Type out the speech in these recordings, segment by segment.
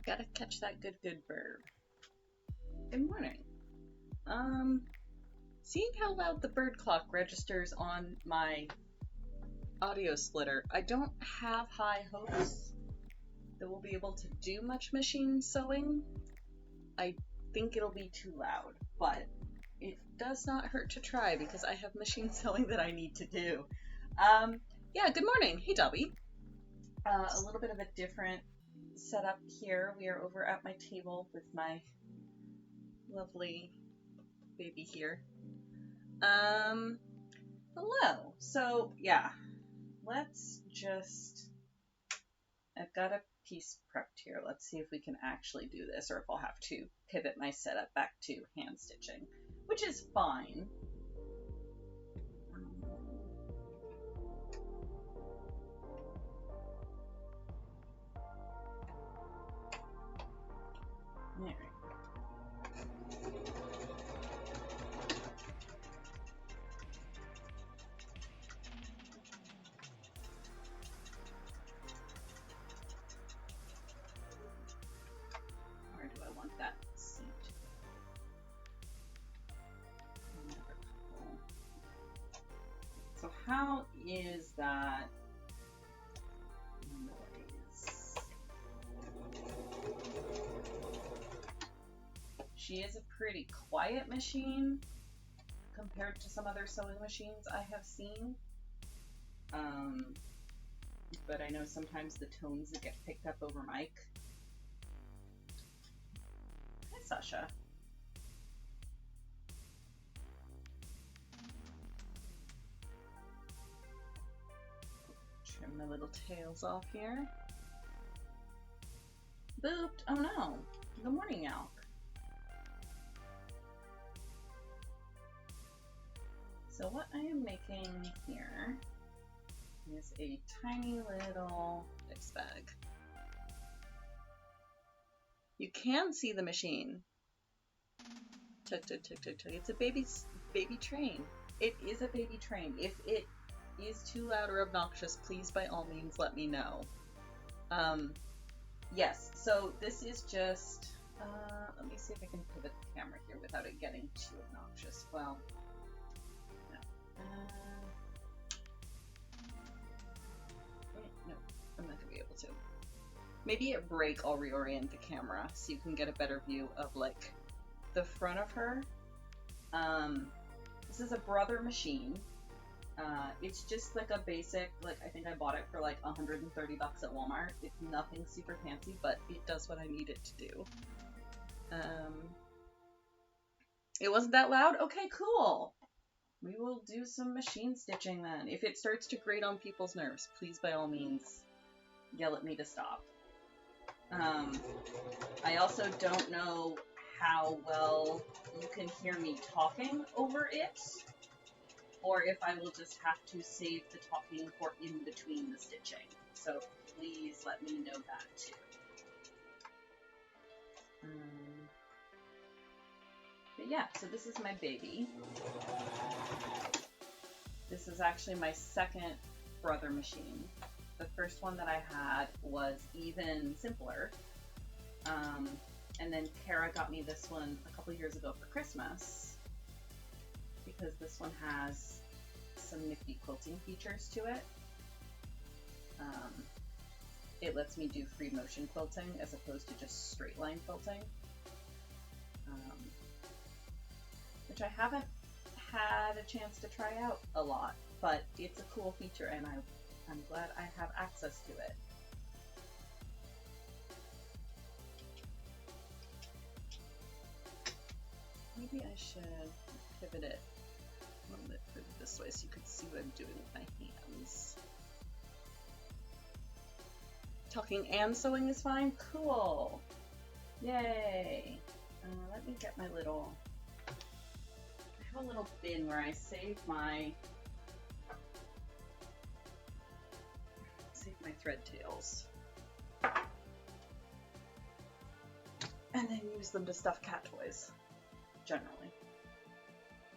Gotta catch that good bird. Good morning. Seeing how loud the bird clock registers on my audio splitter, I don't have high hopes that we'll be able to do much machine sewing. I think it'll be too loud, but it does not hurt to try because I have machine sewing that I need to do. Yeah, good morning. Hey, Dobby. A little bit of a different setup here. We are over at my table with my lovely baby here. Hello. So, yeah, let's just, I've got a piece prepped here. Let's see if we can actually do this or if I'll have to pivot my setup back to hand stitching, which is fine. There we go. Where do I want that seat? So how is that noise? She is a pretty quiet machine compared to some other sewing machines I have seen. But I know sometimes the tones that get picked up over mic. Hi, Sasha. Trim the little tails off here. Booped. Oh no. Good morning, Alk. So what I am making here is a tiny little mix bag. You can see the machine. Tug, tug, tug, tug, tug. It's a baby train. It is a baby train. If it is too loud or obnoxious, please by all means let me know. Yes, so this is just, let me see if I can pivot the camera here without it getting too obnoxious. Well, no. No, I'm not gonna be able to. Maybe at break I'll reorient the camera so you can get a better view of like the front of her. This is a Brother machine. It's just like a basic, like I think I bought it for like $130 at Walmart. It's nothing super fancy, but it does what I need it to do. It wasn't that loud? Okay, cool. We will do some machine stitching then. If it starts to grate on people's nerves, please by all means yell at me to stop. I also don't know how well you can hear me talking over it, or if I will just have to save the talking for in between the stitching. So please let me know that too. But yeah, so this is my baby. This is actually my second Brother machine. The first one that I had was even simpler. And then Kara got me this one a couple years ago for Christmas because this one has some nifty quilting features to it. It lets me do free motion quilting as opposed to just straight line quilting, which I haven't had a chance to try out a lot, but it's a cool feature and I'm glad I have access to it. Maybe I should pivot it a little bit further this way so you could see what I'm doing with my hands. Talking and sewing is fine? Cool! Yay! Let me get my little... I have a little bin where I save my thread tails. And then use them to stuff cat toys, generally.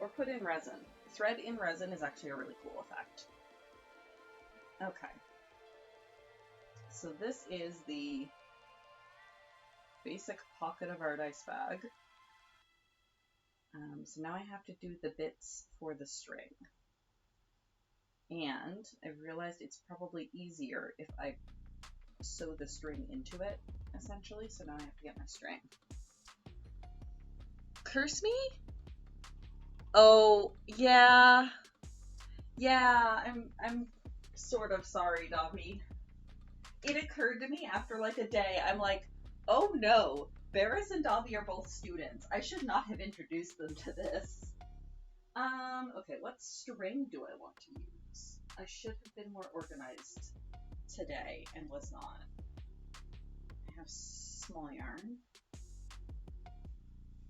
Or put in resin. Thread in resin is actually a really cool effect. Okay. So this is the basic pocket of our dice bag. So now I have to do the bits for the string. And I've realized it's probably easier if I sew the string into it, essentially. So now I have to get my string. Curse me? Oh, yeah. Yeah, I'm sort of sorry, Dobby. It occurred to me after like a day, I'm like, oh no, Barris and Dobby are both students. I should not have introduced them to this. Okay, what string do I want to use? I should have been more organized today and was not. I have small yarn.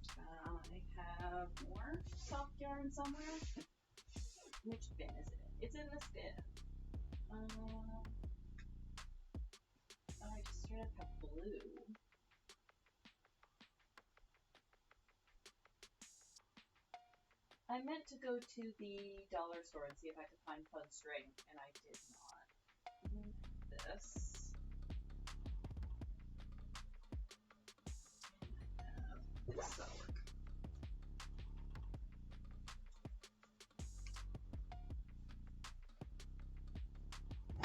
I have more soft yarn somewhere. Which bin is it in? It's in this bin. I just straight up have blue. I meant to go to the dollar store and see if I could find fun string, and I did not. This. I have this that'll work.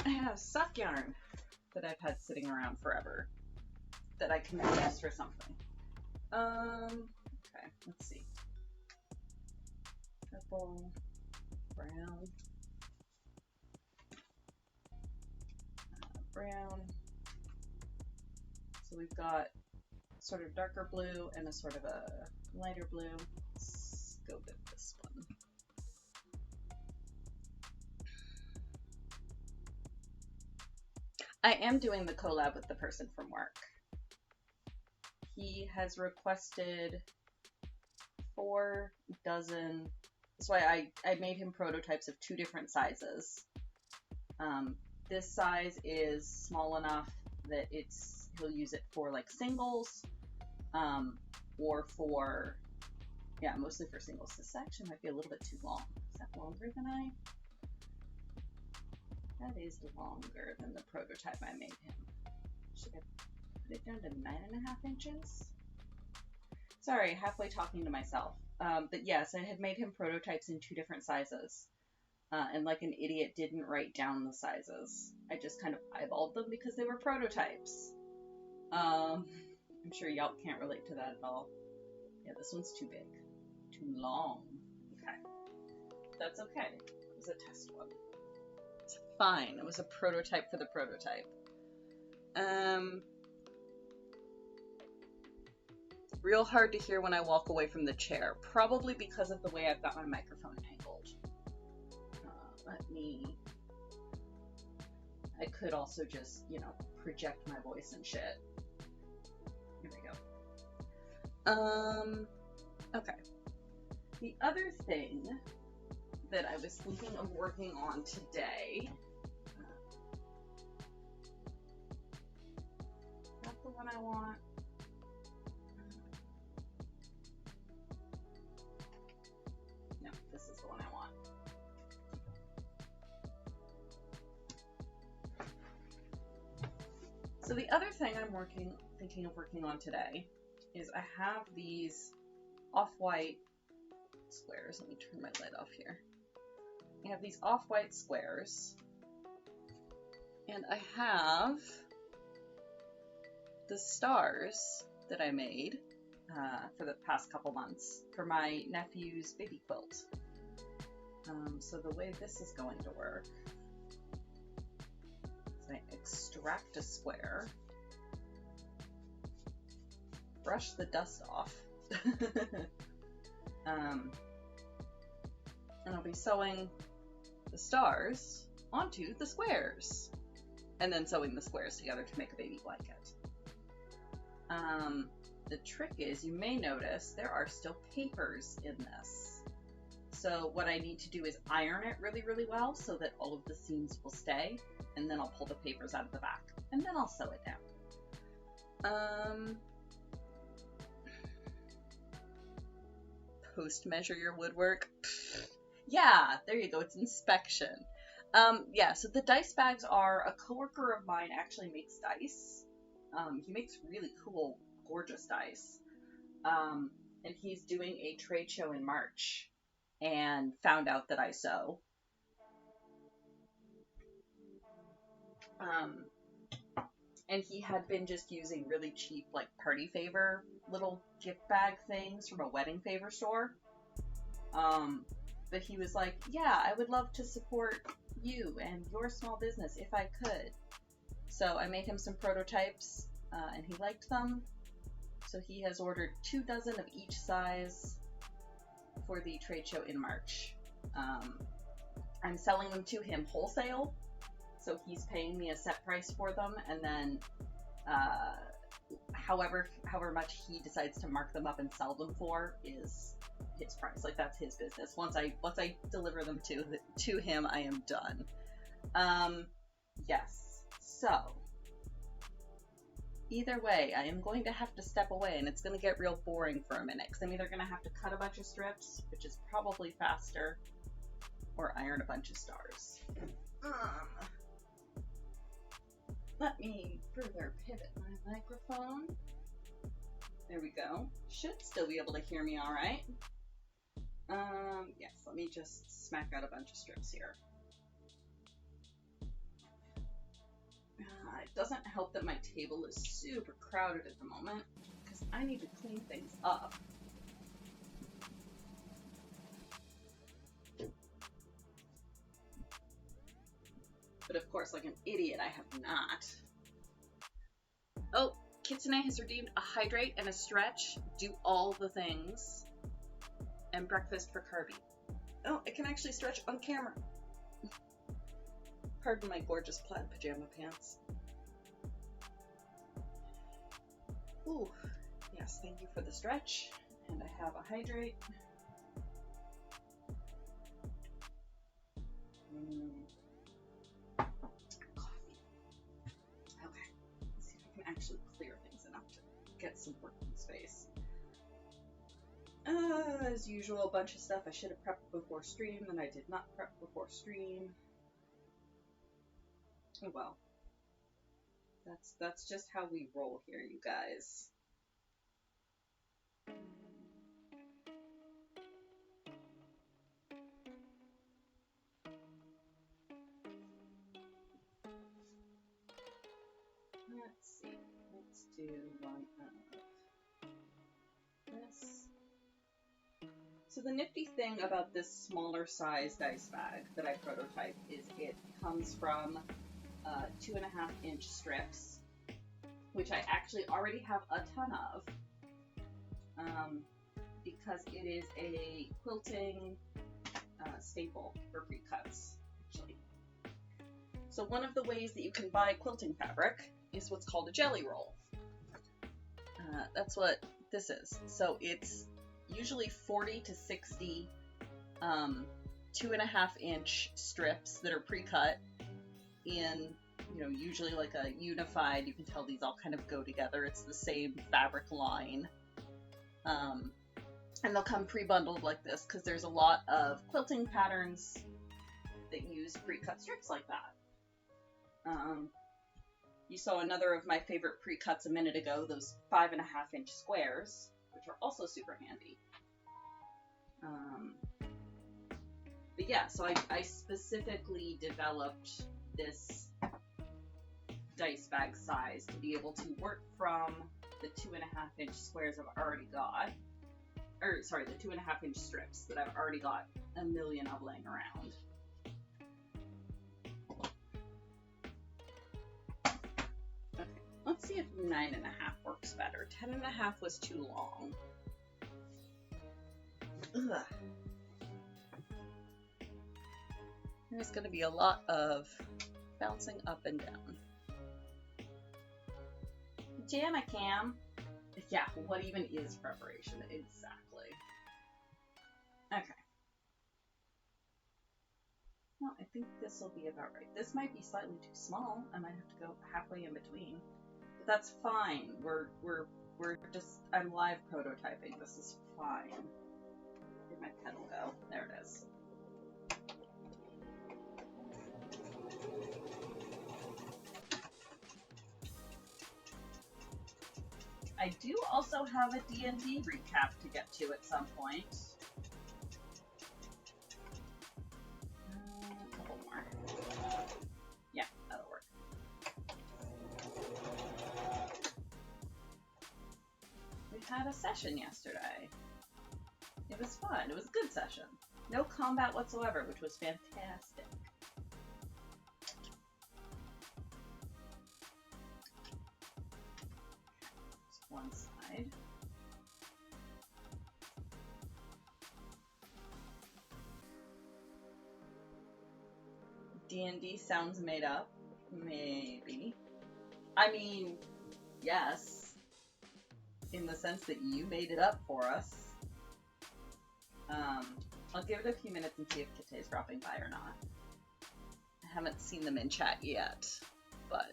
I have sock yarn that I've had sitting around forever that I can use for something. Okay, let's see. Purple, brown, brown. So we've got sort of darker blue and a sort of a lighter blue. Let's go with this one. I am doing the collab with the person from work. He has requested 4 dozen. That's why I made him prototypes of 2 different sizes. This size is small enough that he'll use it for like singles, or for, yeah, mostly for singles. This section might be a little bit too long. Is that longer than that is longer than the prototype I made him. Should I put it down to 9.5 inches? Sorry, halfway talking to myself. But yes, I had made him prototypes in 2 different sizes. And like an idiot didn't write down the sizes. I just kind of eyeballed them because they were prototypes. I'm sure y'all can't relate to that at all. Yeah, this one's too big. Too long. Okay. That's okay. It was a test one. It's fine. It was a prototype for the prototype. Real hard to hear when I walk away from the chair. Probably because of the way I've got my microphone angled. I could also just, you know, project my voice and shit. Here we go. Okay. The other thing that I was thinking of working on today, not the one I want. No, this is the one I want. So the other thing I'm thinking of working on today is I have these off-white squares. Let me turn my light off here. I have these off-white squares, and I have the stars that I made for the past couple months for my nephew's baby quilt. So the way this is going to work is I extract a square, brush the dust off, and I'll be sewing the stars onto the squares, and then sewing the squares together to make a baby blanket. The trick is, you may notice there are still papers in this. So what I need to do is iron it really, really well so that all of the seams will stay, and then I'll pull the papers out of the back, and then I'll sew it down. Post measure your woodwork. Yeah, there you go, it's inspection. Yeah, so the dice bags are, a coworker of mine actually makes dice. He makes really cool gorgeous dice. And he's doing a trade show in March and found out that I sew. And he had been just using really cheap, like, party favor little gift bag things from a wedding favor store. But he was like, yeah, I would love to support you and your small business if I could. So I made him some prototypes, and he liked them. So he has ordered 2 dozen of each size for the trade show in March. I'm selling them to him wholesale, so he's paying me a set price for them, and then however much he decides to mark them up and sell them for is his price. Like, that's his business. Once I deliver them to him, I am done. Yes. So either way, I am going to have to step away, and it's going to get real boring for a minute, because I'm either going to have to cut a bunch of strips, which is probably faster, or iron a bunch of stars. Let me further pivot my microphone. There we go. Should still be able to hear me all right. Yes, let me just smack out a bunch of strips here. It doesn't help that my table is super crowded at the moment, because I need to clean things up. But of course, like an idiot, I have not. Oh, Kitsune has redeemed a hydrate and a stretch, do all the things, and breakfast for Kirby. Oh, I can actually stretch on camera. Pardon my gorgeous plaid pajama pants. Ooh, yes, thank you for the stretch. And I have a hydrate. Coffee. Okay, let's see if I can actually clear things enough to get some working space. As usual, a bunch of stuff I should have prepped before stream, and I did not prep before stream. Oh well. That's just how we roll here, you guys. Let's see. Let's do one of this. So the nifty thing about this smaller size dice bag that I prototyped is it comes from 2.5-inch strips, which I actually already have a ton of, because it is a quilting staple for pre-cuts, actually. So one of the ways that you can buy quilting fabric is what's called a jelly roll. That's what this is. So it's usually 40 to 60 2.5-inch strips that are pre-cut in, usually like a unified, you can tell these all kind of go together. It's the same fabric line. And they'll come pre-bundled like this, because there's a lot of quilting patterns that use pre-cut strips like that. You saw another of my favorite pre-cuts a minute ago, those 5.5-inch squares, which are also super handy. But yeah, so I specifically developed this dice bag size to be able to work from the 2.5-inch squares I've already got, or sorry, the 2.5-inch strips that I've already got a million of laying around. Okay, let's see if 9.5 works better. 10.5 was too long. Ugh. There's going to be a lot of bouncing up and down. Jam I cam. Yeah, what even is preparation? Exactly. Okay. Well, I think this will be about right. This might be slightly too small. I might have to go halfway in between. But that's fine. I'm live prototyping. This is fine. Where'd my pen go? There it is. I do also have a D&D recap to get to at some point. A couple more. Yeah, that'll work. We had a session yesterday. It was fun. It was a good session. No combat whatsoever, which was fantastic. Just one side. D&D sounds made up. Maybe. I mean, yes. In the sense that you made it up for us. I'll give it a few minutes and see if Kitte's dropping by or not. I haven't seen them in chat yet, but...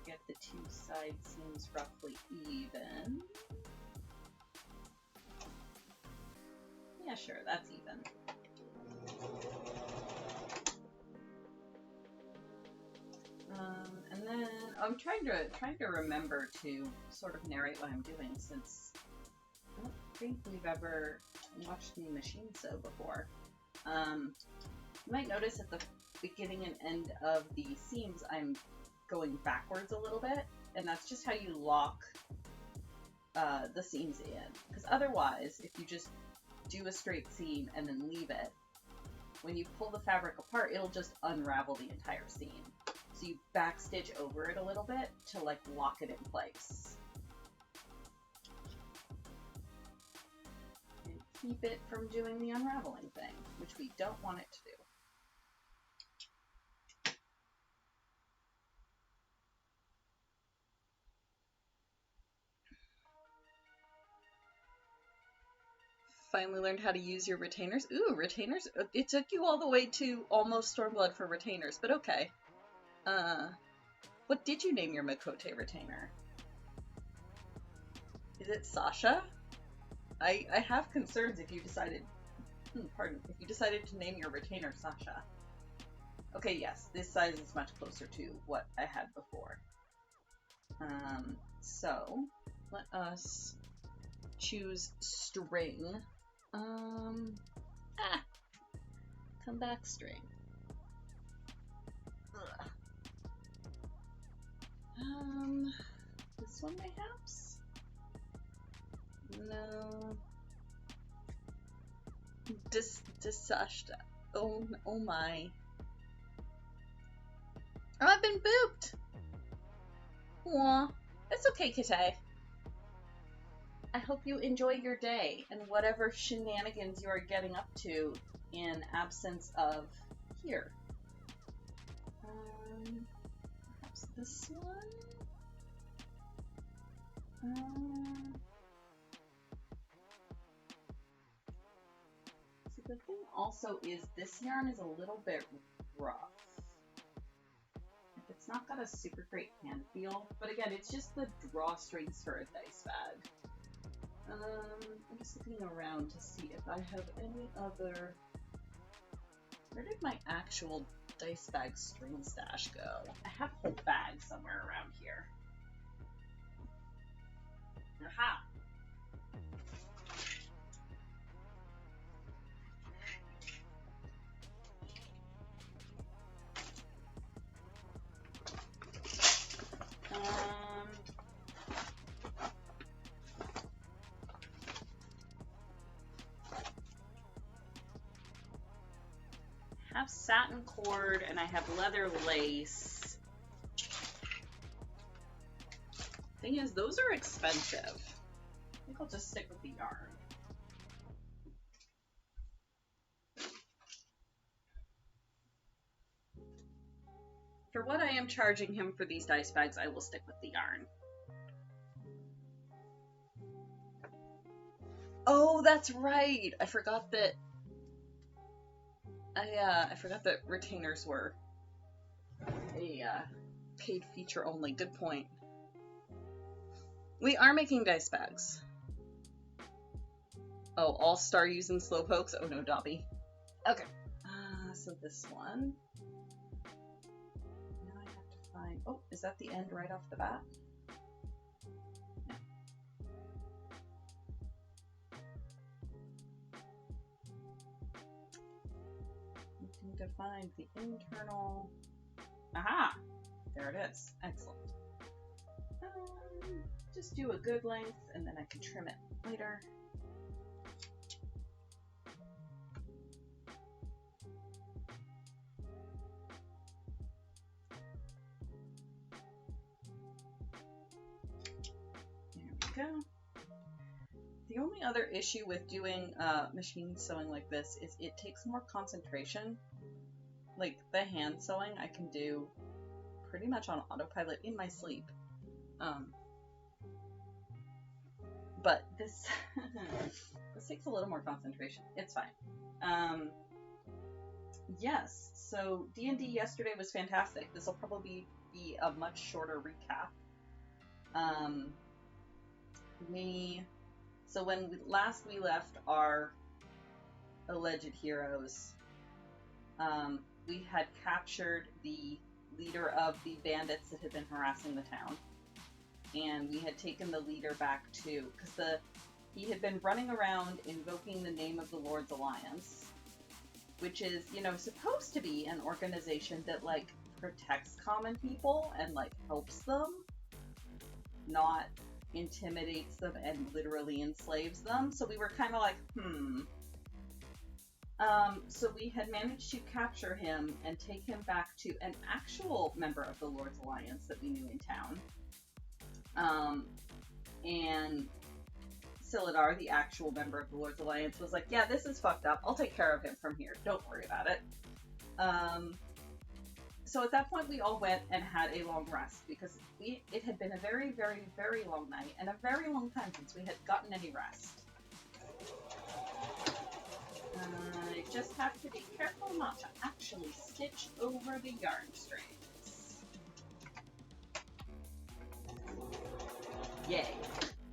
Get the two side seams roughly even. Yeah, sure, that's even. And then I'm trying to remember to sort of narrate what I'm doing, since I don't think we've ever watched me machine sew before. You might notice at the beginning and end of the seams I'm going backwards a little bit, and that's just how you lock the seams in, because otherwise if you just do a straight seam and then leave it, when you pull the fabric apart it'll just unravel the entire seam, so you backstitch over it a little bit to like lock it in place and keep it from doing the unraveling thing, which we don't want it to do. Finally learned how to use your retainers. Ooh, retainers? It took you all the way to almost Stormblood for retainers, but okay. What did you name your Makote retainer? Is it Sasha? I have concerns if you decided... if you decided to name your retainer Sasha. Okay, yes, this size is much closer to what I had before. So, let us choose string. Come back string. Ugh. This one perhaps? No. Desashta. Oh my. Oh, I've been booped! Aw. It's okay, Kitte. I hope you enjoy your day and whatever shenanigans you are getting up to in absence of here. Perhaps this one? So the thing also is this yarn is a little bit rough. It's not got a super great hand feel, but again, it's just the drawstrings for a dice bag. I'm just looking around to see if I have any other... Where did my actual dice bag string stash go? I have a whole bag somewhere around here. Aha! I have satin cord and I have leather lace. Thing is, those are expensive. I think I'll just stick with the yarn. For what I am charging him for these dice bags, I will stick with the yarn. Oh, that's right! I forgot that... I forgot that retainers were a paid feature only. Good point. We are making dice bags. Oh, all-star using slowpokes? Oh no, Dobby. Okay. So this one. Now I have to find... Oh, is that the end right off the bat? No. Looking to find the internal... Aha! There it is. Excellent. Just do a good length, and then I can trim it later. There we go. The only other issue with doing machine sewing like this is it takes more concentration. Like the hand sewing I can do pretty much on autopilot in my sleep. But this this takes a little more concentration. It's fine. Yes, so D&D yesterday was fantastic. This will probably be a much shorter recap. So when we left our alleged heroes, we had captured the leader of the bandits that had been harassing the town. And we had taken the leader back to, because he had been running around invoking the name of the Lord's Alliance, which is, you know, supposed to be an organization that, like, protects common people and, like, helps them, not intimidates them and literally enslaves them. So we were kind of like, so we had managed to capture him and take him back to an actual member of the Lord's Alliance that we knew in town. And Silidar, the actual member of the Lord's Alliance, was like, yeah, this is fucked up. I'll take care of him from here. Don't worry about it. So at that point, we all went and had a long rest because it had been a very, very, very long night and a very long time since we had gotten any rest. I just have to be careful not to actually stitch over the yarn strings. Yay.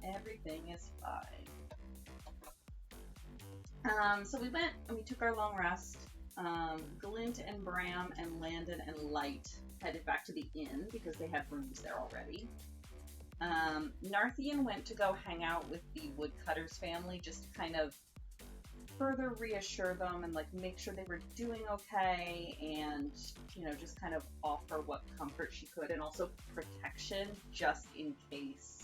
Everything is fine. So we went and we took our long rest. Glint and Bram and Landon and Light headed back to the inn because they had rooms there already. Narthian went to go hang out with the woodcutters family just to kind of further reassure them and like make sure they were doing okay and, you know, just kind of offer what comfort she could and also protection just in case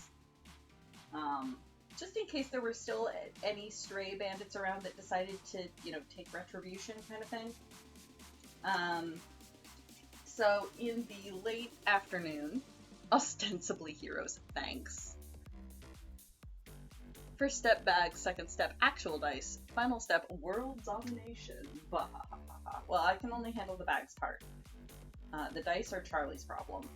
there were still any stray bandits around that decided to, you know, take retribution kind of thing. So in the late afternoon, ostensibly heroes, thanks. First step bag, second step actual dice, final step world domination. Well, I can only handle the bags part. The dice are Charlie's problem.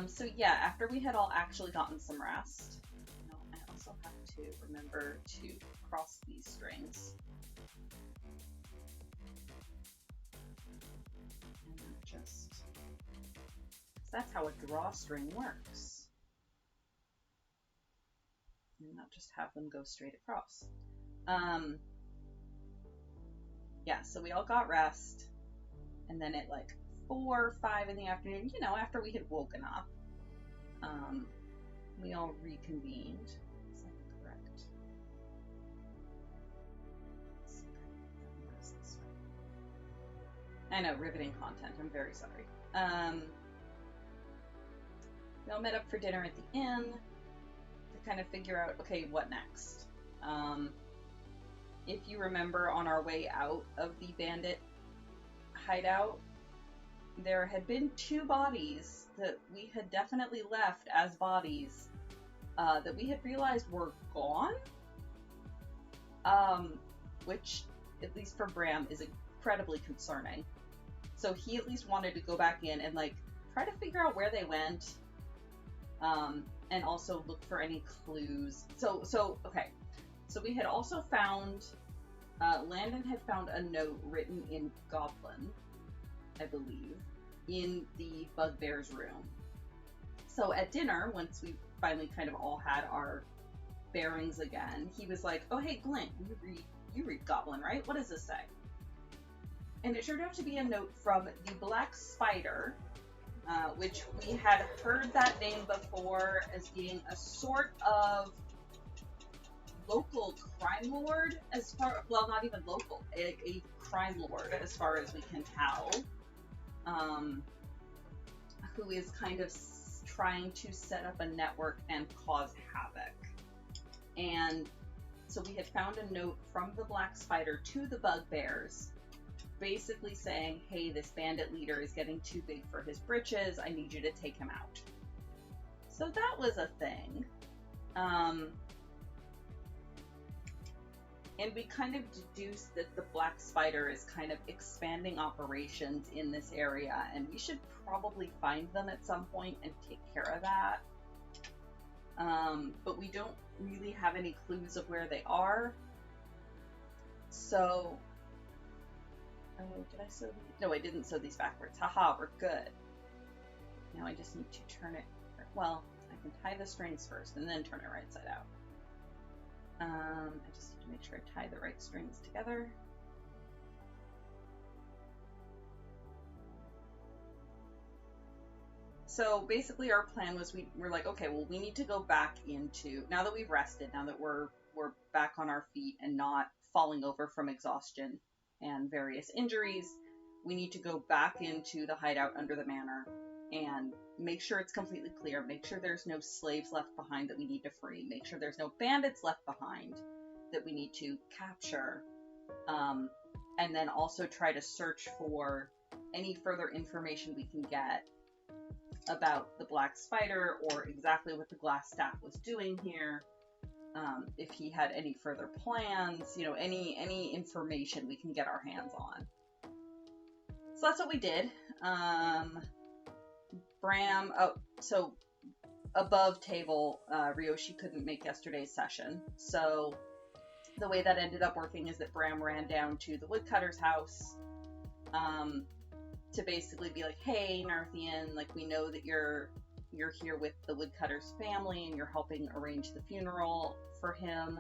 So yeah, after we had all actually gotten some rest, you know, I also have to remember to cross these strings. And just, 'cause that's how a drawstring works. And not just have them go straight across. Yeah, so we all got rest, and then at like 4 or 5 in the afternoon, you know, after we had woken up, we all reconvened. Is that correct? I know, riveting content. I'm very sorry. We all met up for dinner at the inn to kind of figure out, okay, what next? If you remember, on our way out of the bandit hideout, there had been 2 bodies that we had definitely left as bodies that we had realized were gone, which, at least for Bram, is incredibly concerning. So he at least wanted to go back in and like try to figure out where they went, and also look for any clues. So okay, so we had also found, Landon had found a note written in Goblin, I believe, in the bugbear's room. So at dinner, once we finally kind of all had our bearings again, he was like, oh, hey, Glint, you read Goblin, right? What does this say? And it turned out to be a note from the Black Spider, which we had heard that name before as being a sort of local crime lord, well, not even local, a crime lord as far as we can tell, who is kind of trying to set up a network and cause havoc. And so we had found a note from the Black Spider to the Bugbears, basically saying, hey, this bandit leader is getting too big for his britches, I need you to take him out. So that was a thing. And we kind of deduced that the Black Spider is kind of expanding operations in this area, and we should probably find them at some point and take care of that. But we don't really have any clues of where they are. So, oh, did I sew these? No, I didn't sew these backwards. Haha, we're good. Now I just need to turn it, well, I can tie the strings first and then turn it right side out. I just need to make sure I tie the right strings together. So basically our plan was we're like, okay, well, we need to go back into, now that we've rested, now that we're back on our feet and not falling over from exhaustion and various injuries, we need to go back into the hideout under the manor and make sure it's completely clear, make sure there's no slaves left behind that we need to free, make sure there's no bandits left behind that we need to capture, and then also try to search for any further information we can get about the Black Spider or exactly what the glass staff was doing here, if he had any further plans, you know, any information we can get our hands on. So that's what we did. Bram, so above table, Ryoshi couldn't make yesterday's session. So the way that ended up working is that Bram ran down to the woodcutter's house to basically be like, hey, Narthian, like, we know that you're here with the woodcutter's family and you're helping arrange the funeral for him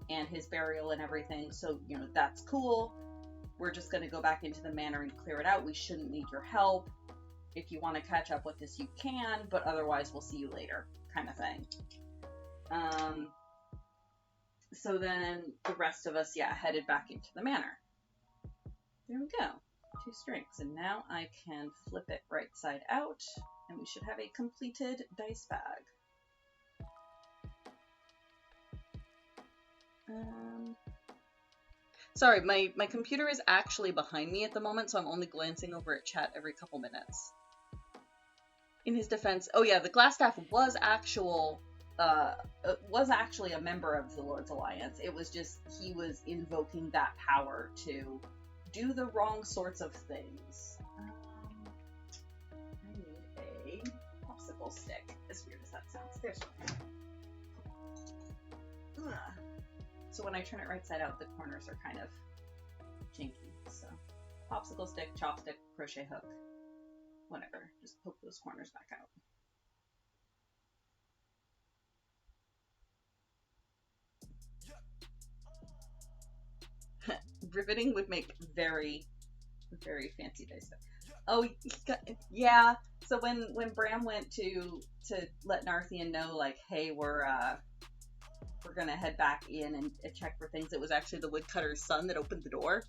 and his burial and everything. So, you know, that's cool. We're just going to go back into the manor and clear it out. We shouldn't need your help. If you want to catch up with us, you can, but otherwise we'll see you later, kind of thing. So then the rest of us, headed back into the manor. There we go. 2 strings. And now I can flip it right side out, and we should have a completed dice bag. Sorry, my computer is actually behind me at the moment, so I'm only glancing over at chat every couple minutes. In his defense, oh yeah, the Glassstaff was actually a member of the Lord's Alliance. It was just he was invoking that power to do the wrong sorts of things. I need a popsicle stick, as weird as that sounds. There's one. So when I turn it right side out, the corners are kind of janky. So popsicle stick, chopstick, crochet hook, whatever. Just poke those corners back out. Riveting would make very, very fancy dice. Oh, yeah. So when Bram went to let Narthian know, like, hey, we're gonna head back in and check for things, it was actually the woodcutter's son that opened the door.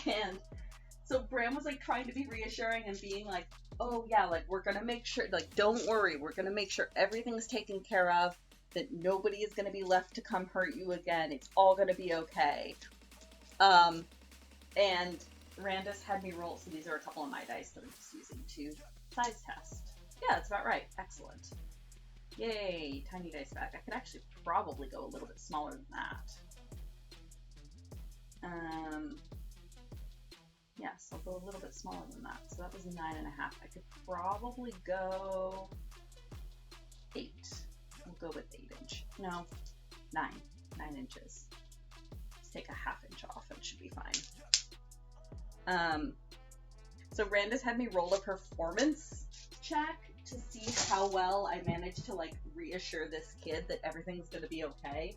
And so Bram was like trying to be reassuring and being like, oh yeah, like, we're gonna make sure, like, don't worry, we're gonna make sure everything's taken care of, that nobody is gonna be left to come hurt you again, it's all gonna be okay. And Randus had me roll, so these are a couple of my dice that I'm just using to size test. Yeah, that's about right. Excellent. Yay, tiny dice bag. I could actually probably go a little bit smaller than that. Yes, I'll go a little bit smaller than that. So that was 9.5. I could probably go 8. We'll go with 8 inch. No, 9. 9 inches. Let's take a 1/2 inch off and it should be fine. So Rand has had me roll a performance check to see how well I managed to like reassure this kid that everything's gonna be okay.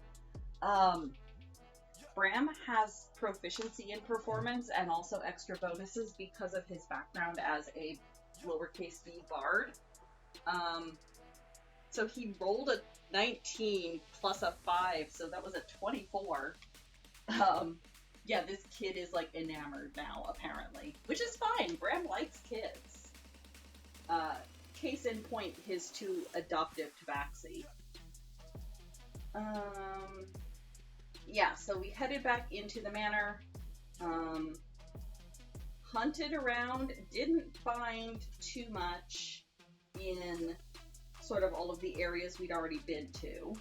Bram has proficiency in performance and also extra bonuses because of his background as a lowercase b bard. So he rolled a 19 plus a 5, so that was a 24. Yeah, this kid is like enamored now, apparently, which is fine. Bram likes kids. Case in point, his two adoptive tabaxi. Yeah, so we headed back into the manor, hunted around, didn't find too much in sort of all of the areas we'd already been to.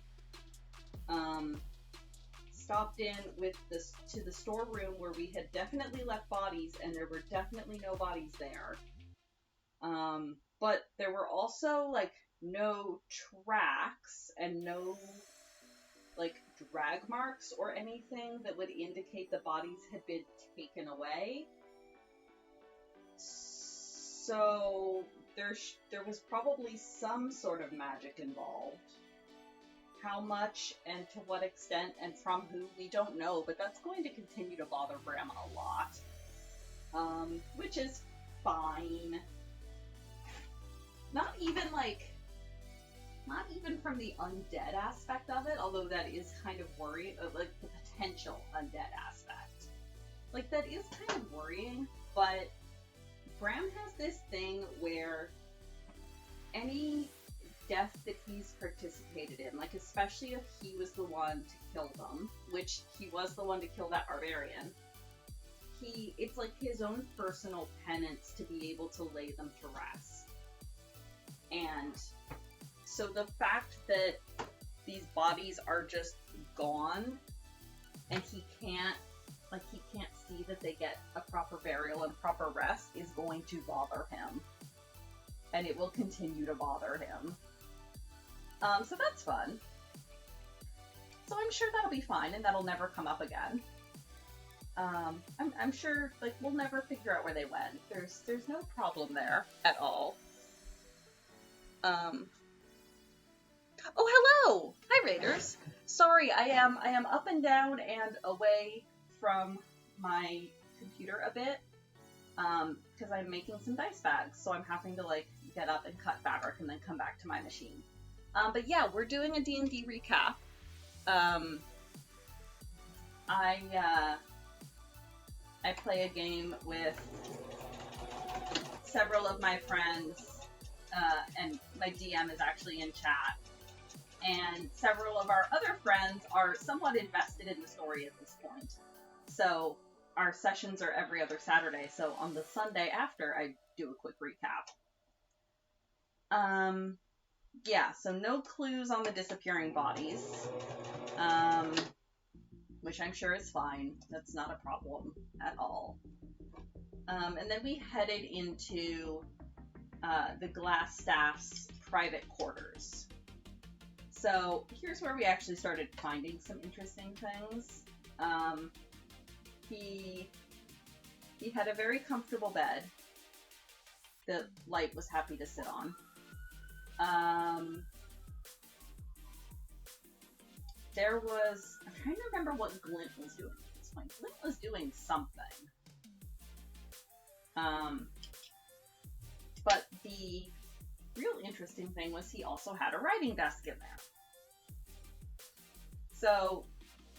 Stopped in to the storeroom where we had definitely left bodies, and there were definitely no bodies there. But there were also, like, no tracks and no, like, drag marks or anything that would indicate the bodies had been taken away. So there was probably some sort of magic involved. How much and to what extent and from who, we don't know, but that's going to continue to bother Bram a lot. Which is fine. Not even from the undead aspect of it, although that is kind of worrying, like the potential undead aspect. Like, that is kind of worrying, but Bram has this thing where any death that he's participated in, like especially if he was the one to kill them, which he was the one to kill that barbarian, it's like his own personal penance to be able to lay them to rest. And so the fact that these bodies are just gone and he can't see that they get a proper burial and proper rest is going to bother him. And it will continue to bother him. So that's fun. So I'm sure that'll be fine and that'll never come up again. I'm sure, like, we'll never figure out where they went. There's no problem there at all. Oh, hello! Hi, Raiders! Sorry, I am up and down and away from my computer a bit, because I'm making some dice bags, so I'm having to, like, get up and cut fabric and then come back to my machine. But yeah, we're doing a D&D recap. I play a game with several of my friends, and my DM is actually in chat. And several of our other friends are somewhat invested in the story at this point. So our sessions are every other Saturday, so on the Sunday after, I do a quick recap. Yeah, so no clues on the disappearing bodies, which I'm sure is fine. That's not a problem at all. And then we headed into the Glass Staff's private quarters. So here's where we actually started finding some interesting things. He had a very comfortable bed that Light was happy to sit on. There was, I'm trying to remember what Glint was doing at this point. Glint was doing something. But the real interesting thing was he also had a writing desk in there. So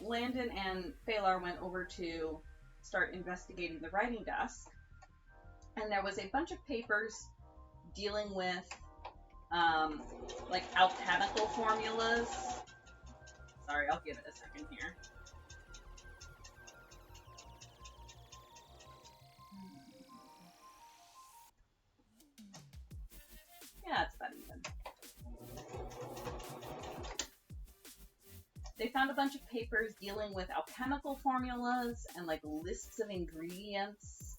Landon and Phalar went over to start investigating the writing desk, and there was a bunch of papers dealing with like alchemical formulas. Sorry, I'll give it a second here. Yeah, it's about even. They found a bunch of papers dealing with alchemical formulas and like lists of ingredients.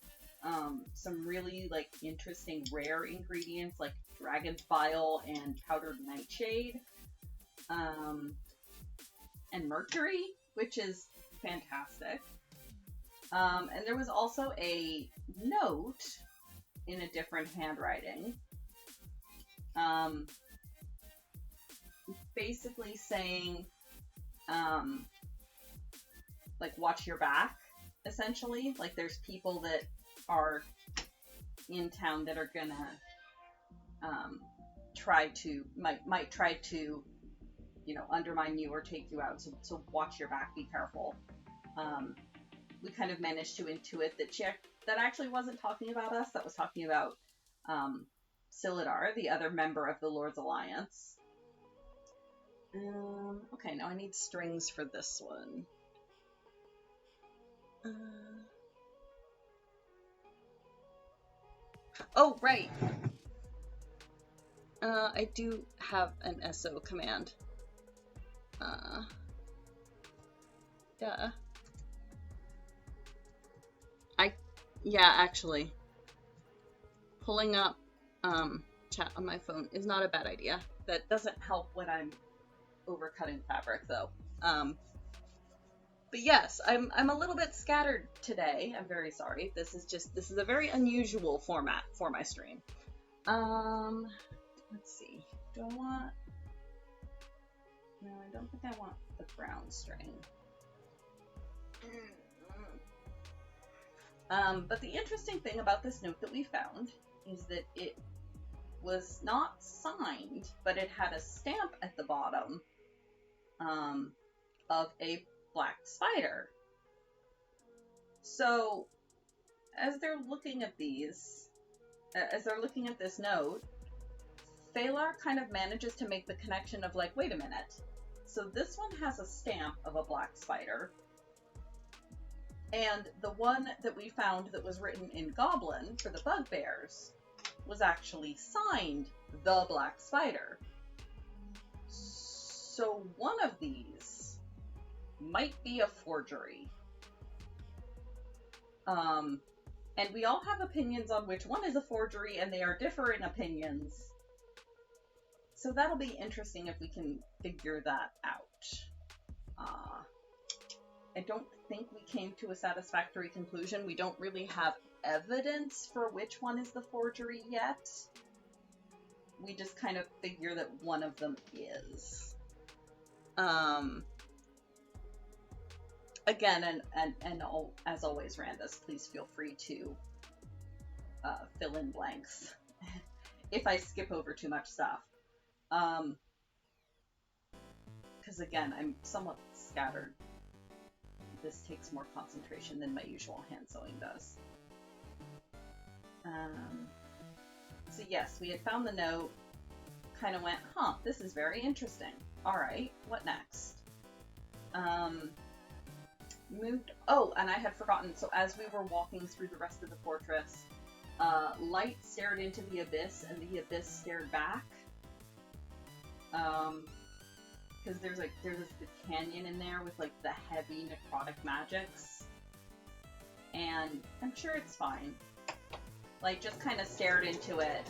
Some really like interesting rare ingredients like dragon bile and powdered nightshade. And mercury, which is fantastic. And there was also a note in a different handwriting. Basically saying, like, watch your back, essentially. Like, there's people that are in town that are gonna might try to, you know, undermine you or take you out. So watch your back, be careful. We kind of managed to intuit that actually wasn't talking about us. That was talking about Silidar, the other member of the Lord's Alliance. Okay, now I need strings for this one. Oh, right. I do have an SO command. Duh. Yeah, actually. Pulling up, chat on my phone is not a bad idea. That doesn't help when I'm overcutting fabric, though. But yes, I'm a little bit scattered today. I'm very sorry. This is a very unusual format for my stream. Let's see. Do I want... No, I don't think I want the brown string. But the interesting thing about this note that we found is that it was not signed, but it had a stamp at the bottom of a black spider. So, as they're looking at this note, Phalar kind of manages to make the connection of, like, wait a minute. So this one has a stamp of a black spider, and the one that we found that was written in Goblin for the bugbears was actually signed the Black Spider. So one of these might be a forgery. And we all have opinions on which one is a forgery, and they are differing opinions. So that'll be interesting if we can figure that out. I don't think we came to a satisfactory conclusion. We don't really have evidence for which one is the forgery yet. We just kind of figure that one of them is. Again, and as always, Randus, please feel free to fill in blanks if I skip over too much stuff. Because again, I'm somewhat scattered. This takes more concentration than my usual hand sewing does. So yes, we had found the note, kind of went, huh, this is very interesting. Alright, what next? And I had forgotten, so as we were walking through the rest of the fortress, Light stared into the abyss, and the abyss stared back. Because there's this canyon in there with, like, the heavy necrotic magics. And I'm sure it's fine. Like, just kind of stared into it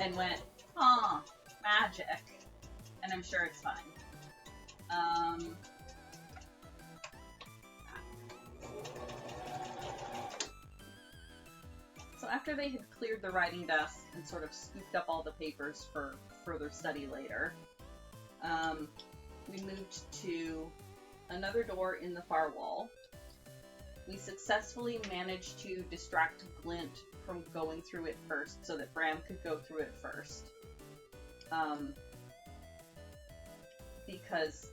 and went, huh, magic. And I'm sure it's fine. So after they had cleared the writing desk and sort of scooped up all the papers for further study later, we moved to another door in the far wall. We successfully managed to distract Glint from going through it first so that Bram could go through it first. Because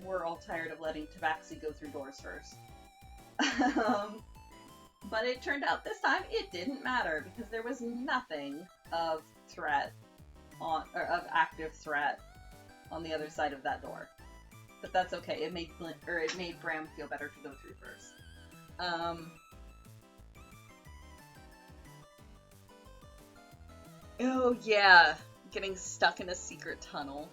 we're all tired of letting Tabaxi go through doors first. But it turned out this time it didn't matter because there was nothing of active threat on the other side of that door. But that's okay. It made Bram feel better to go through first. Oh yeah, getting stuck in a secret tunnel.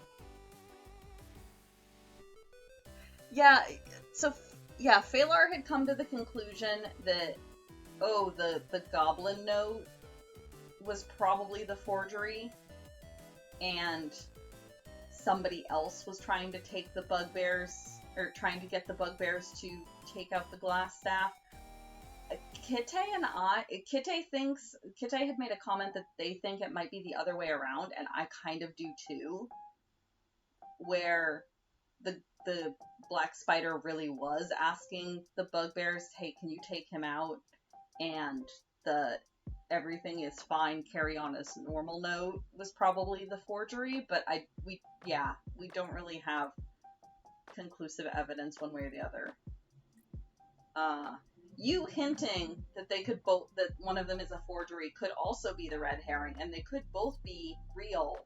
Yeah, so yeah, Phalar had come to the conclusion that, oh, the goblin note was probably the forgery, and somebody else was trying to take the bugbears, or trying to get the bugbears to take out the glass staff. Kite had made a comment that they think it might be the other way around, and I kind of do too, where the black spider really was asking the bugbears, hey, can you take him out? And the everything is fine, carry on as normal note was probably the forgery, but we don't really have conclusive evidence one way or the other. You hinting that they could both, that one of them is a forgery, could also be the red herring, and they could both be real.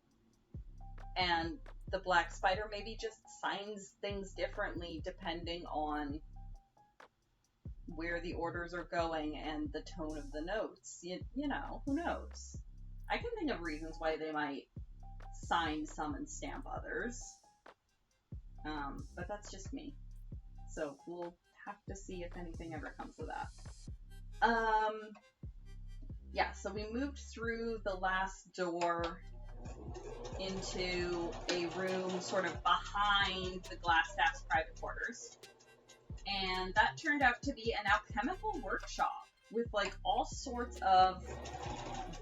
And the black spider maybe just signs things differently depending on where the orders are going and the tone of the notes. You know, who knows? I can think of reasons why they might sign some and stamp others. But that's just me. So we'll have to see if anything ever comes of that. Yeah, so we moved through the last door into a room sort of behind the Glassstaff's private quarters. And that turned out to be an alchemical workshop with like all sorts of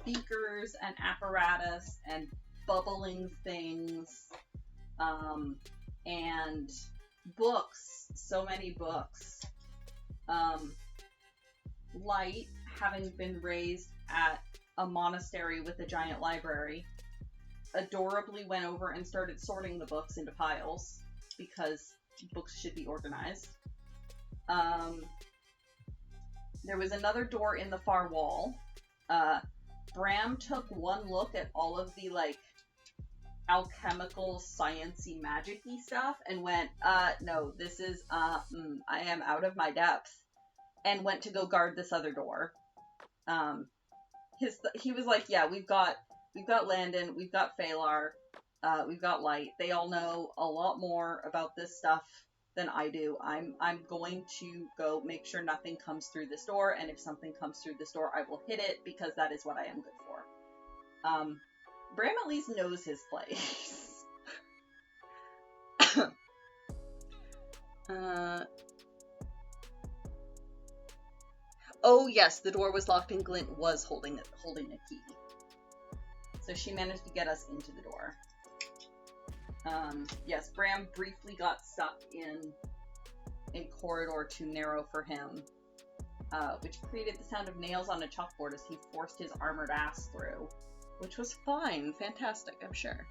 beakers and apparatus and bubbling things, and books, so many books. Light, having been raised at a monastery with a giant library, adorably went over and started sorting the books into piles, because books should be organized. There was another door in the far wall. Bram took one look at all of the, like, alchemical, science-y, magic-y stuff and went, no, this is, I am out of my depth, and went to go guard this other door. He was like, yeah, we've got Landon, we've got Phalar, we've got Light. They all know a lot more about this stuff than I do. I'm going to go make sure nothing comes through this door, and if something comes through this door, I will hit it, because that is what I am good for. Bram at least knows his place. Oh yes, the door was locked and Glint was holding a key. So she managed to get us into the door. Yes, Bram briefly got stuck in corridor too narrow for him, which created the sound of nails on a chalkboard as he forced his armored ass through, which was fine, fantastic, I'm sure.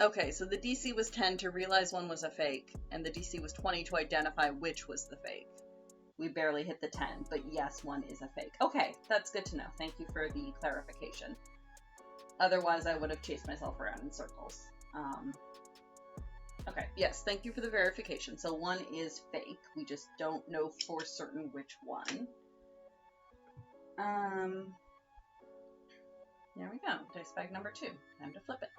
Okay, so the DC was 10 to realize one was a fake, and the DC was 20 to identify which was the fake. We barely hit the 10, but yes, one is a fake. Okay, that's good to know. Thank you for the clarification. Otherwise, I would have chased myself around in circles. Okay, yes, thank you for the verification. So one is fake. We just don't know for certain which one. There we go. Dice bag number 2. Time to flip it.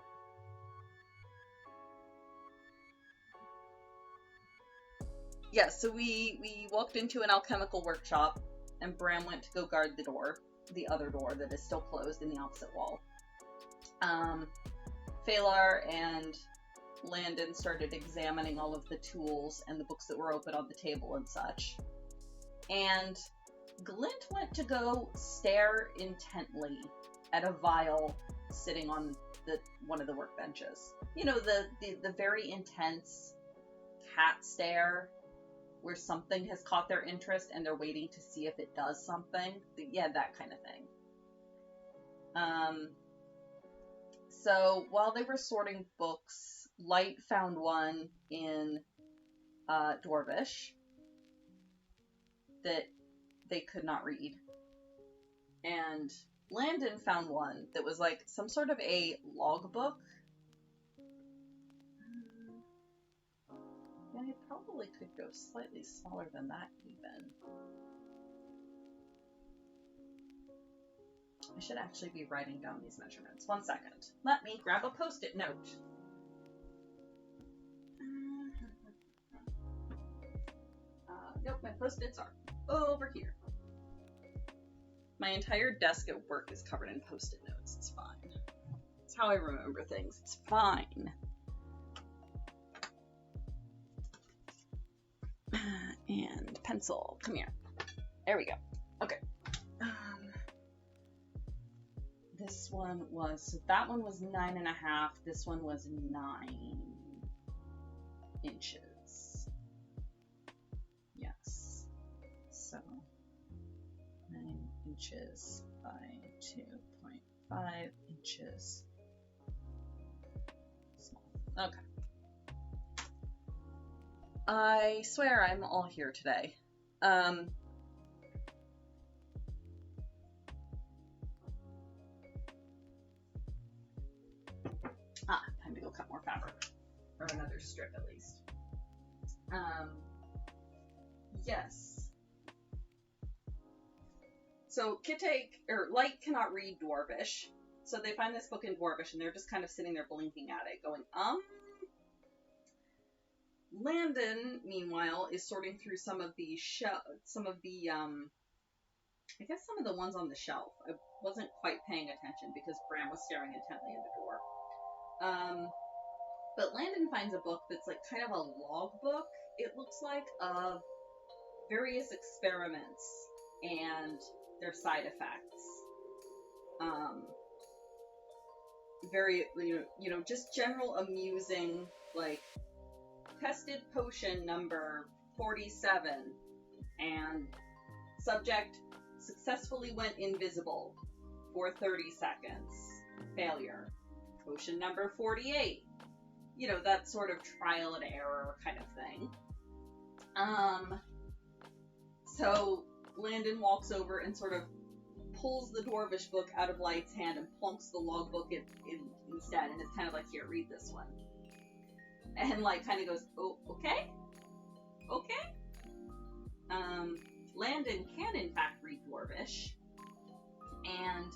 Yes, so we walked into an alchemical workshop, and Bram went to go guard the door, the other door that is still closed in the opposite wall. Phalar and Landon started examining all of the tools and the books that were open on the table and such. And Glint went to go stare intently at a vial sitting on one of the workbenches. You know, the very intense cat stare where something has caught their interest and they're waiting to see if it does something. Yeah, that kind of thing. So while they were sorting books, Light found one in Dwarvish that they could not read. And Landon found one that was like some sort of a logbook. Yeah, it probably could go slightly smaller than that even. I should actually be writing down these measurements. 1 second. Let me grab a post-it note. Nope, my post-its are over here. My entire desk at work is covered in post-it notes. It's fine. It's how I remember things. It's fine. pencil. Come here. There we go. Okay. This one was, so that one was 9.5. This one was 9 inches. Yes. So 9 inches by 2.5 inches. Small. Okay. I swear I'm all here today. Time to go cut more fabric. Or another strip at least. Yes. So Light cannot read Dwarvish. So they find this book in Dwarvish and they're just kind of sitting there blinking at it, going, Landon, meanwhile, is sorting through some of the I guess some of the ones on the shelf. I wasn't quite paying attention because Bram was staring intently at the door. But Landon finds a book that's like kind of a log book, it looks like, of various experiments and their side effects. Very, just general amusing, like, tested potion number 47, and subject successfully went invisible for 30 seconds. Failure. Potion number 48. That sort of trial and error kind of thing. So Landon walks over and sort of pulls the Dwarvish book out of Light's hand and plunks the logbook in instead, and it's kind of like, here, read this one. And Light kind of goes, oh, okay. Landon can in fact read Dwarvish, and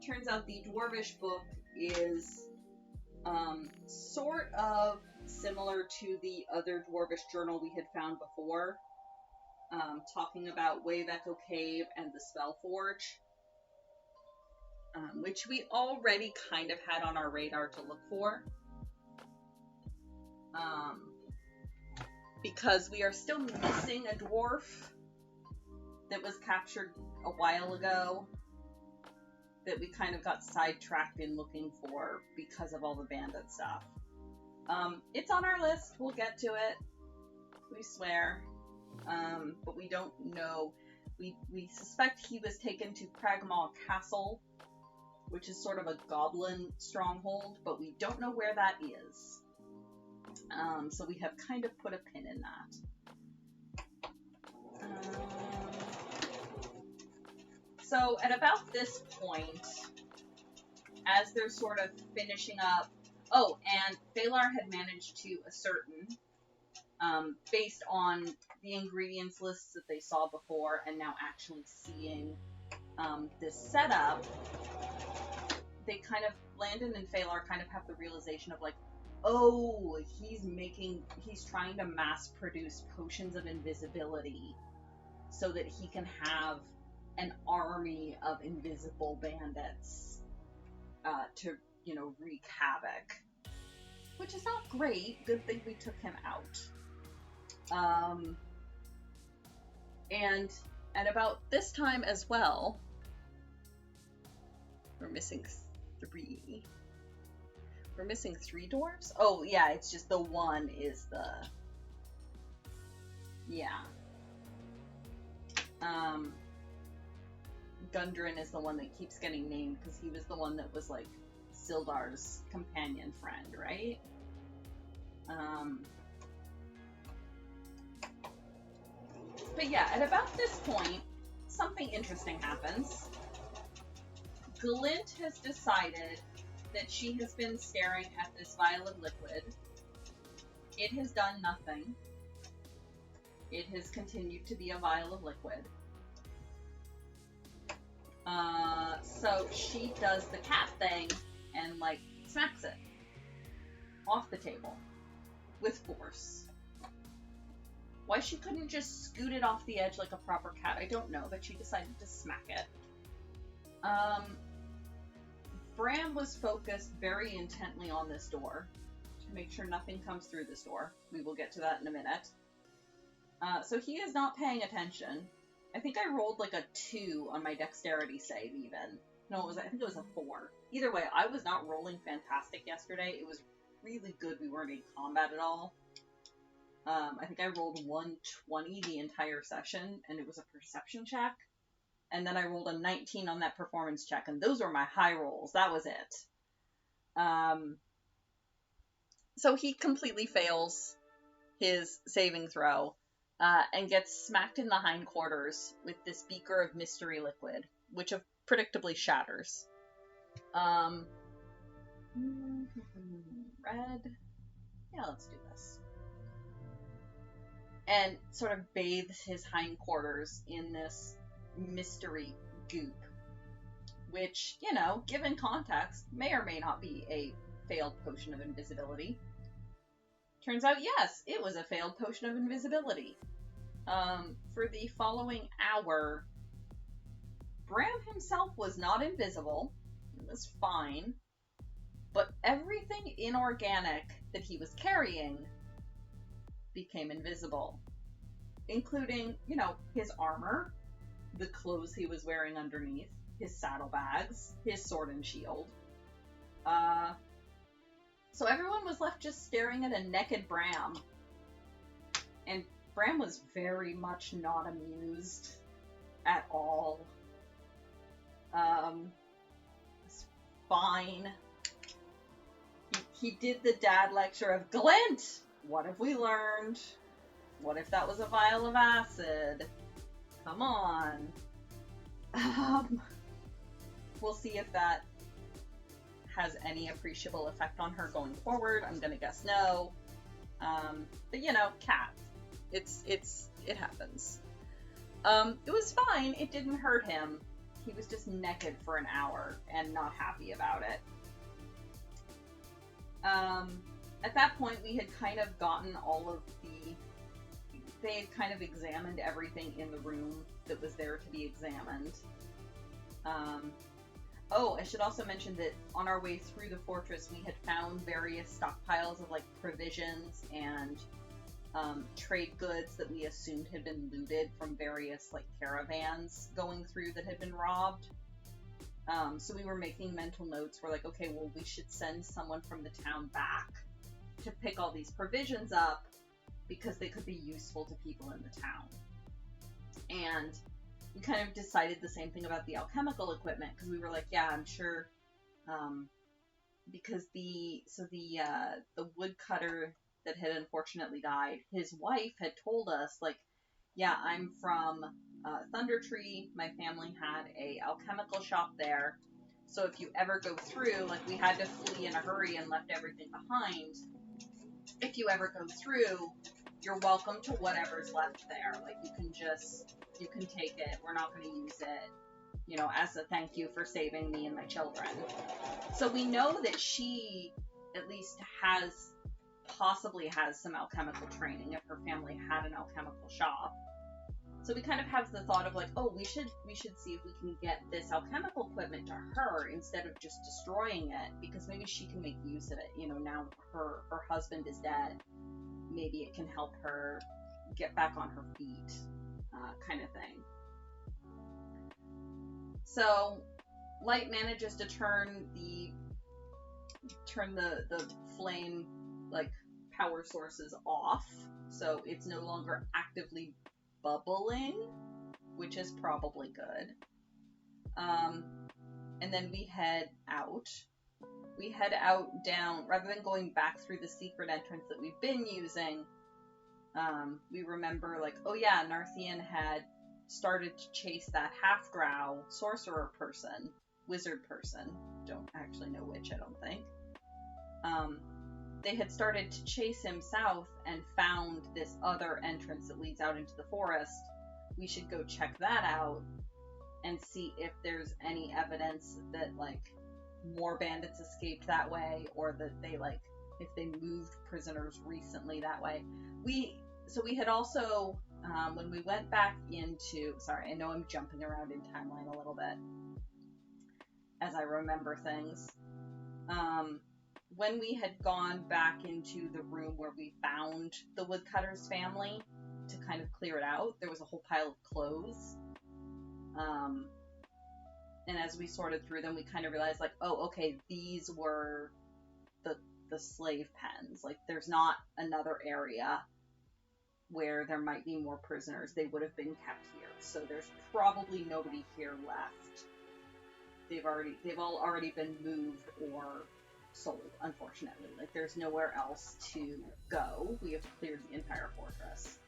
turns out the Dwarvish book is sort of similar to the other Dwarvish journal we had found before, talking about Wave Echo Cave and the Spellforge, which we already kind of had on our radar to look for. Because we are still missing a dwarf that was captured a while ago that we kind of got sidetracked in looking for because of all the bandit stuff. It's on our list. We'll get to it. We swear. But we don't know. We suspect he was taken to Cragmaw Castle, which is sort of a goblin stronghold, but we don't know where that is. So we have kind of put a pin in that. So at about this point, as they're sort of finishing up, and Phalar had managed to ascertain, based on the ingredients lists that they saw before and now actually seeing this setup, they kind of, Landon and Phalar kind of have the realization of like, oh, he's trying to mass produce potions of invisibility so that he can have an army of invisible bandits to, wreak havoc. Which is not great. Good thing we took him out. And at about this time as well, we're missing 3. We're missing 3 dwarves? Oh, yeah, it's just the one is the... Yeah. Gundren is the one that keeps getting named because he was the one that was, like, Sildar's companion friend, right? But yeah, at about this point, something interesting happens. Glint has decided that she has been staring at this vial of liquid. It has done nothing. It has continued to be a vial of liquid. So she does the cat thing and, like, smacks it off the table with force. Why she couldn't just scoot it off the edge like a proper cat, I don't know, but she decided to smack it. Bram was focused very intently on this door to make sure nothing comes through this door. We will get to that in a minute. So he is not paying attention. I think I rolled like a 2 on my dexterity save even. No, I think it was a 4. Either way, I was not rolling fantastic yesterday. It was really good we weren't in combat at all. I think I rolled 120 the entire session, and it was a perception check. And then I rolled a 19 on that performance check, and those were my high rolls. That was it. So he completely fails his saving throw, and gets smacked in the hindquarters with this beaker of mystery liquid, which predictably shatters. Red. Yeah, let's do this. And sort of bathes his hindquarters in this mystery goop, which, you know, given context, may or may not be a failed potion of invisibility. Turns out, yes, it was a failed potion of invisibility. For the following hour, Bram himself was not invisible. It was fine. But everything inorganic that he was carrying became invisible. Including, you know, his armor, the clothes he was wearing underneath, his saddlebags, his sword and shield. So everyone was left just staring at a naked Bram. And Bram was very much not amused at all. It's fine. He did the dad lecture of, Glint! What have we learned? What if that was a vial of acid? Come on. We'll see if that has any appreciable effect on her going forward. I'm gonna guess no. But you know, cat. It happens. It was fine. It didn't hurt him. He was just naked for an hour and not happy about it. At that point, we had kind of gotten they had kind of examined everything in the room that was there to be examined. Oh, I should also mention that on our way through the fortress, we had found various stockpiles of, like, provisions and trade goods that we assumed had been looted from various, like, caravans going through that had been robbed. So we were making mental notes. We're like, okay, well, we should send someone from the town back to pick all these provisions up because they could be useful to people in the town. And we kind of decided the same thing about the alchemical equipment, because we were like, yeah, I'm sure, because the woodcutter that had unfortunately died, his wife had told us, like, yeah, I'm from Thunder Tree, my family had a alchemical shop there, so if you ever go through, like, we had to flee in a hurry and left everything behind, if you ever go through, you're welcome to whatever's left there, like, you can take it, we're not going to use it, you know, as a thank you for saving me and my children. So we know that she at least possibly has some alchemical training if her family had an alchemical shop. So we kind of have the thought of, like, oh, we should see if we can get this alchemical equipment to her instead of just destroying it, because maybe she can make use of it. You know, now her husband is dead, maybe it can help her get back on her feet, kind of thing. So Light manages to turn the flame, like, power sources off, so it's no longer actively bubbling, which is probably good. And then we head out. We head out down, rather than going back through the secret entrance that we've been using, we remember, like, oh yeah, Narthian had started to chase that half-drow sorcerer person, wizard person, don't actually know which, I don't think. They had started to chase him south and found this other entrance that leads out into the forest. We should go check that out and see if there's any evidence that, like, more bandits escaped that way, or that they, like, if they moved prisoners recently that way. So we had also, when we went back into, sorry, I know I'm jumping around in timeline a little bit as I remember things. When we had gone back into the room where we found the woodcutter's family, to kind of clear it out. There was a whole pile of clothes. And as we sorted through them, we kind of realized, like, oh, okay, these were the slave pens. Like, there's not another area where there might be more prisoners. They would have been kept here. So there's probably nobody here left. They've all already been moved or sold, unfortunately. Like, there's nowhere else to go. We have cleared the entire fortress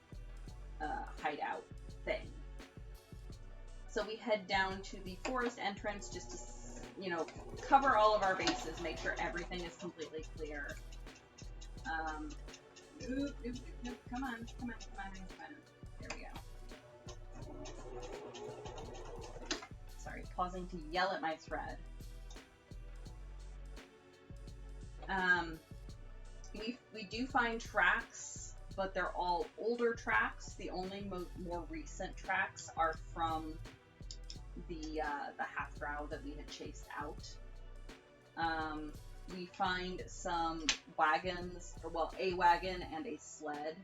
hideout thing. So we head down to the forest entrance just to, cover all of our bases, make sure everything is completely clear. Nope. Come on. There we go. Sorry, pausing to yell at my thread. We do find tracks, but they're all older tracks. The only more recent tracks are from the half-drow that we had chased out. We find some wagons, a wagon and a sled.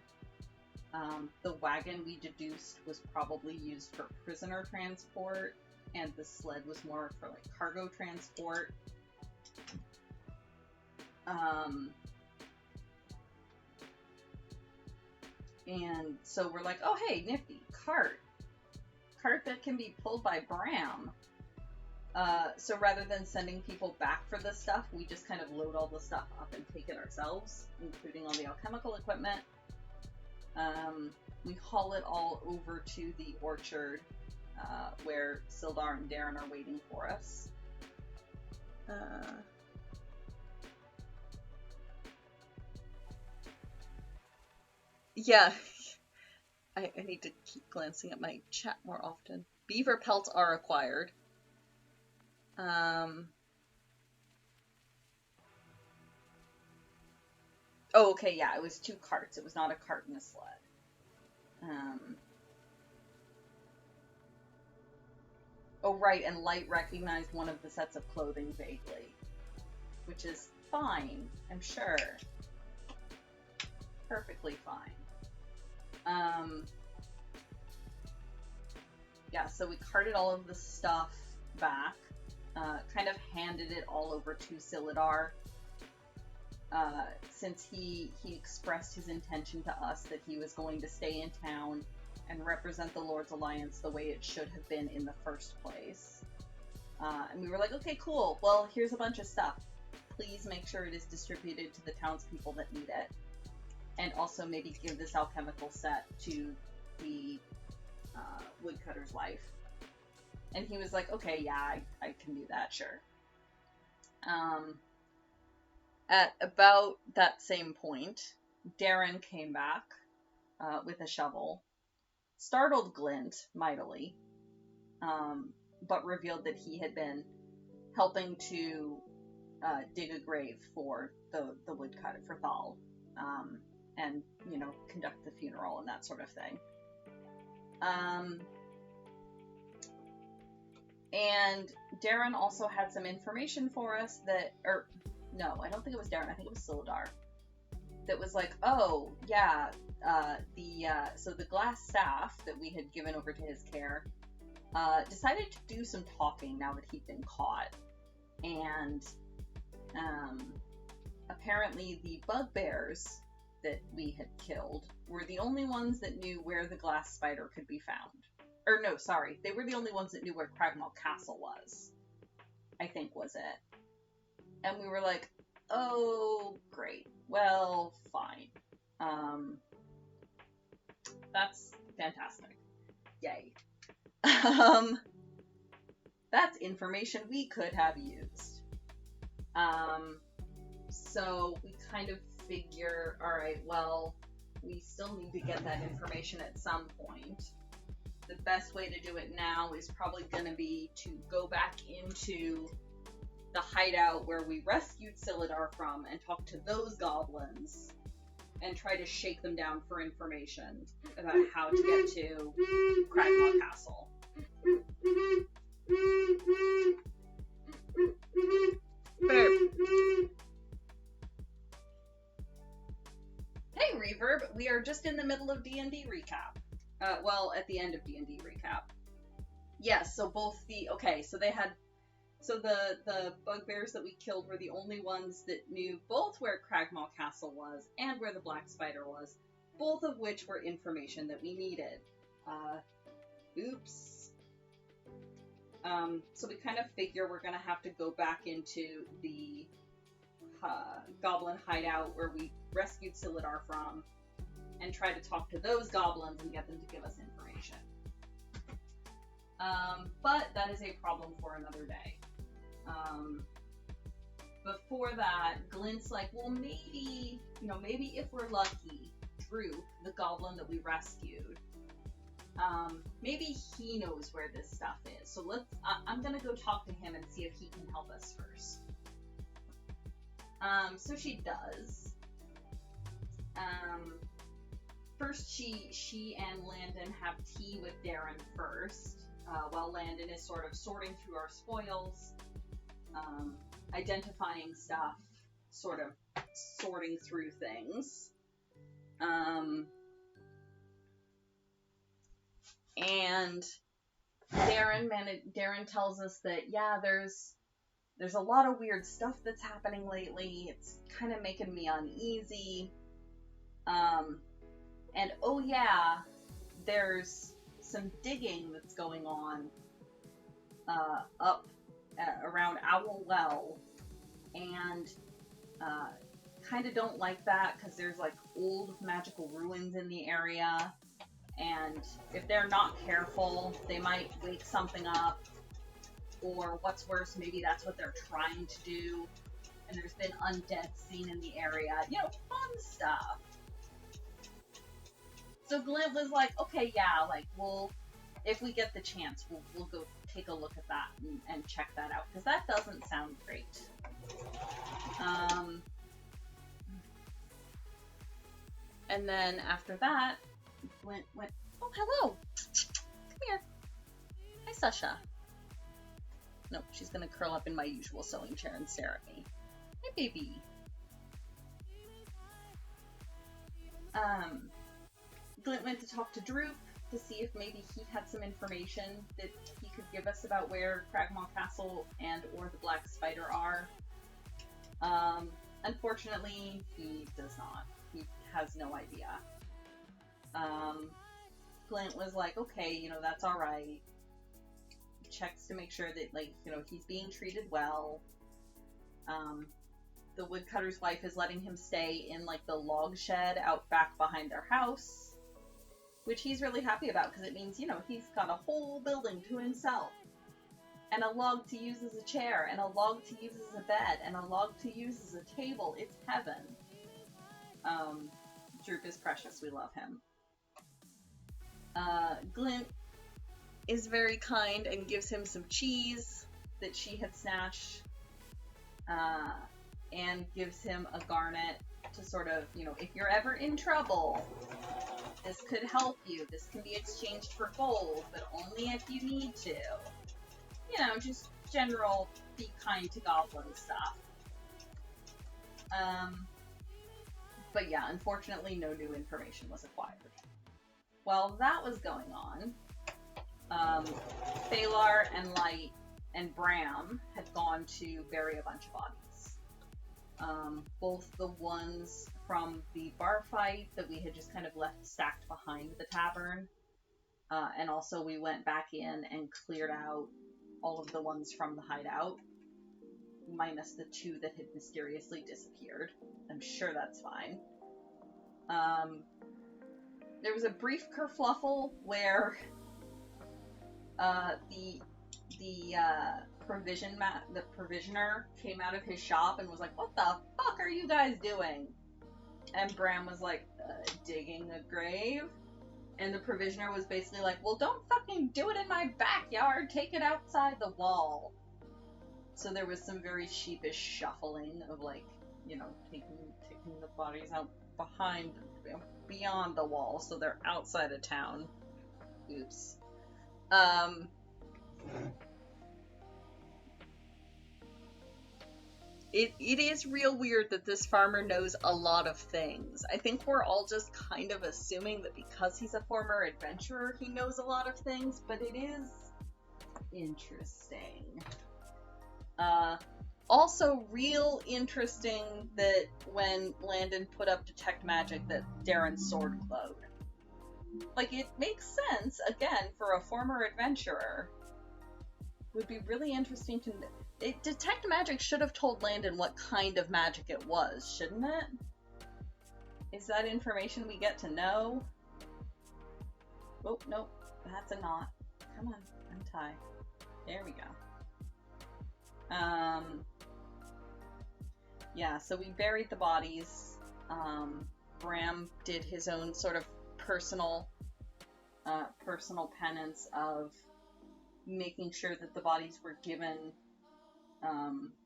The wagon we deduced was probably used for prisoner transport, and the sled was more for like cargo transport. And so we're like, oh hey, nifty, cart that can be pulled by Bram. So rather than sending people back for this stuff, we just kind of load all the stuff up and take it ourselves, including all the alchemical equipment. We haul it all over to the orchard, where Sildar and Darren are waiting for us. Yeah, I need to keep glancing at my chat more often. Beaver pelts are acquired. Oh, okay, yeah, it was 2 carts. It was not a cart and a sled. Oh, right, and Light recognized one of the sets of clothing vaguely. Which is fine, I'm sure. Perfectly fine. Yeah, so we carted all of the stuff back, kind of handed it all over to Silidar, since he expressed his intention to us that he was going to stay in town and represent the Lord's Alliance the way it should have been in the first place. And we were like, okay, cool, well, here's a bunch of stuff. Please make sure it is distributed to the townspeople that need it. And also maybe give this alchemical set to the woodcutter's wife. And he was like, okay, yeah, I can do that, sure. At about that same point, Darren came back with a shovel, startled Glint mightily, but revealed that he had been helping to dig a grave for the woodcutter, for Thal, and, conduct the funeral and that sort of thing. And Darren also had some information for us no, I don't think it was Darren, I think it was Silidar, that was like, oh, yeah, so the glass staff that we had given over to his care, decided to do some talking now that he'd been caught, and, apparently the bugbears that we had killed were the only ones that knew where the glass spider could be found. Or no, sorry, they were the only ones that knew where Cragnall Castle was, I think was it. And we were like, oh, great. Well, fine. That's fantastic. Yay. That's information we could have used. So we kind of figure, alright, well, we still need to get that information at some point. The best way to do it now is probably going to be to go back into the hideout where we rescued Silidar from and talk to those goblins and try to shake them down for information about how to get to Cragnall Castle. Burp. Hey Reverb, we are just in the middle of D&D recap. Well, at the end of D&D recap. Yes, so both the, okay, so they had, so the bugbears that we killed were the only ones that knew both where Cragmaw Castle was and where the Black Spider was, both of which were information that we needed. Oops. So we kind of figure we're gonna have to go back into the goblin hideout where we rescued Silidar from and try to talk to those goblins and get them to give us information. But that is a problem for another day. Before that, Glint's like, well, maybe, maybe if we're lucky, Droop, the goblin that we rescued, maybe he knows where this stuff is. So I'm gonna go talk to him and see if he can help us first. So she does. First, she and Landon have tea with Darren first, while Landon is sort of sorting through our spoils, identifying stuff, sort of sorting through things. And Darren tells us that, yeah, there's a lot of weird stuff that's happening lately. It's kind of making me uneasy. And oh yeah, there's some digging that's going on up around Owl Well, and kind of don't like that because there's like old magical ruins in the area, and if they're not careful, they might wake something up, or what's worse, maybe that's what they're trying to do, and there's been undead seen in the area, fun stuff. So Glint was like, okay, yeah, like, if we get the chance, we'll go take a look at that and check that out, because that doesn't sound great. And then after that, Glint went, oh, hello! Come here. Hi, Sasha. Nope, she's gonna curl up in my usual sewing chair and stare at me. Hi, baby. Glint went to talk to Droop to see if maybe he had some information that he could give us about where Cragmaw Castle and or the Black Spider are. Unfortunately, he does not. He has no idea. Glint was like, okay, that's alright. Checks to make sure that, he's being treated well. The woodcutter's wife is letting him stay in, the log shed out back behind their house, which he's really happy about, because it means, he's got a whole building to himself, and a log to use as a chair, and a log to use as a bed, and a log to use as a table. It's heaven. Droop is precious. We love him. Glint is very kind and gives him some cheese that she had snatched, and gives him a garnet to sort of, if you're ever in trouble, this could help you. This can be exchanged for gold, but only if you need to. Just general be kind to goblin stuff. But yeah, unfortunately no new information was acquired. While that was going on, Phalar and Light and Bram had gone to bury a bunch of bodies. Both the ones from the bar fight that we had just kind of left stacked behind the tavern, and also we went back in and cleared out all of the ones from the hideout, minus the two that had mysteriously disappeared. I'm sure that's fine. There was a brief kerfluffle where the provisioner came out of his shop and was like, what the fuck are you guys doing? And Bram was like, digging a grave? And the provisioner was basically like, well, don't fucking do it in my backyard, take it outside the wall. So there was some very sheepish shuffling of taking the bodies out behind, beyond the wall, so they're outside of town. Oops. It is real weird that this farmer knows a lot of things. I think we're all just kind of assuming that because he's a former adventurer, he knows a lot of things, but it is interesting. Also real interesting that when Landon put up Detect Magic that Darren's sword glowed. Like, it makes sense, again, for a former adventurer. Would be really interesting to know. Detect Magic should have told Landon what kind of magic it was, shouldn't it? Is that information we get to know? Oh, nope. That's a knot. Come on, untie. There we go. Yeah, so we buried the bodies. Bram did his own sort of personal penance of making sure that the bodies were given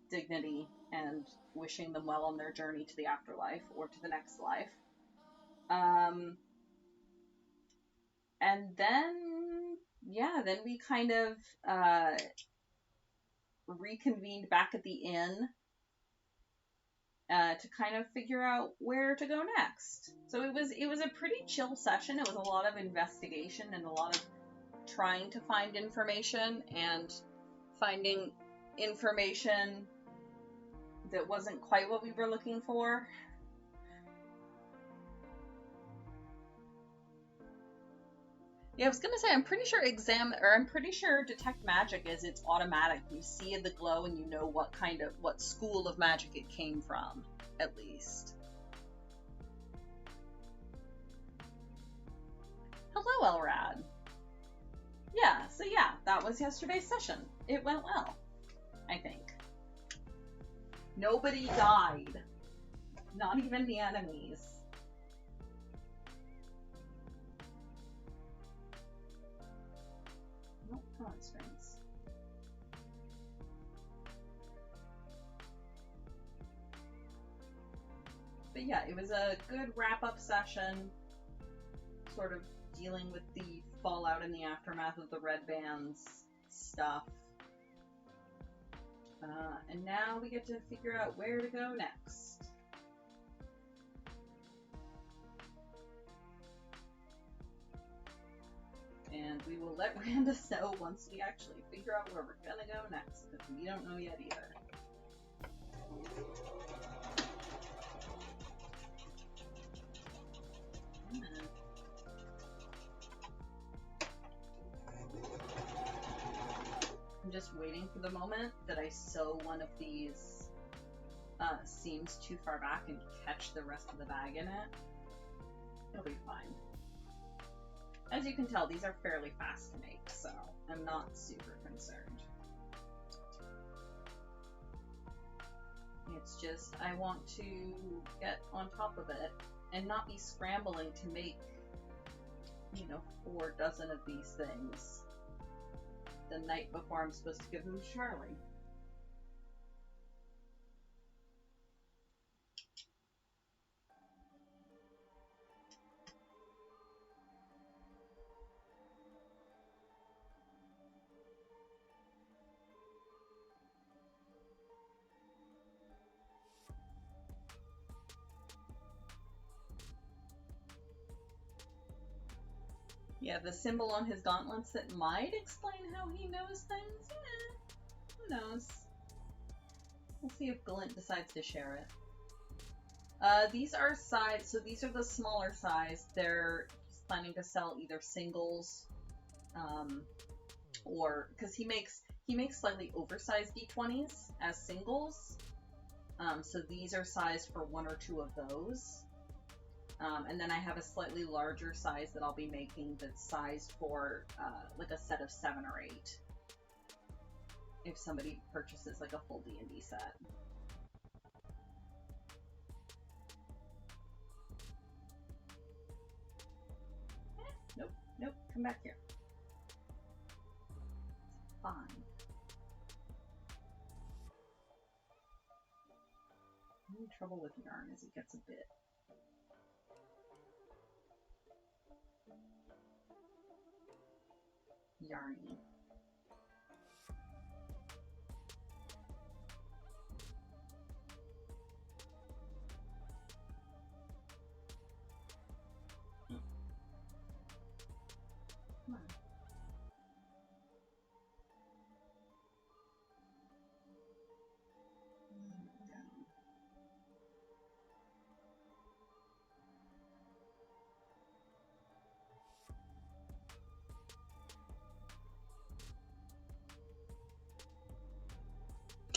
dignity and wishing them well on their journey to the afterlife or to the next life. And then, yeah, then we kind of reconvened back at the inn to kind of figure out where to go next. So it was a pretty chill session. It was a lot of investigation and a lot of trying to find information and finding information that wasn't quite what we were looking for. Yeah, I was gonna say, I'm pretty sure Detect Magic is it's automatic. You see the glow and you know what school of magic it came from, at least. Hello, Elrad. Yeah, so yeah, that was yesterday's session. It went well, I think. Nobody died. Not even the enemies. Nope, come on, strings. But yeah, it was a good wrap-up session, sort of dealing with the fallout and the aftermath of the Red Band's stuff. And now we get to figure out where to go next. And we will let Randus know once we actually figure out where we're gonna go next, because we don't know yet either. I'm just waiting for the moment that I sew one of these seams too far back and catch the rest of the bag in it. It'll be fine. As you can tell, these are fairly fast to make, so I'm not super concerned. It's just, I want to get on top of it and not be scrambling to make, 4 dozen of these things the night before I'm supposed to give them to Charlie. Yeah, the symbol on his gauntlets that might explain how he knows things. Who knows? We'll see if Glint decides to share it. These are size, so these are the smaller size. They're planning to sell either singles, or because he makes slightly oversized D20s as singles. So these are sized for 1 or 2 of those. And then I have a slightly larger size that I'll be making that's sized for like a set of 7 or 8. If somebody purchases like a full D&D set. Nope, come back here. Fine. I'm having trouble with yarn as it gets a bit yarny.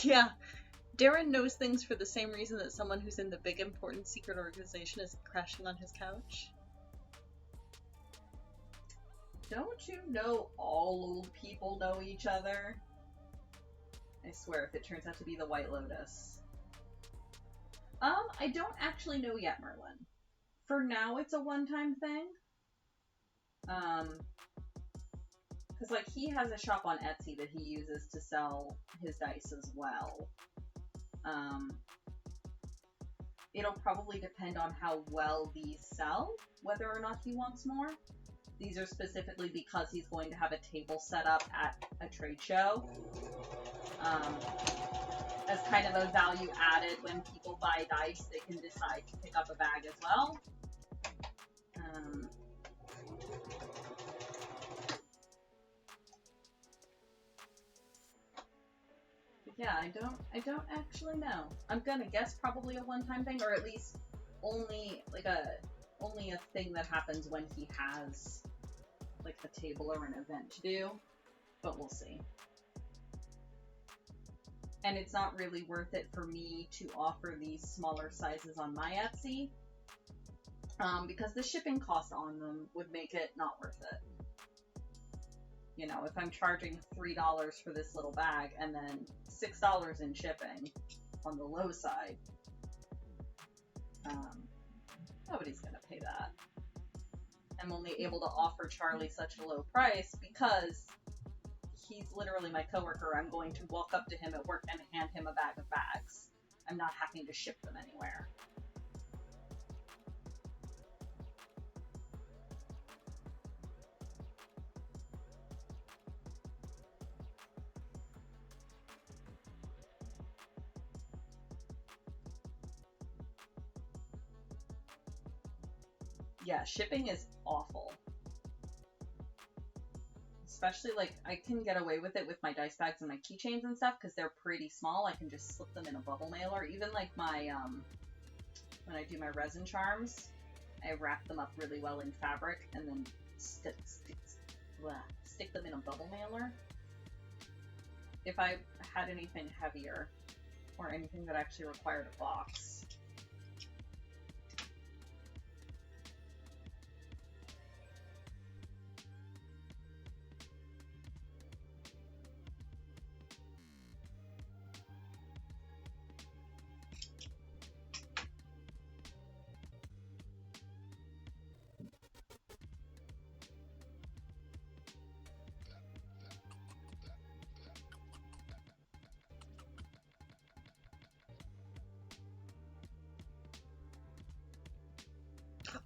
Yeah, Darren knows things for the same reason that someone who's in the big important secret organization is crashing on his couch. Don't you know all old people know each other? I swear, if it turns out to be the White Lotus. I don't actually know yet, Merlin. For now, it's a one-time thing. Because, like, he has a shop on Etsy that he uses to sell his dice as well. It'll probably depend on how well these sell, whether or not he wants more. These are specifically because he's going to have a table set up at a trade show. As kind of a value added when people buy dice, they can decide to pick up a bag as well. Yeah, I don't actually know. I'm gonna guess probably a one-time thing, or at least only a thing that happens when he has like a table or an event to do, but we'll see. And it's not really worth it for me to offer these smaller sizes on my Etsy, because the shipping cost on them would make it not worth it. You know, if I'm charging $3 for this little bag and then $6 in shipping on the low side, nobody's gonna pay that. I'm only able to offer Charlie such a low price because he's literally my coworker. I'm going to walk up to him at work and hand him a bag of bags. I'm not having to ship them anywhere. Yeah, shipping is awful. Especially, like, I can get away with it with my dice bags and my keychains and stuff because they're pretty small. I can just slip them in a bubble mailer. Even, like, my, when I do my resin charms, I wrap them up really well in fabric and then stick them in a bubble mailer. If I had anything heavier or anything that actually required a box.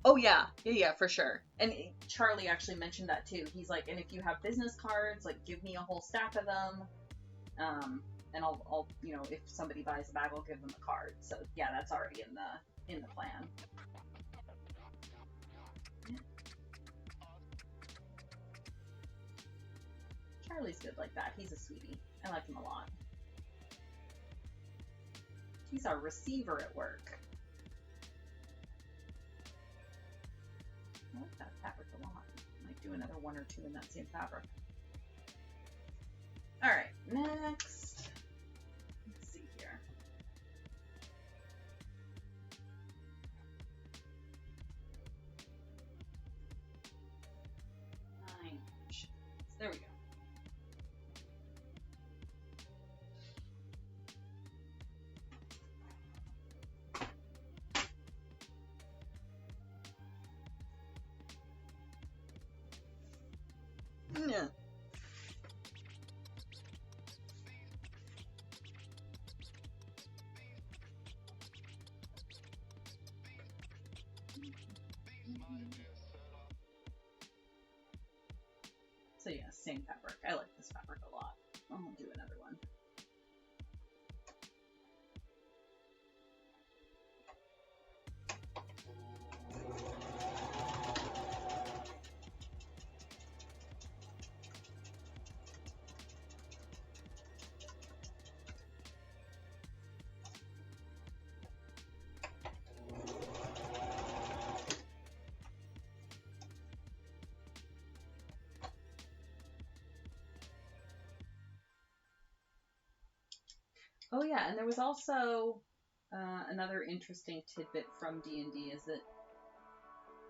Oh yeah, for sure. And Charlie actually mentioned that too. He's like, and if you have business cards, like give me a whole stack of them. And I'll you know, if somebody buys a bag, I'll give them a card. So yeah, that's already in the plan. Charlie's good like that. He's a sweetie. I like him a lot. He's our receiver at work. I like that fabric a lot. I might do another one or two in that same fabric. Alright, next. Let's see here. 9 inches. There we go. Yeah. So yeah, same fabric. I like this fabric a lot. I'll do another one. Oh yeah, and there was also another interesting tidbit from D&D is that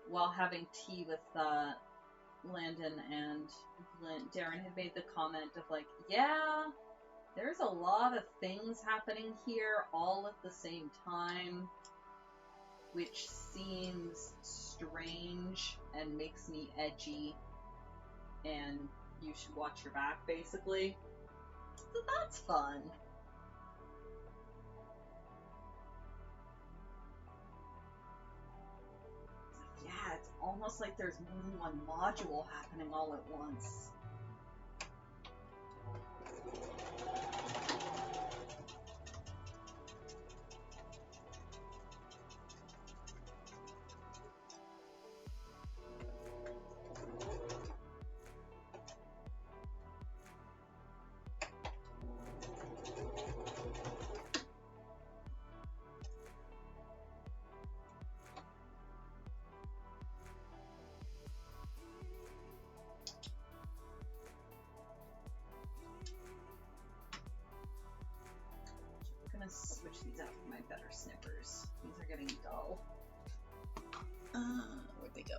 while having tea with Landon and Glint, Darren had made the comment of like, yeah, there's a lot of things happening here all at the same time, which seems strange and makes me edgy, and you should watch your back, basically. So that's fun. Yeah, it's almost like there's more than one module happening all at once. I'm gonna switch these out for my better snippers. These are getting dull. Where'd they go?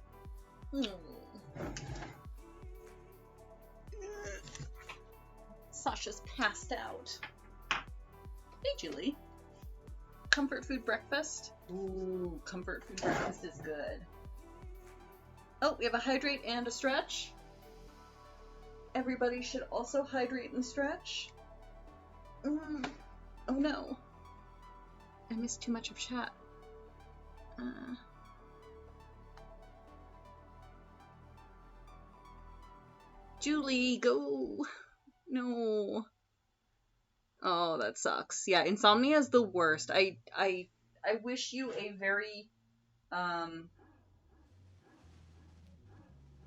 Sasha's passed out. Hey, Julie. Comfort food breakfast? Ooh, comfort food breakfast is good. Oh, we have a hydrate and a stretch. Everybody should also hydrate and stretch. Oh no. I missed too much of chat. Julie, go! No. Oh, that sucks. Yeah, insomnia is the worst. I wish you a very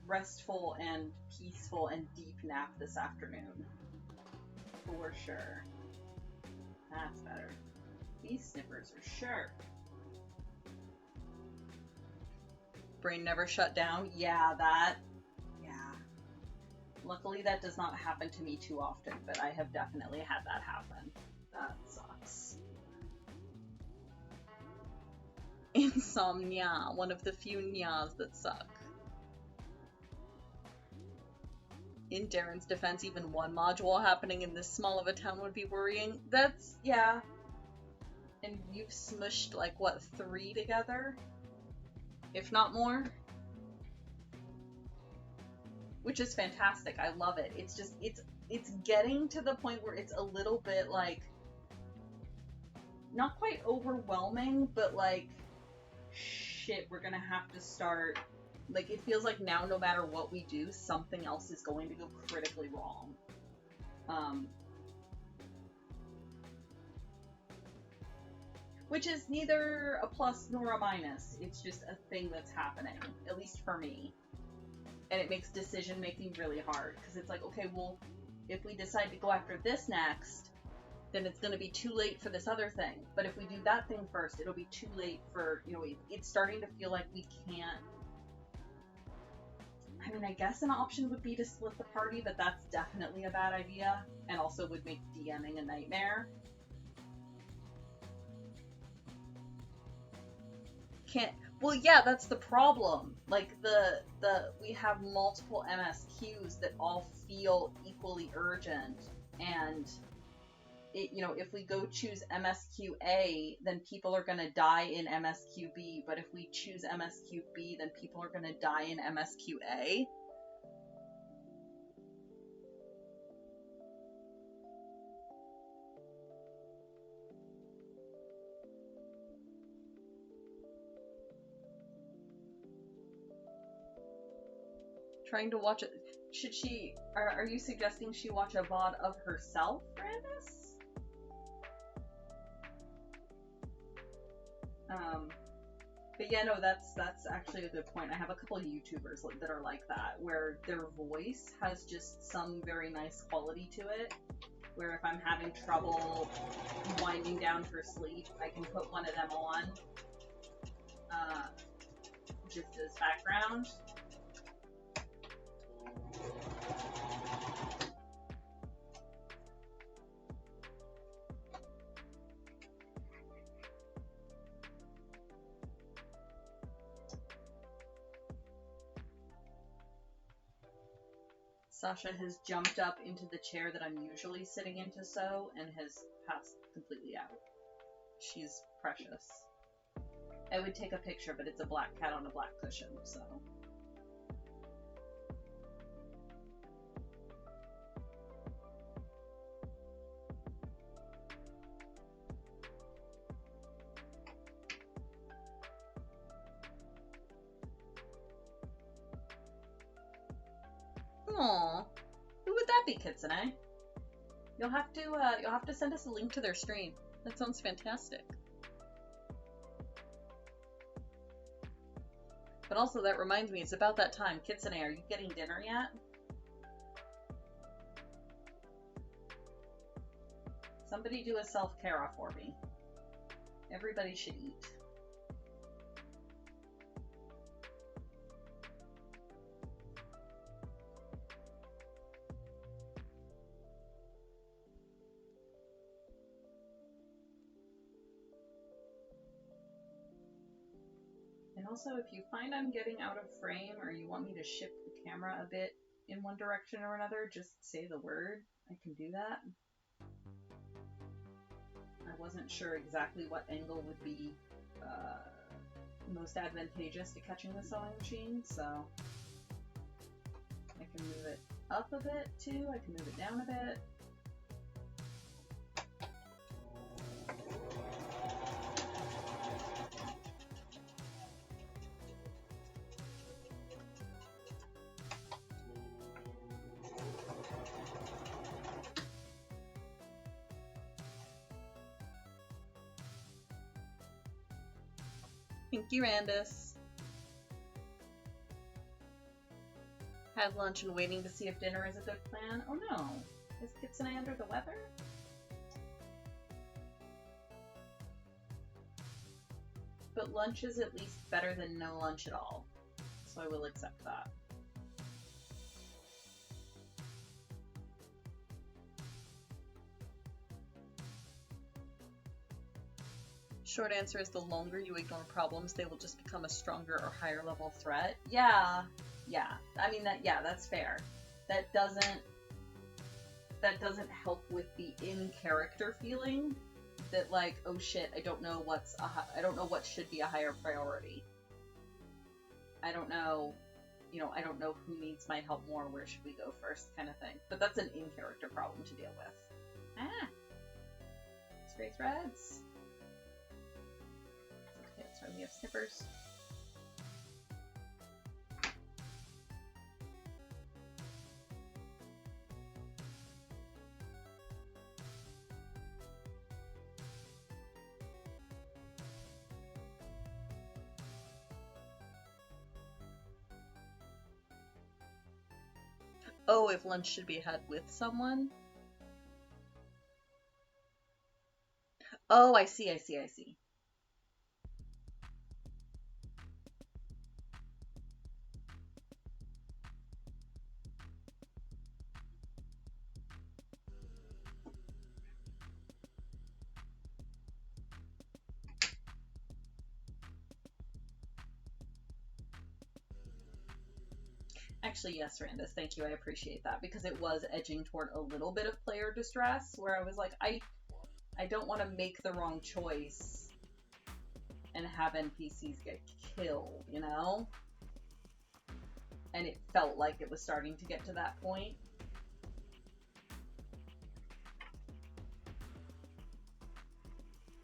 restful and peaceful and deep nap this afternoon. For sure. That's better. These snippers are sharp. Brain never shut down? Yeah, that. Yeah. Luckily that does not happen to me too often, but I have definitely had that happen. That sucks. Insomnia, one of the few nyas that suck. In Darren's defense, even one module happening in this small of a town would be worrying. That's, yeah. And you've smushed, like, what, 3 together? If not more? Which is fantastic. I love it. It's just, it's getting to the point where it's a little bit, like, not quite overwhelming, but, like, shit, we're gonna have to start... Like, it feels like now, no matter what we do, something else is going to go critically wrong. Which is neither a plus nor a minus. It's just a thing that's happening, at least for me. And it makes decision-making really hard, because it's like, okay, well, if we decide to go after this next, then it's going to be too late for this other thing. But if we do that thing first, it'll be too late for, you know, it's starting to feel like we can't... I mean, I guess an option would be to split the party, but that's definitely a bad idea, and also would make DMing a nightmare. Can't... Well, yeah, that's the problem. Like, we have multiple MSQs that all feel equally urgent, and, you know, if we go choose MSQ-A, then people are gonna die in MSQ-B, but if we choose MSQ-B, then people are gonna die in MSQ-A. Trying to watch it. Should she... Are you suggesting she watch a VOD of herself, Brandis? But yeah, no, that's actually a good point. I have a couple of YouTubers that are like that, where their voice has just some very nice quality to it, where if I'm having trouble winding down for sleep, I can put one of them on, just as background. Sasha has jumped up into the chair that I'm usually sitting in to sew and has passed completely out. She's precious. I would take a picture, but it's a black cat on a black cushion, so. Aww. Who would that be, Kitsune? You'll have to send us a link to their stream. That sounds fantastic. But also, that reminds me, it's about that time. Kitsune, are you getting dinner yet? Somebody do a self-care for me. Everybody should eat. Also, if you find I'm getting out of frame or you want me to shift the camera a bit in one direction or another, just say the word. I can do that. I wasn't sure exactly what angle would be most advantageous to catching the sewing machine, so I can move it up a bit too. I can move it down a bit. Thank you, Randus. Had lunch and waiting to see if dinner is a good plan. Oh no. Is Kitsune under the weather? But lunch is at least better than no lunch at all. So I will accept that. Short answer is the longer you ignore problems, they will just become a stronger or higher level threat. Yeah. I mean, that's fair. That doesn't help with the in-character feeling that, like, oh shit, I don't know what should be a higher priority. I don't know who needs my help more, where should we go first, kind of thing. But that's an in-character problem to deal with. Stray threads. So we have snippers. Oh, if lunch should be had with someone? Oh, I see. Actually, yes, Randus, thank you, I appreciate that, because it was edging toward a little bit of player distress, where I was like, I don't want to make the wrong choice and have NPCs get killed, you know? And it felt like it was starting to get to that point.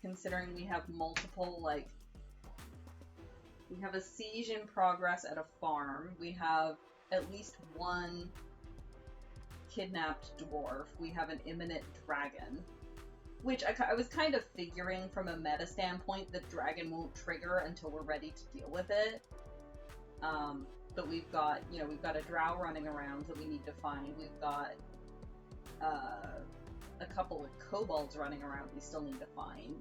Considering we have multiple, like, we have a siege in progress at a farm, we have at least one kidnapped dwarf, we have an imminent dragon, which I was kind of figuring from a meta standpoint that dragon won't trigger until we're ready to deal with it. But we've got a drow running around that we need to find. We've got a couple of kobolds running around we still need to find.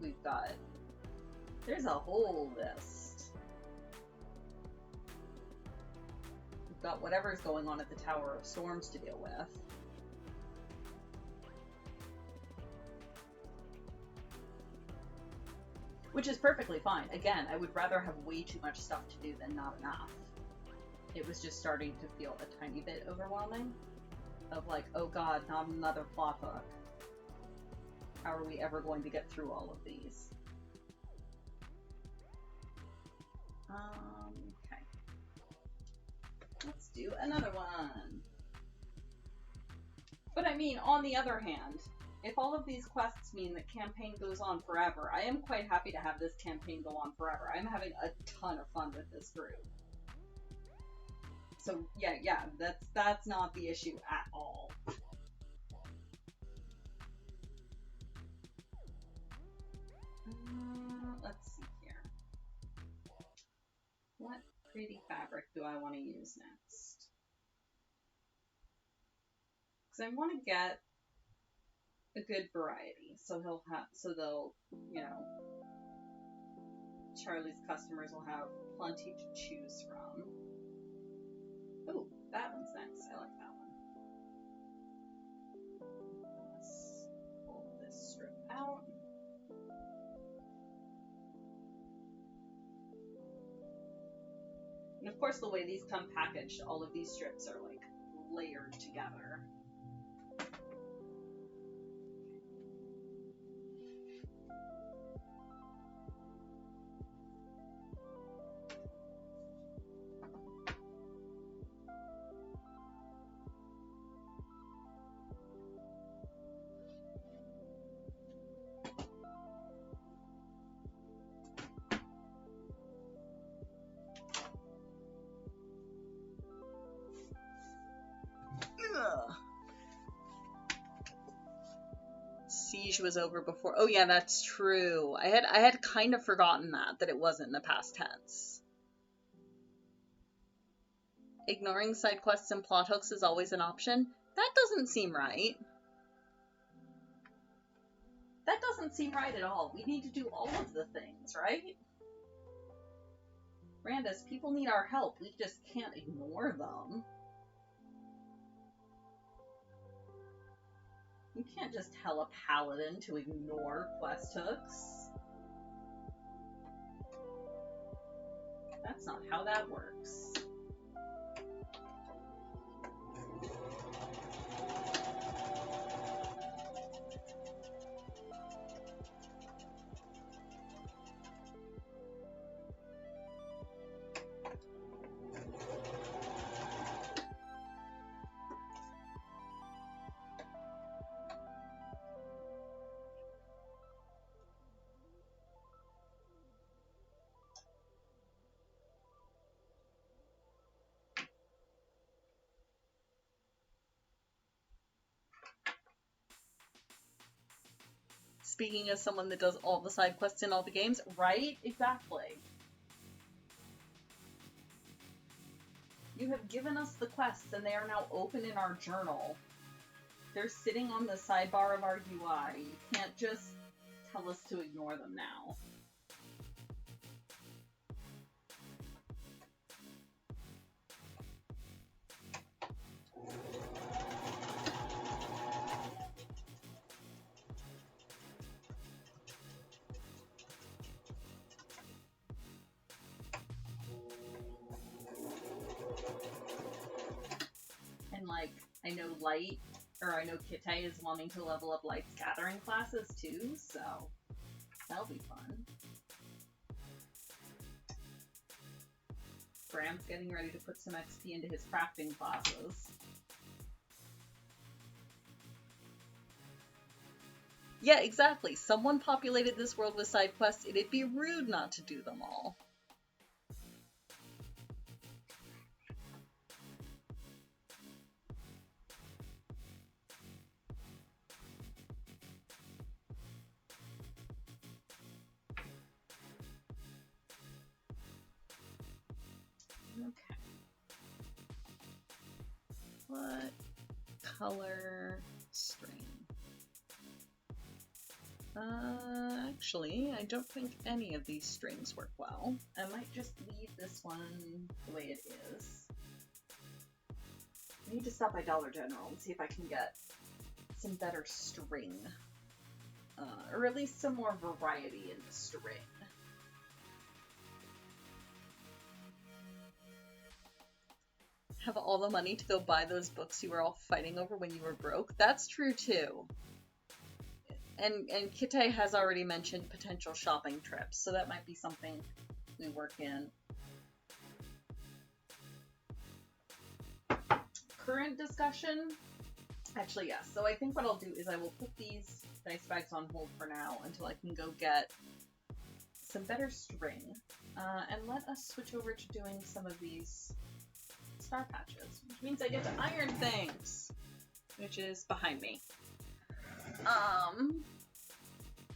There's a whole list. Got whatever's going on at the Tower of Storms to deal with. Which is perfectly fine. Again, I would rather have way too much stuff to do than not enough. It was just starting to feel a tiny bit overwhelming. of like, oh god, not another plot hook. How are we ever going to get through all of these? Okay. Let's do another one. But I mean, on the other hand, if all of these quests mean that campaign goes on forever, I am quite happy to have this campaign go on forever. I'm having a ton of fun with this group. So yeah, that's not the issue at all. Let's see here. What pretty fabric do I want to use next? Because I want to get a good variety, so they'll, you know, Charlie's customers will have plenty to choose from. Oh, that one's nice. I like that one. Let's pull this strip out. And of course, the way these come packaged, all of these strips are like layered together. Siege was over before. Oh yeah, that's true. I had kind of forgotten that it wasn't in the past tense. Ignoring side quests and plot hooks is always an option. That doesn't seem right. That doesn't seem right at all. We need to do all of the things, right? Randus, people need our help. We just can't ignore them. You can't just tell a paladin to ignore quest hooks. That's not how that works. Speaking as someone that does all the side quests in all the games, right? Exactly. You have given us the quests and they are now open in our journal. They're sitting on the sidebar of our UI. You can't just tell us to ignore them now. I know I know Kitay is wanting to level up Light's gathering classes too, so that'll be fun. Bram's getting ready to put some XP into his crafting classes. Yeah, exactly. Someone populated this world with side quests. It'd be rude not to do them all. Okay. What color string? Actually, I don't think any of these strings work well. I might just leave this one the way it is. I need to stop by Dollar General and see if I can get some better string. Or at least some more variety in the string. have all the money to go buy those books you were all fighting over when you were broke. That's true too. And Kite has already mentioned potential shopping trips, so that might be something we work in. Current discussion? Actually, yes. So I think what I'll do is I will put these dice bags on hold for now until I can go get some better string. And let us switch over to doing some of these star patches, which means I get to iron things, which is behind me. I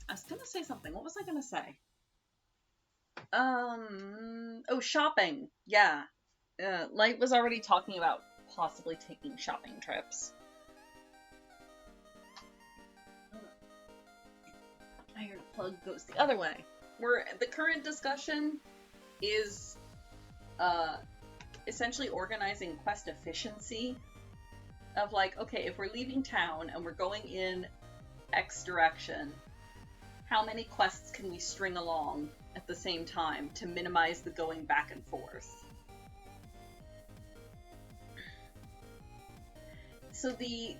was gonna say something. What was I gonna say? Oh, shopping. Yeah. Light was already talking about possibly taking shopping trips. Iron plug goes the other way. The current discussion is essentially organizing quest efficiency of like, okay, if we're leaving town and we're going in X direction, how many quests can we string along at the same time to minimize the going back and forth? So the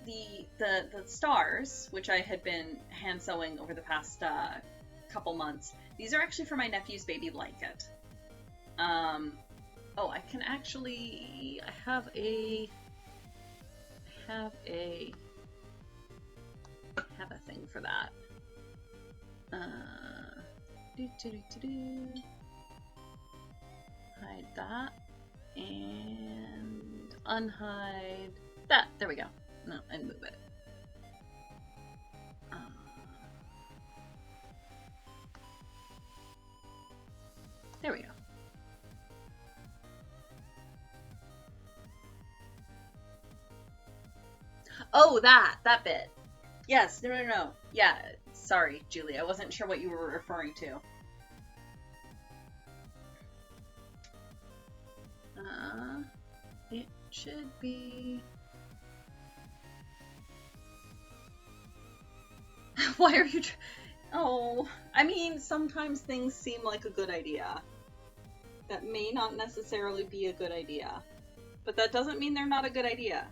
stars, which I had been hand sewing over the past couple months, these are actually for my nephew's baby blanket. Oh, I can actually, I have a thing for that. Hide that and unhide that. There we go. No, and move it. There we go. Oh, that bit. Yes, no. Yeah, sorry, Julie. I wasn't sure what you were referring to. It should be... Why are you... Oh, I mean, sometimes things seem like a good idea. That may not necessarily be a good idea. But that doesn't mean they're not a good idea.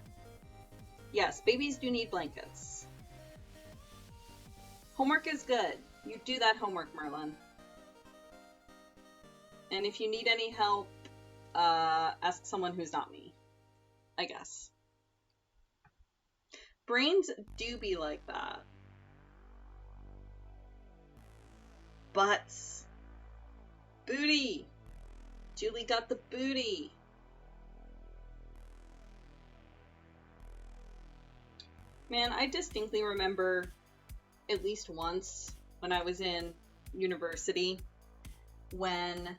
Yes, babies do need blankets. Homework is good. You do that homework, Merlin. And if you need any help, ask someone who's not me, I guess. Brains do be like that. Butts. Booty. Julie got the booty. Man, I distinctly remember at least once when I was in university when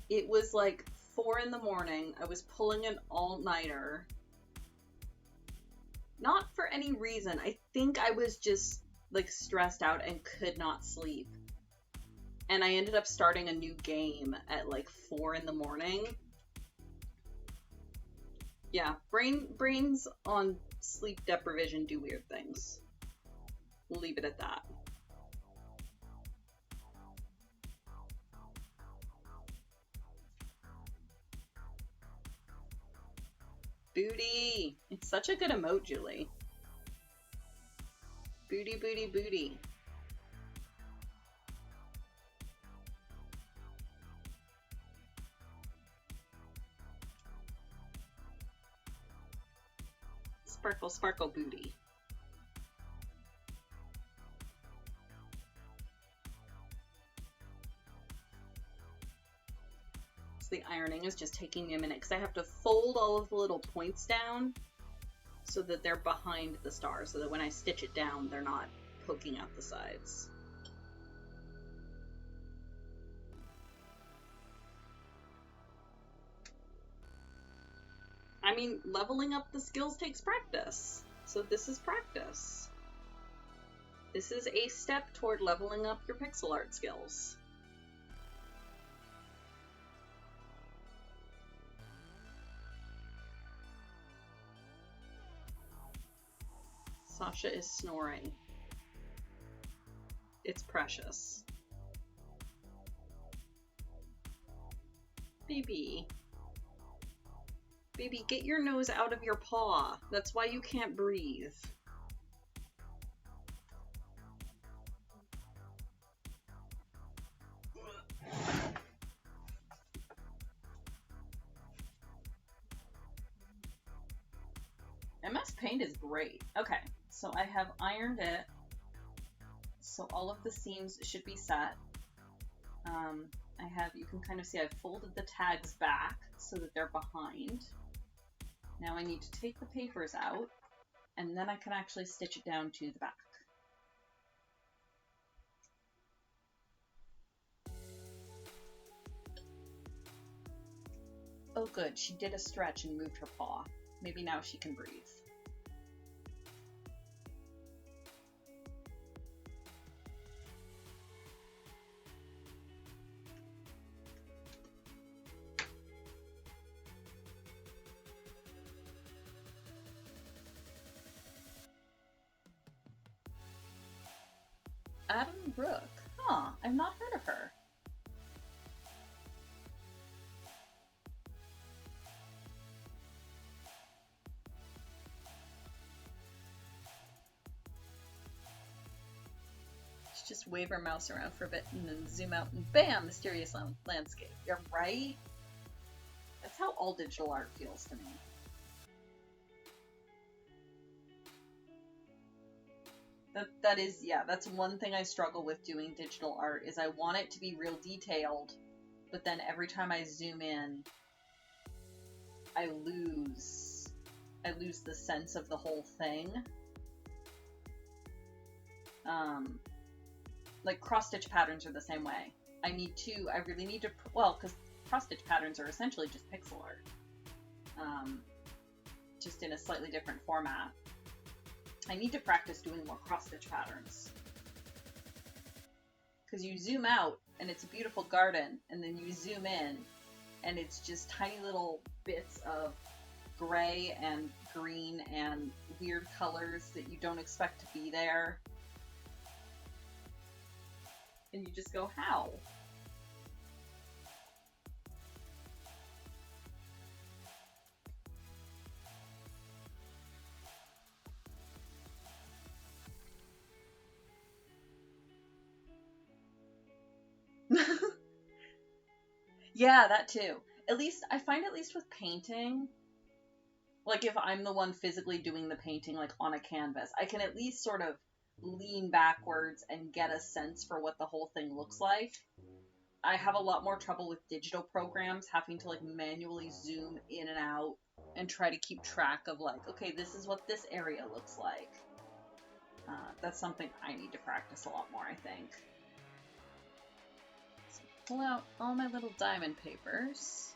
it was like 4 in the morning. I was pulling an all-nighter. Not for any reason. I think I was just like stressed out and could not sleep. And I ended up starting a new game at like 4 in the morning. Yeah, brains on sleep deprivation do weird things. We'll leave it at that. Booty! It's such a good emote, Julie. Booty, booty, booty. Sparkle, sparkle, booty. So the ironing is just taking me a minute because I have to fold all of the little points down so that they're behind the star, so that when I stitch it down, they're not poking out the sides. I mean, leveling up the skills takes practice. So this is practice. This is a step toward leveling up your pixel art skills. Sasha is snoring. It's precious. Baby. Baby, get your nose out of your paw. That's why you can't breathe. MS Paint is great. Okay, so I have ironed it. So all of the seams should be set. You can kind of see I've folded the tags back so that they're behind. Now I need to take the papers out, and then I can actually stitch it down to the back. Oh good, she did a stretch and moved her paw. Maybe now she can breathe. Adam Brooke. Huh, I've not heard of her. Just wave her mouse around for a bit and then zoom out and bam, mysterious landscape. You're right. That's how all digital art feels to me. That is, yeah, that's one thing I struggle with doing digital art is I want it to be real detailed, but then every time I zoom in, I lose the sense of the whole thing. Like cross-stitch patterns are the same way. I really need to, well, because cross-stitch patterns are essentially just pixel art. Just in a slightly different format. I need to practice doing more cross-stitch patterns. Because you zoom out, and it's a beautiful garden, and then you zoom in, and it's just tiny little bits of gray and green and weird colors that you don't expect to be there. And you just go, how? Yeah, that too. I find at least with painting, like if I'm the one physically doing the painting, like on a canvas, I can at least sort of lean backwards and get a sense for what the whole thing looks like. I have a lot more trouble with digital programs having to like manually zoom in and out and try to keep track of like, okay, this is what this area looks like. That's something I need to practice a lot more, I think. So pull out all my little diamond papers.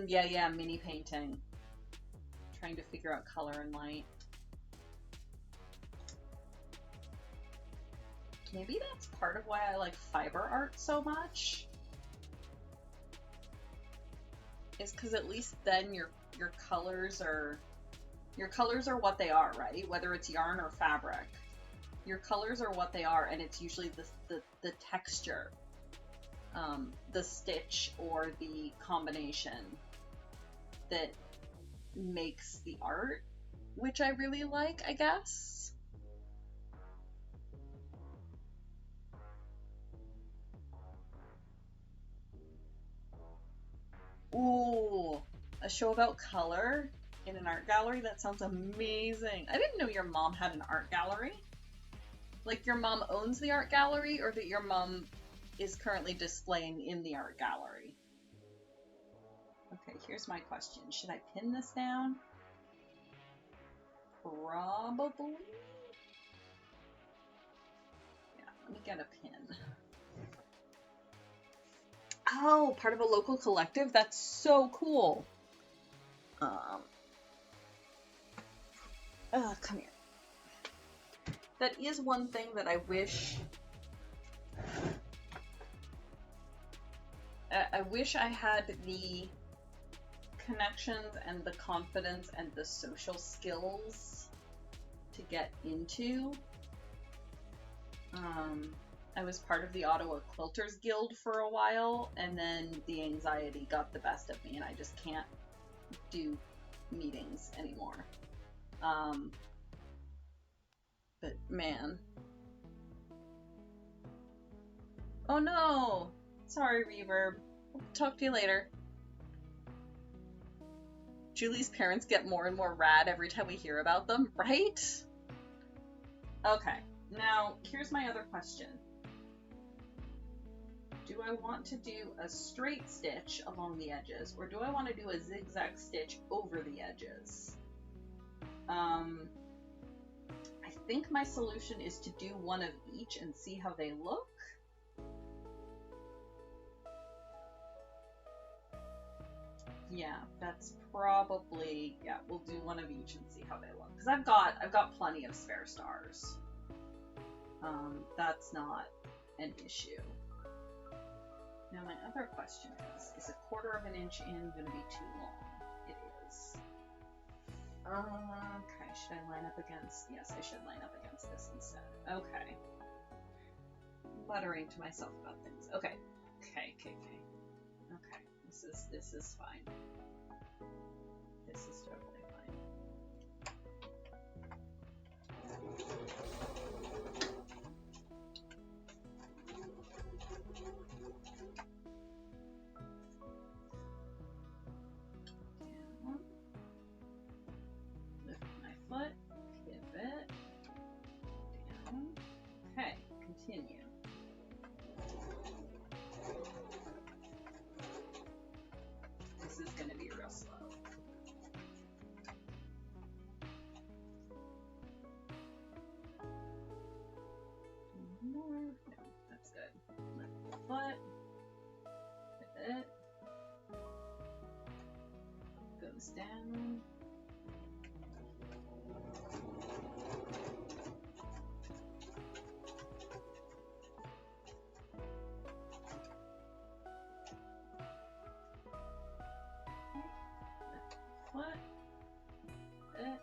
Yeah, mini painting. Trying to figure out color and light. Maybe that's part of why I like fiber art so much. Is because at least then your colors are what they are, right? Whether it's yarn or fabric. Your colors are what they are, and it's usually the texture. The stitch or the combination that makes the art, which I really like, I guess. Ooh, a show about color in an art gallery? That sounds amazing. I didn't know your mom had an art gallery. Like your mom owns the art gallery, or that your mom is currently displaying in the art gallery. Okay, here's my question. Should I pin this down? Probably. Yeah, let me get a pin. Oh, part of a local collective? That's so cool. Come here. That is one thing that I wish I had the connections and the confidence and the social skills to get into. I was part of the Ottawa Quilters Guild for a while, and then the anxiety got the best of me, and I just can't do meetings anymore. But man. Oh no! Sorry, Reverb. I'll talk to you later. Julie's parents get more and more rad every time we hear about them, right? Okay, now here's my other question. Do I want to do a straight stitch along the edges, or do I want to do a zigzag stitch over the edges? I think my solution is to do one of each and see how they look. Yeah, that's probably, yeah, we'll do one of each and see how they look. Because I've got plenty of spare stars. That's not an issue. Now my other question is 1/4 of an inch in going to be too long? It is. Okay, should I line up against, yes, I should line up against this instead. Okay. Muttering to myself about things. Okay. Okay. This is fine. This is totally fine. Down. Lift my foot. Pivot. Down. Okay, continue. This is going to be real slow. More. No, that's good. Lift the foot. Pivot. Goes down. Foot, it,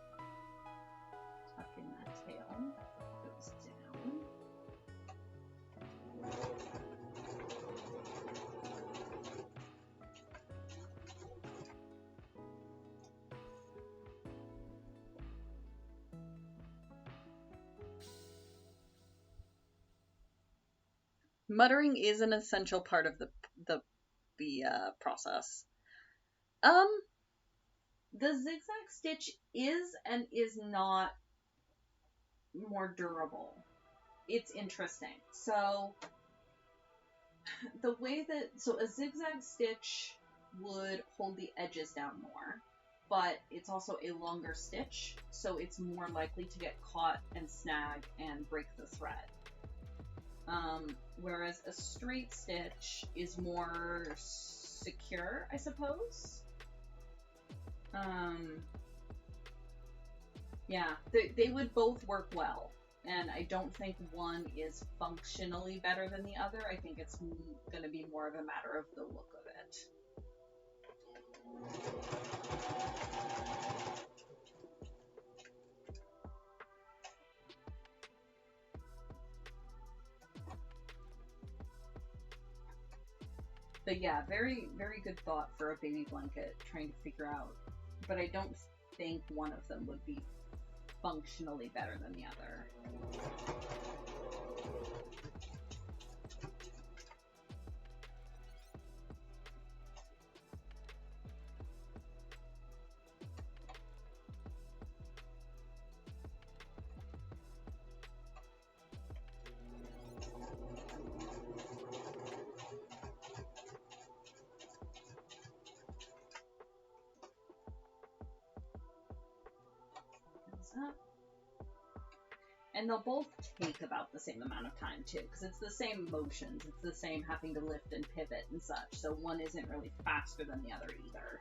tucking that tail, goes down. Muttering is an essential part of the process. The zigzag stitch is and is not more durable. It's interesting. So the way that, so a zigzag stitch would hold the edges down more, but it's also a longer stitch, so it's more likely to get caught and snag and break the thread. Whereas a straight stitch is more secure, I suppose. Yeah, they would both work well, and I don't think one is functionally better than the other. I think it's going to be more of a matter of the look of it. But yeah, very, very good thought for a baby blanket, trying to figure out, but I don't think one of them would be functionally better than the other. Up. And they'll both take about the same amount of time too, because it's the same motions, it's the same having to lift and pivot and such, so one isn't really faster than the other either.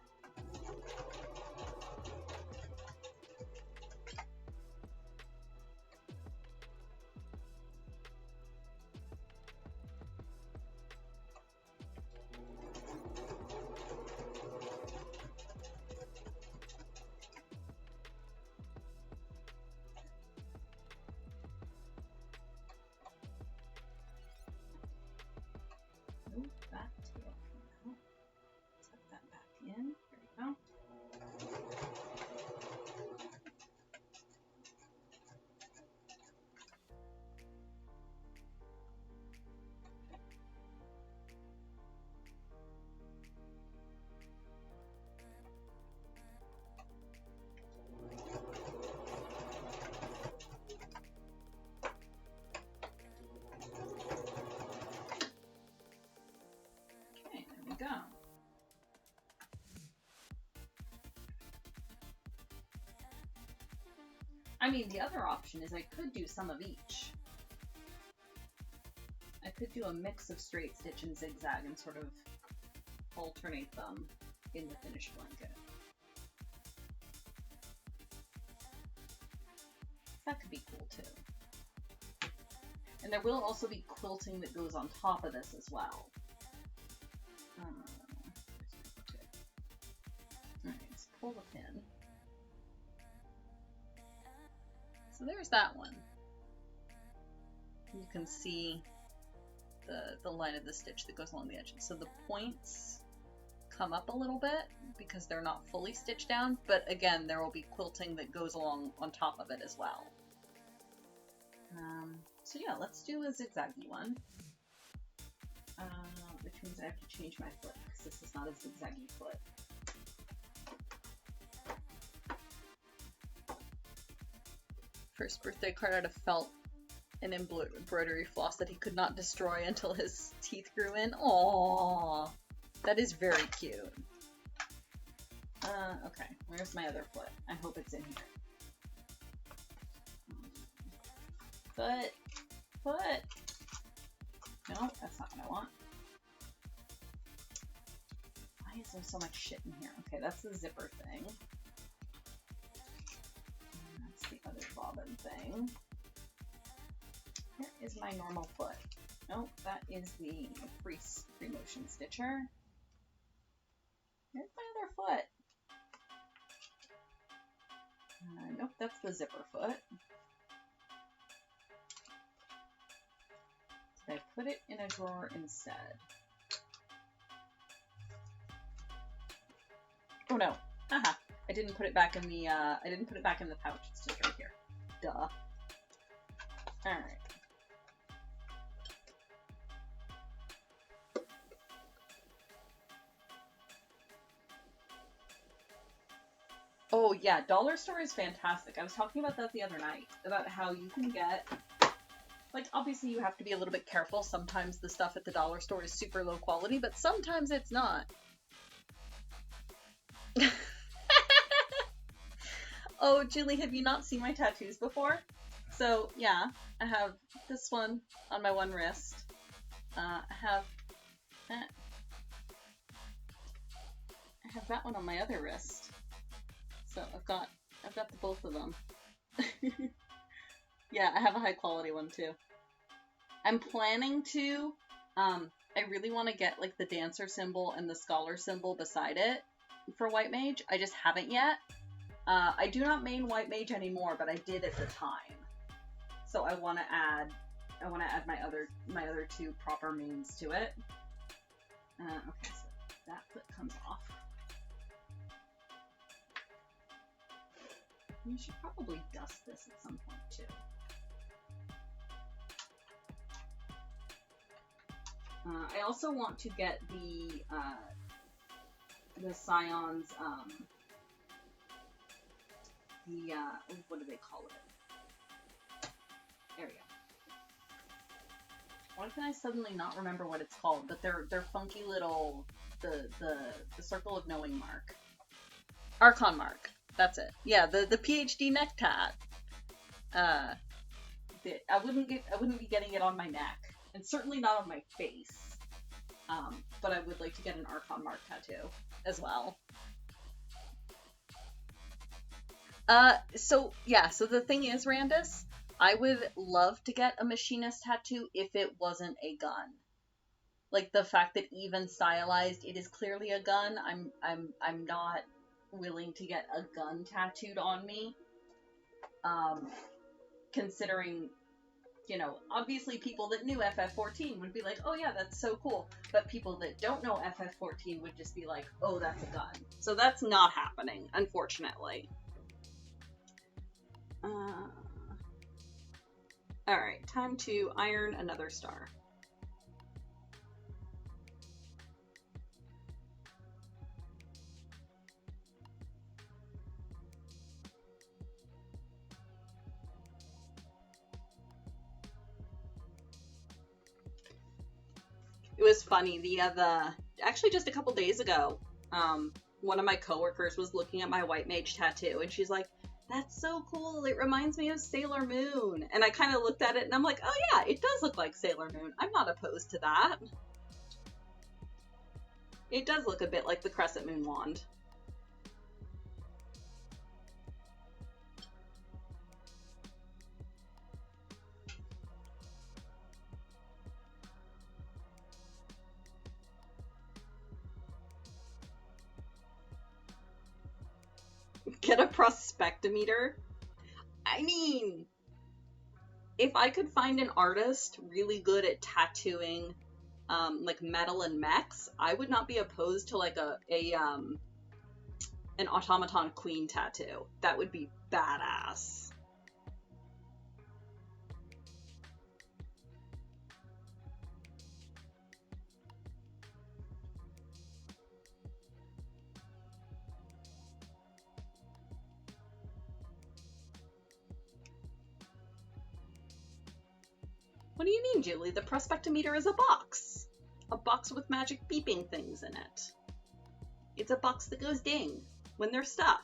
mean, the other option is I could do some of each. I could do a mix of straight stitch and zigzag and sort of alternate them in the finished blanket. That could be cool too. And there will also be quilting that goes on top of this as well. Alright, let's pull the pin. So there's that one. You can see the line of the stitch that goes along the edges. So the points come up a little bit because they're not fully stitched down, but again, there will be quilting that goes along on top of it as well. So yeah, let's do a zigzaggy one, which means I have to change my foot because this is not a zigzaggy foot. First birthday card out of felt and embroidery floss that he could not destroy until his teeth grew in. Aww, that is very cute. Okay, where's my other foot? I hope it's in here. Foot. No, that's not what I want. Why is there so much shit in here? Okay, that's the zipper thing. And that's the other bobbin thing. Where is my normal foot? Nope, that is the free motion stitcher. Where's my other foot? Nope, that's the zipper foot. Did I put it in a drawer instead? Oh no! Haha! I didn't put it back in the pouch. It's just right here. Duh. All right. Oh yeah, dollar store is fantastic. I was talking about that the other night, about how you can get, like, obviously you have to be a little bit careful. Sometimes the stuff at the dollar store is super low quality, but sometimes it's not. Oh, Julie, have you not seen my tattoos before? So yeah, I have this one on my one wrist. I have that one on my other wrist. So I've got the both of them. Yeah, I have a high quality one too. I'm planning to, I really want to get like the dancer symbol and the scholar symbol beside it for White Mage. I just haven't yet. I do not main White Mage anymore, but I did at the time. So I want to add my other two proper mains to it. Okay, so that clip comes off. You should probably dust this at some point too. I also want to get the Scion's, what do they call it? There we go. Why can I suddenly not remember what it's called? But they're funky little, the Circle of Knowing mark. Archon mark. That's it. Yeah, the PhD neck tat. I wouldn't be getting it on my neck, and certainly not on my face. But I would like to get an Archon mark tattoo as well. So the thing is, Randus, I would love to get a machinist tattoo if it wasn't a gun. Like the fact that even stylized, it is clearly a gun. I'm not willing to get a gun tattooed on me. Considering, you know, obviously people that knew FF14 would be like, oh yeah, that's so cool. But people that don't know FF14 would just be like, oh, that's a gun. So that's not happening, unfortunately. Alright, time to iron another star. It was funny, actually just a couple days ago, one of my coworkers was looking at my White Mage tattoo, and she's like, That's so cool. It reminds me of Sailor Moon. And I kind of looked at it and I'm like, oh yeah, it does look like Sailor Moon. I'm not opposed to that. It does look a bit like the Crescent Moon wand. Get a prospectometer? I mean, if I could find an artist really good at tattooing like metal and mechs, I would not be opposed to like an automaton queen tattoo. That would be badass. What do you mean, Julie? The prospectometer is a box. A box with magic beeping things in it. It's a box that goes ding when there's stuff.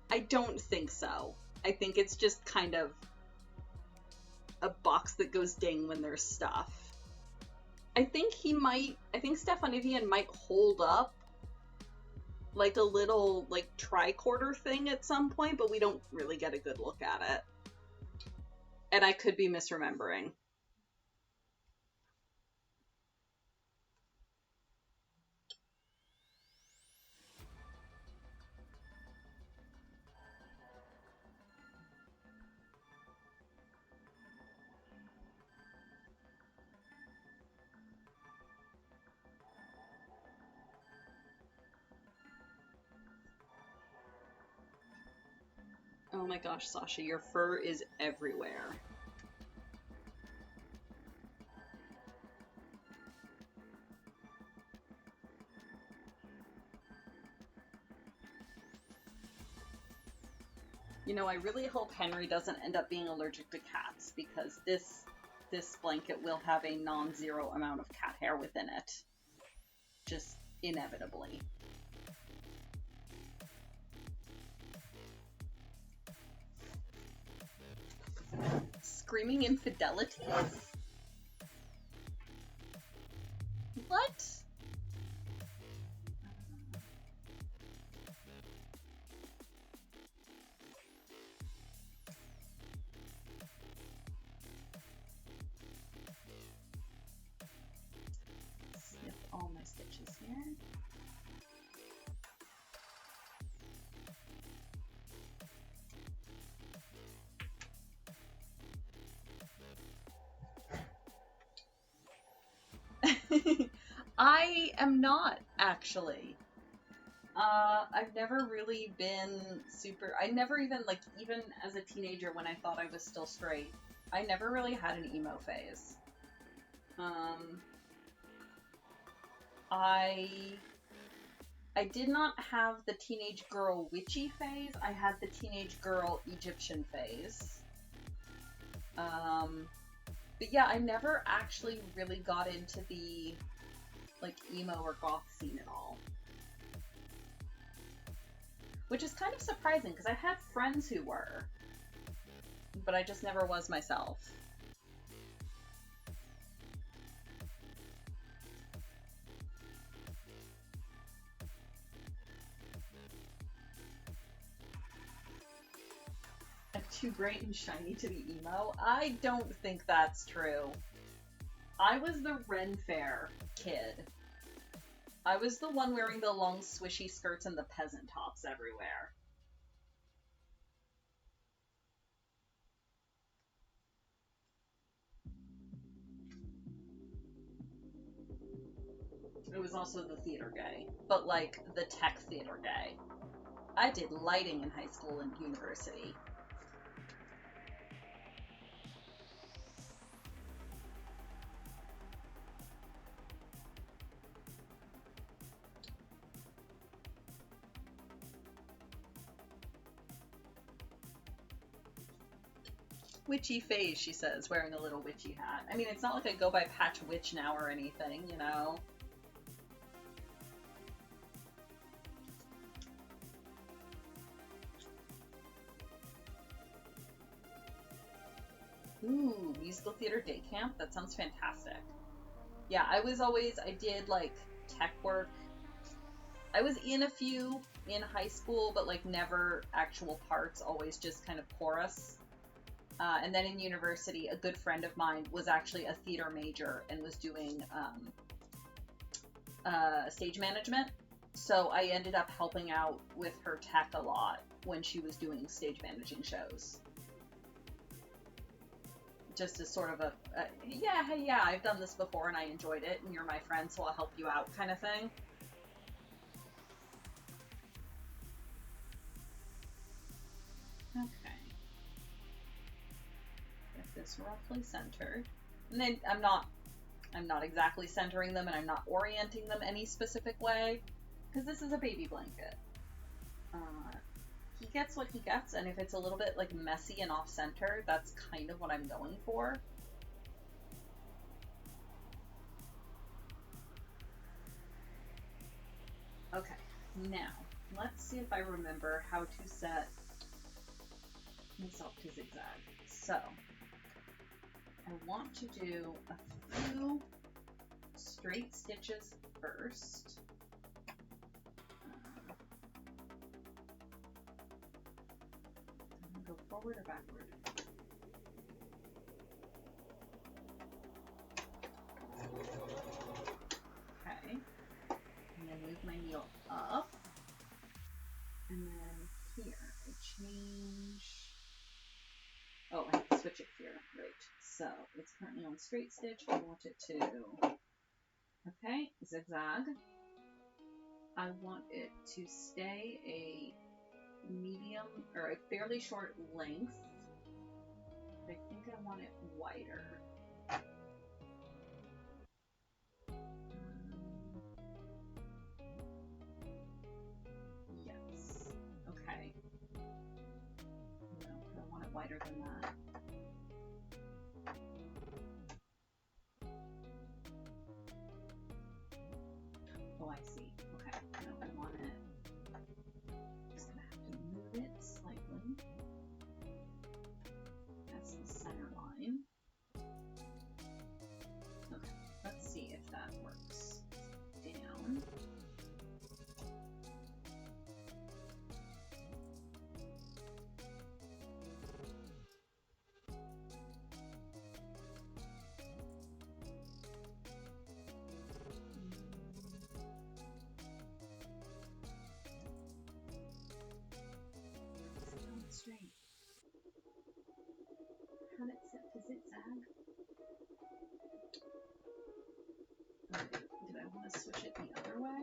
I don't think so. I think it's just kind of a box that goes ding when there's stuff. I think Stefan Vivian might hold up like a little like tricorder thing at some point, but we don't really get a good look at it. And I could be misremembering. Oh my gosh, Sasha, your fur is everywhere. You know, I really hope Henry doesn't end up being allergic to cats, because this blanket will have a non-zero amount of cat hair within it. Just inevitably. Screaming infidelities? What? Snip all my stitches here. I am not, actually. I've never really been I never even, like, even as a teenager when I thought I was still straight, I never really had an emo phase. I did not have the teenage girl witchy phase, I had the teenage girl Egyptian phase. But yeah, I never actually really got into the, like, emo or goth scene at all. Which is kind of surprising, because I had friends who were, but I just never was myself. I'm too great and shiny to be emo? I don't think that's true. I was the Ren Fair kid. I was the one wearing the long swishy skirts and the peasant tops everywhere. It was also the theater gay, but like the tech theater gay. I did lighting in high school and university. Witchy phase, she says, wearing a little witchy hat. I mean, it's not like I go by Patch Witch now or anything, you know? Ooh, musical theater day camp? That sounds fantastic. Yeah, I did like tech work. I was in a few in high school, but like never actual parts, always just kind of chorus. And then in university, a good friend of mine was actually a theater major and was doing stage management. So I ended up helping out with her tech a lot when she was doing stage managing shows. Just as sort of yeah, hey, yeah, I've done this before and I enjoyed it, and you're my friend, so I'll help you out kind of thing. Okay. Get this roughly centered. And then I'm not exactly centering them, and I'm not orienting them any specific way, because this is a baby blanket. He gets what he gets, and if it's a little bit like messy and off center, that's kind of what I'm going for. Okay, now let's see if I remember how to set myself to zigzag. So I want to do a few straight stitches first. Go forward or backward? Okay. And then move my needle up. And then here, I change. Oh, I have to switch it here. Right. So it's currently on straight stitch. I want it to. Okay, zigzag. I want it to stay a medium or a fairly short length. But I think I want it wider. Yes. Okay. No, I want it wider than that. Oh, I see. Okay. No, I want it. Just gonna have to move it slightly. That's the center line. Okay, let's see if that works. Down. Straight. Had it set to zigzag. Okay. Did I want to switch it the other way?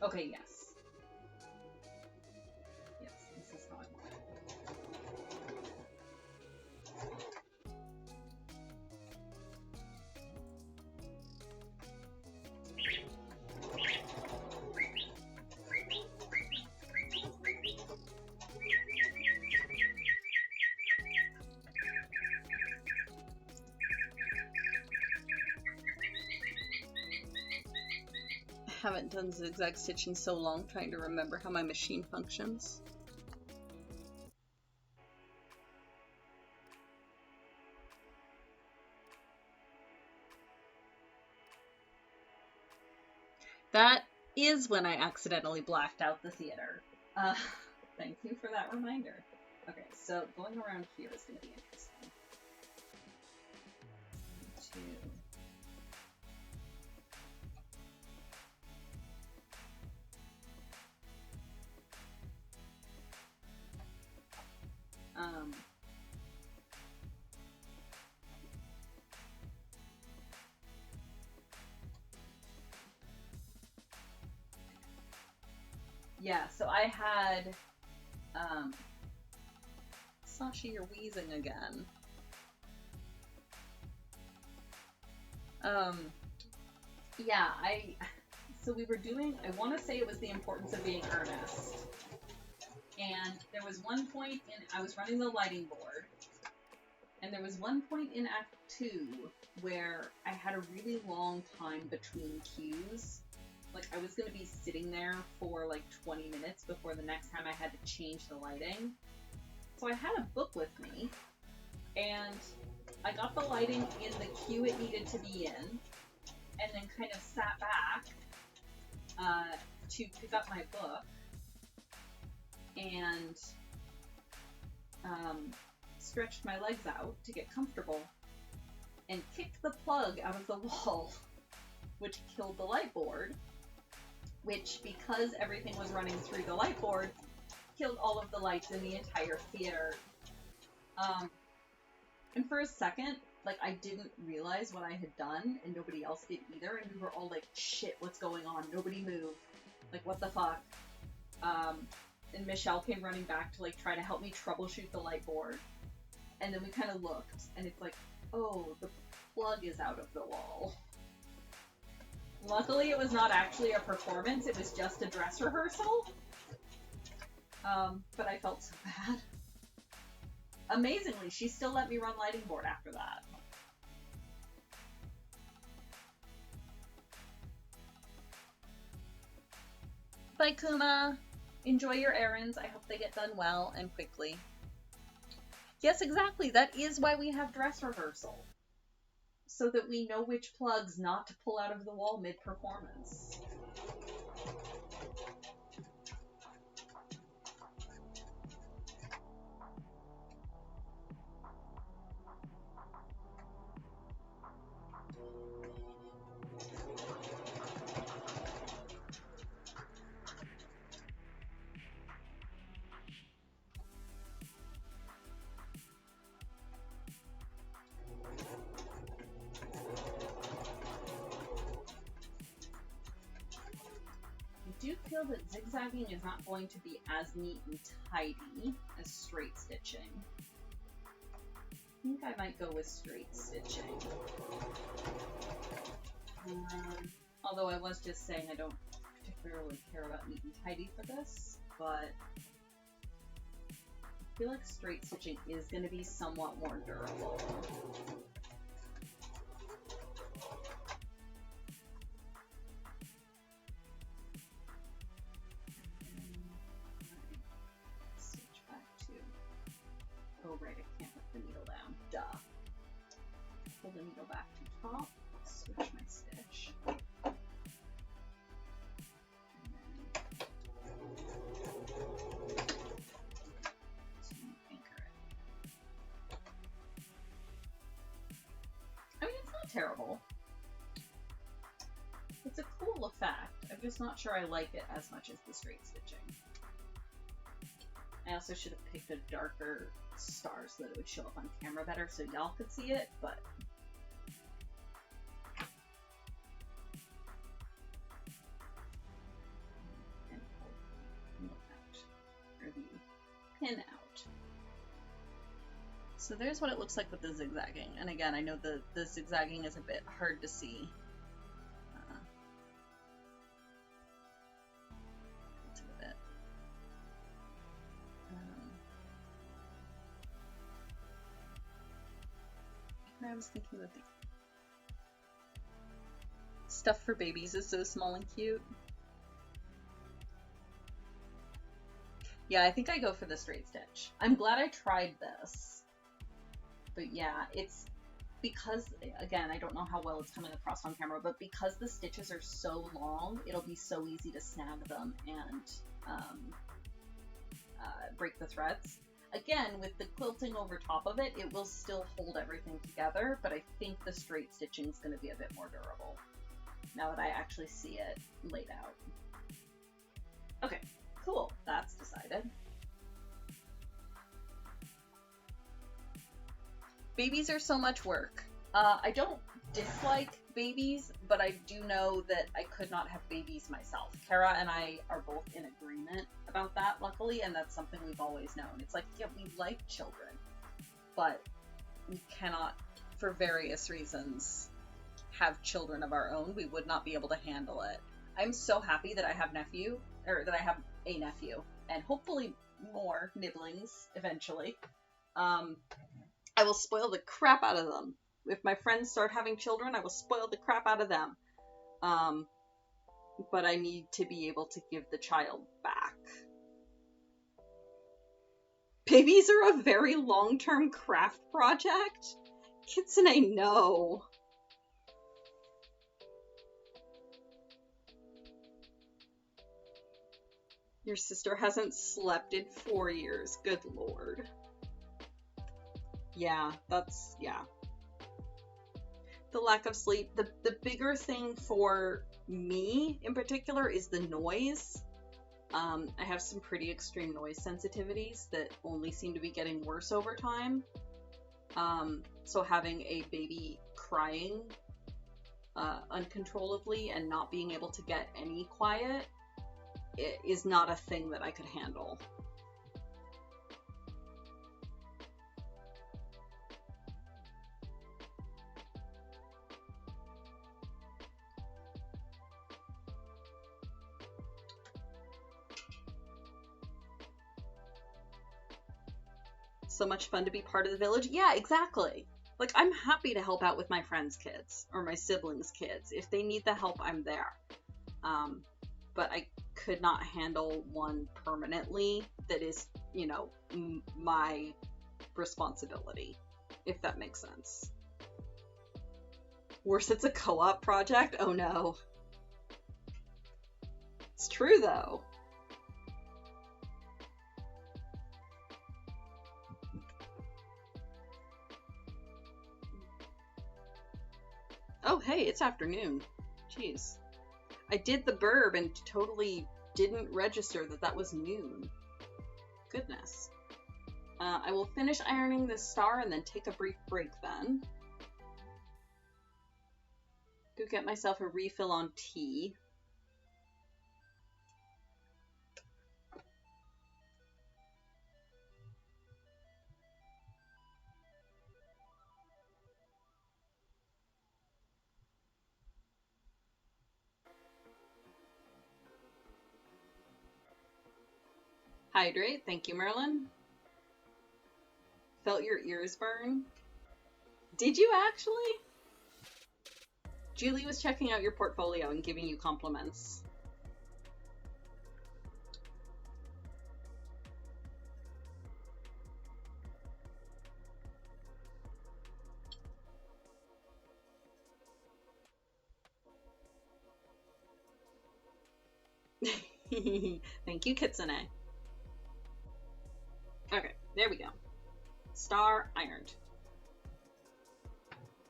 Okay, yes. Yes, this is how I want it. Haven't done zigzag stitch in so long, trying to remember how my machine functions. That is when I accidentally blacked out the theater. Thank you for that reminder. Okay, so going around here is going to be interesting. 2. Yeah, so I had, Sasha, you're wheezing again. Yeah, so we were doing, I want to say it was the importance of being earnest. And there was one point I was running the lighting board, and there was one point in Act 2 where I had a really long time between cues. Like, I was going to be sitting there for like 20 minutes before the next time I had to change the lighting. So I had a book with me, and I got the lighting in the cue it needed to be in, and then kind of sat back to pick up my book, and stretched my legs out to get comfortable, and kicked the plug out of the wall, which killed the light board, which, because everything was running through the light board, killed all of the lights in the entire theater. And for a second, like, I didn't realize what I had done, and nobody else did either, and we were all like, shit, what's going on? Nobody moved. Like, what the fuck? And Michelle came running back to, like, try to help me troubleshoot the light board. And then we kind of looked, and it's like, oh, the plug is out of the wall. Luckily, it was not actually a performance, it was just a dress rehearsal. But I felt so bad. Amazingly, she still let me run lighting board after that. Bye, Kuma. Enjoy your errands. I hope they get done well and quickly. Yes, exactly. That is why we have dress rehearsal. So that we know which plugs not to pull out of the wall mid-performance. I do feel that zigzagging is not going to be as neat and tidy as straight stitching. I think I might go with straight stitching. Although I was just saying I don't particularly care about neat and tidy for this, but I feel like straight stitching is going to be somewhat more durable. Stitch back to... Oh right, I can't put the needle down. Duh. Pull the needle back to top, switch my stitch. I mean, it's not terrible. It's a cool effect. I'm just not sure I like it as much as the straight stitching. I also should have picked a darker star so that it would show up on camera better so y'all could see it, but... And pull the needle out, or the pin out. So there's what it looks like with the zigzagging. And again, I know the zigzagging is a bit hard to see. I was thinking that the stuff for babies is so small and cute. Yeah, I think I go for the straight stitch. I'm glad I tried this. But yeah, it's because, again, I don't know how well it's coming across on camera, but because the stitches are so long, it'll be so easy to snag them and break the threads. Again, with the quilting over top of it, it will still hold everything together, but I think the straight stitching is going to be a bit more durable, now that I actually see it laid out. Okay, cool, that's decided. Babies are so much work. I don't dislike babies, but I do know that I could not have babies myself. Kara and I are both in agreement about that, luckily, and that's something we've always known. It's like, yeah, we like children, but we cannot, for various reasons, have children of our own, we would not be able to handle it. I'm so happy that I have that I have a nephew, and hopefully more nibblings eventually. I will spoil the crap out of them. If my friends start having children, I will spoil the crap out of them. But I need to be able to give the child back. Babies are a very long-term craft project? Kitsune, no. Your sister hasn't slept in 4 years. Good lord. Yeah, yeah. The lack of sleep. The bigger thing for me in particular is the noise. I have some pretty extreme noise sensitivities that only seem to be getting worse over time. So having a baby crying uncontrollably and not being able to get any quiet is not a thing that I could handle. So much fun to be part of the village. Yeah, exactly. Like, I'm happy to help out with my friends' kids or my siblings' kids. If they need the help, I'm there. But I could not handle one permanently that is, you know, my responsibility, if that makes sense. Worse, it's a co-op project? Oh no. It's true, though. Oh, hey, it's afternoon. Jeez. I did the burb and totally didn't register that that was noon. Goodness. I will finish ironing this star and then take a brief break then. Go get myself a refill on tea. Hydrate. Thank you, Merlin. Felt your ears burn? Did you actually? Julie was checking out your portfolio and giving you compliments. Thank you, Kitsune. Okay, there we go. Star ironed.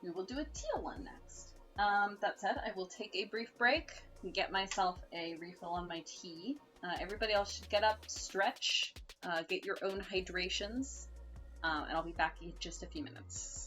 We will do a teal one next. That said, I will take a brief break and get myself a refill on my tea. Everybody else should get up, stretch, get your own hydrations, and I'll be back in just a few minutes.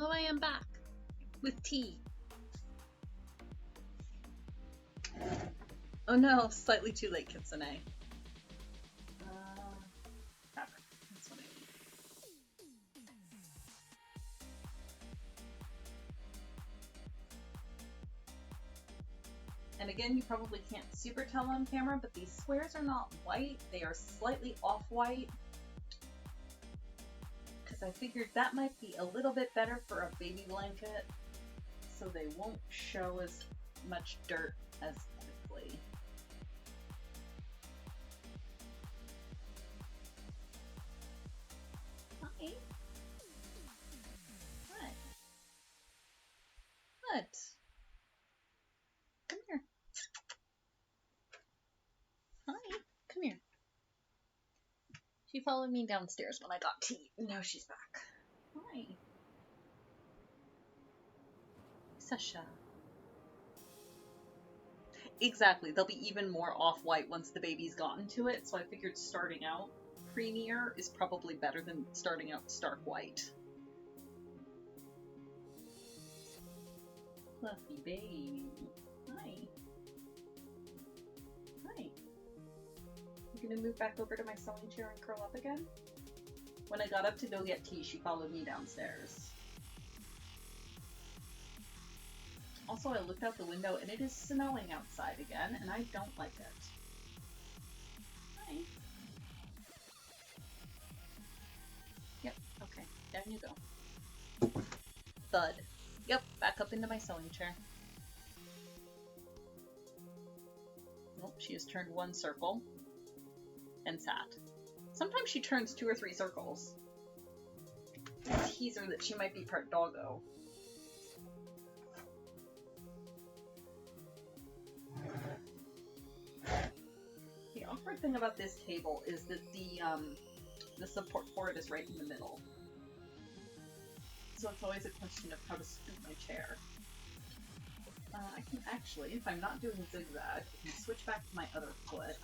Oh, I am back with tea. Oh no, slightly too late, Kitsune. Fabric. That's what I need. And again, you probably can't super tell on camera, but these squares are not white. They are slightly off-white. Because I figured that might be a little bit better for a baby blanket, so they won't show as much dirt as quickly. Hi. What? What? Come here. Hi. Come here. She followed me downstairs when I got tea. Now she's back. Hi. Sasha. Exactly. They'll be even more off-white once the baby's gotten to it, so I figured starting out creamier is probably better than starting out stark white. Fluffy baby. Hi. Hi. You gonna move back over to my sewing chair and curl up again? When I got up to go get tea, she followed me downstairs. Also, I looked out the window and it is snowing outside again, and I don't like it. Hi. Yep, okay, down you go. Thud. Yep, back up into my sewing chair. Nope, she has turned one circle and sat. Sometimes she turns 2 or 3 circles. I tease her that she might be part doggo. The awkward thing about this table is that the support for it is right in the middle. So it's always a question of how to scoot my chair. I can actually, if I'm not doing zigzag, I can switch back to my other foot.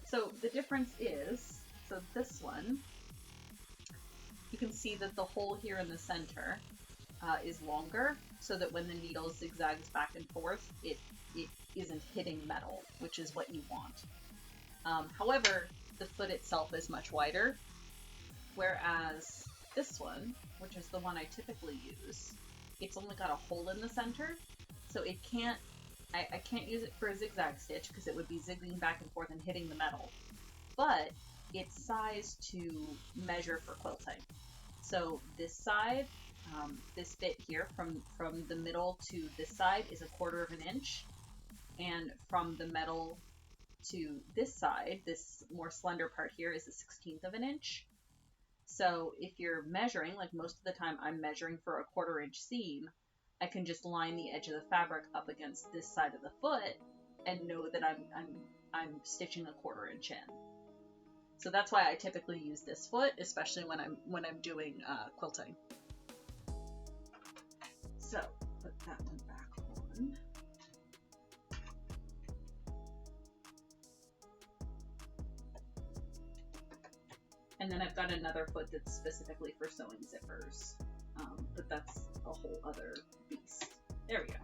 So the difference is, so this one, you can see that the hole here in the center is longer, so that when the needle zigzags back and forth, it isn't hitting metal, which is what you want. However, the foot itself is much wider, whereas this one, which is the one I typically use, it's only got a hole in the center, so it can't, I can't use it for a zigzag stitch because it would be zigging back and forth and hitting the metal, but it's sized to measure for quilting. So this side, this bit here, from the middle to this side is 1/4 of an inch, and from the metal to this side, this more slender part here, is 1/16 of an inch. So if you're measuring, like most of the time I'm measuring for a 1/4 inch seam, I can just line the edge of the fabric up against this side of the foot and know that I'm stitching a 1/4 inch in. So that's why I typically use this foot, especially when I'm doing quilting. So put that one back on. And then I've got another foot that's specifically for sewing zippers, but that's a whole other beast. There we go.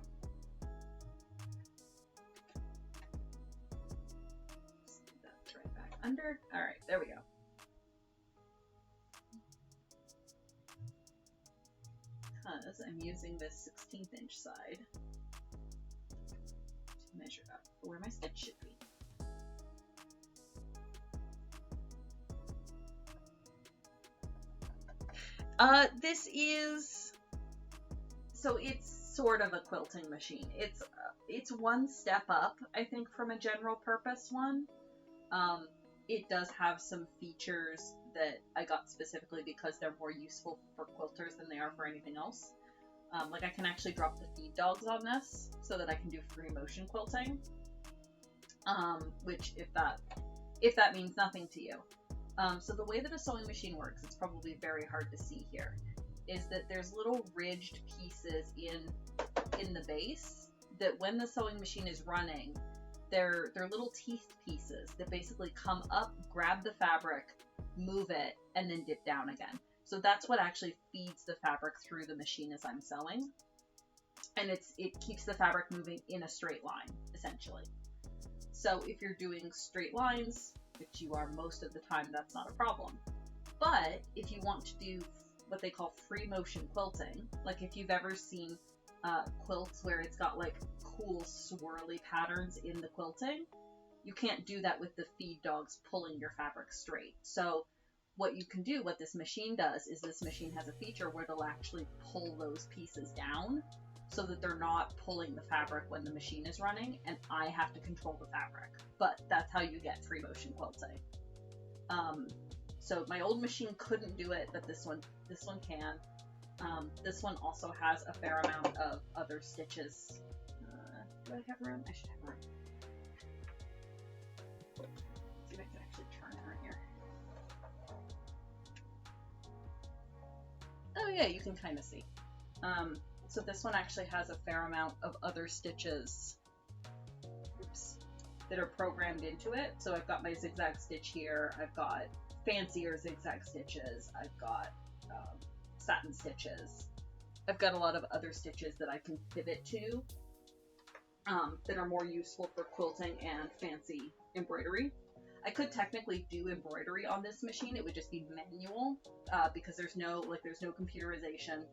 Just put that right back under. All right, there we go. Because I'm using this 1/16 inch side to measure up for where my stitch should be. This is, so it's sort of a quilting machine. It's one step up, I think, from a general purpose one. It does have some features that I got specifically because they're more useful for quilters than they are for anything else. Like I can actually drop the feed dogs on this so that I can do free motion quilting. Which if that means nothing to you. So the way that a sewing machine works, it's probably very hard to see here, is that there's little ridged pieces in the base that when the sewing machine is running, they're little teeth pieces that basically come up, grab the fabric, move it, and then dip down again. So that's what actually feeds the fabric through the machine as I'm sewing. And it keeps the fabric moving in a straight line, essentially. So if you're doing straight lines, which you are most of the time, that's not a problem. But if you want to do what they call free motion quilting, like if you've ever seen quilts where it's got like cool swirly patterns in the quilting, you can't do that with the feed dogs pulling your fabric straight. So what you can do, what this machine does, is this machine has a feature where they'll actually pull those pieces down so that they're not pulling the fabric when the machine is running, and I have to control the fabric. But that's how you get free motion quilting. So my old machine couldn't do it, but this one can. This one also has a fair amount of other stitches. Do I have room? I should have room. Let's see if I can actually turn her here. Oh yeah, you can kind of see. So this one actually has a fair amount of other stitches, that are programmed into it. So I've got my zigzag stitch here, I've got fancier zigzag stitches, I've got satin stitches, I've got a lot of other stitches that I can pivot to that are more useful for quilting and fancy embroidery. I could technically do embroidery on this machine, it would just be manual because there's no computerization,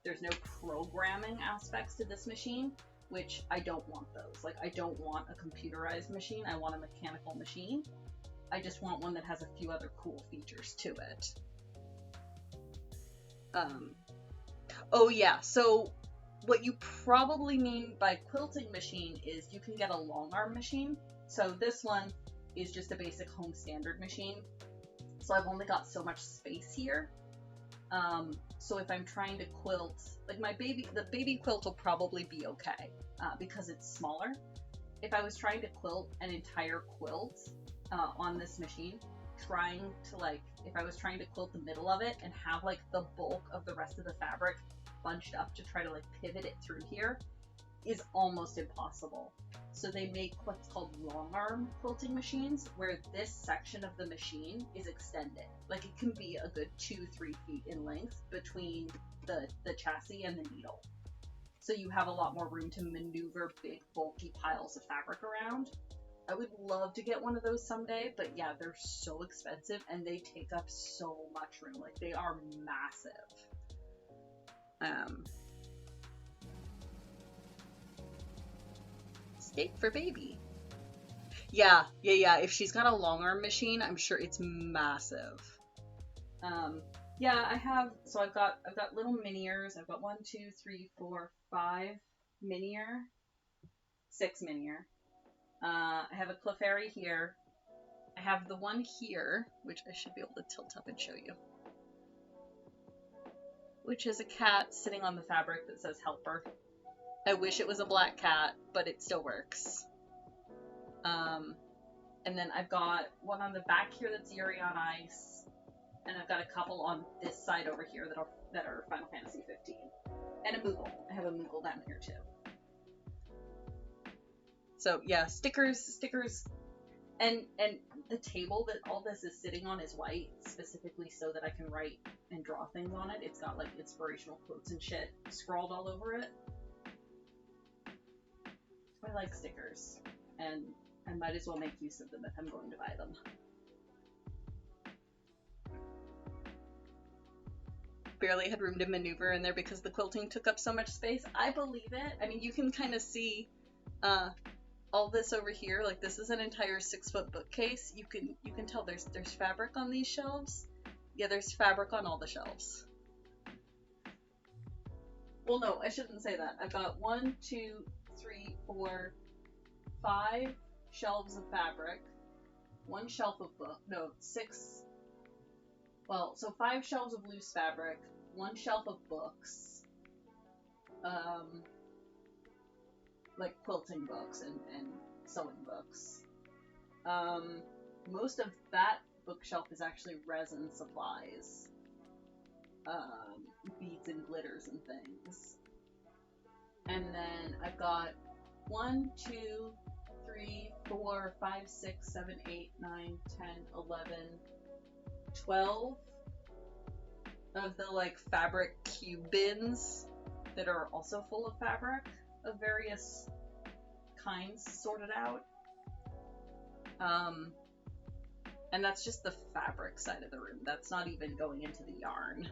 there's no programming aspects to this machine, which I don't want those. Like, I don't want a computerized machine, I want a mechanical machine. I just want one that has a few other cool features to it. Oh yeah, so what you probably mean by quilting machine is you can get a long arm machine. So this one is just a basic home standard machine. So I've only got so much space here. So if I'm trying to quilt, like the baby quilt will probably be okay because it's smaller. If I was trying to quilt an entire quilt on this machine, if I was trying to quilt the middle of it and have like the bulk of the rest of the fabric bunched up to try to like pivot it through here is almost impossible. So they make what's called long arm quilting machines, where this section of the machine is extended. Like, it can be a good 2-3 feet in length between the chassis and the needle. So you have a lot more room to maneuver big bulky piles of fabric around. I would love to get one of those someday, but yeah, they're so expensive and they take up so much room. Like, they are massive. Steak for baby. Yeah. If she's got a long arm machine, I'm sure it's massive. Yeah, I've got little miniers. I've got 1, 2, 3, 4, 5 minier, 6 minier. I have a Clefairy here. I have the one here, which I should be able to tilt up and show you, which is a cat sitting on the fabric that says helper. I wish it was a black cat, but it still works. And then I've got one on the back here that's Yuri on Ice, and I've got a couple on this side over here that are Final Fantasy 15, and a Moogle. I have a Moogle down here too. So yeah, stickers, and the table that all this is sitting on is white, specifically so that I can write and draw things on it. It's got like inspirational quotes and shit scrawled all over it. I like stickers, and I might as well make use of them if I'm going to buy them. Barely had room to maneuver in there because the quilting took up so much space. I believe it. I mean, you can kind of see all this over here. Like, this is an entire 6-foot bookcase. You can tell there's fabric on these shelves. Yeah, there's fabric on all the shelves. Well, no, I shouldn't say that. I've got 1, 2, 3, 4, 5 shelves of fabric, 1 shelf of book, no, 6, well, so 5 shelves of loose fabric, 1 shelf of books, like quilting books and sewing books. Most of that bookshelf is actually resin supplies, beads and glitters and things. And then I've got 1, 2, 3, 4, 5, 6, 7, 8, 9, 10, 11, 12 of the like fabric cube bins that are also full of fabric of various kinds sorted out. And that's just the fabric side of the room. That's not even going into the yarn.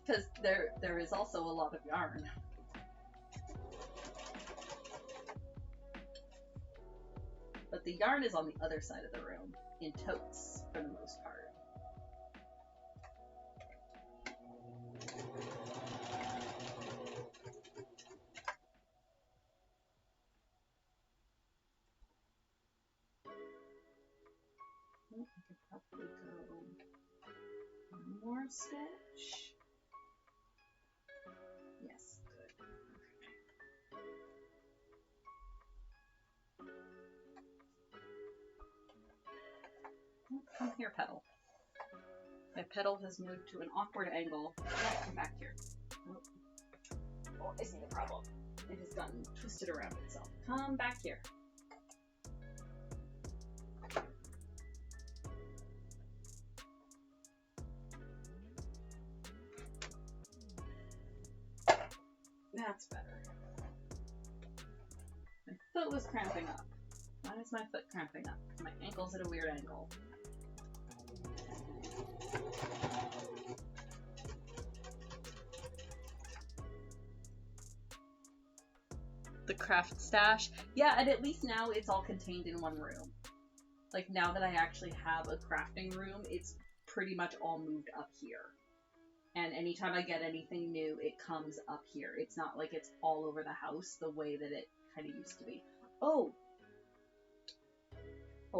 Because there is also a lot of yarn. But the yarn is on the other side of the room, in totes, for the most part. I could probably go one more stitch. Yes, good. Oh, come here, petal. My petal has moved to an awkward angle. Oh, come back here. Oh, I see the problem. It has gotten twisted around itself. Come back here. That's better. My foot was cramping up. Why is my foot cramping up? My ankle's at a weird angle. The craft stash. Yeah, and at least now it's all contained in one room. Like, now that I actually have a crafting room, it's pretty much all moved up here. And anytime I get anything new, it comes up here. It's not like it's all over the house the way that it kind of used to be. Oh,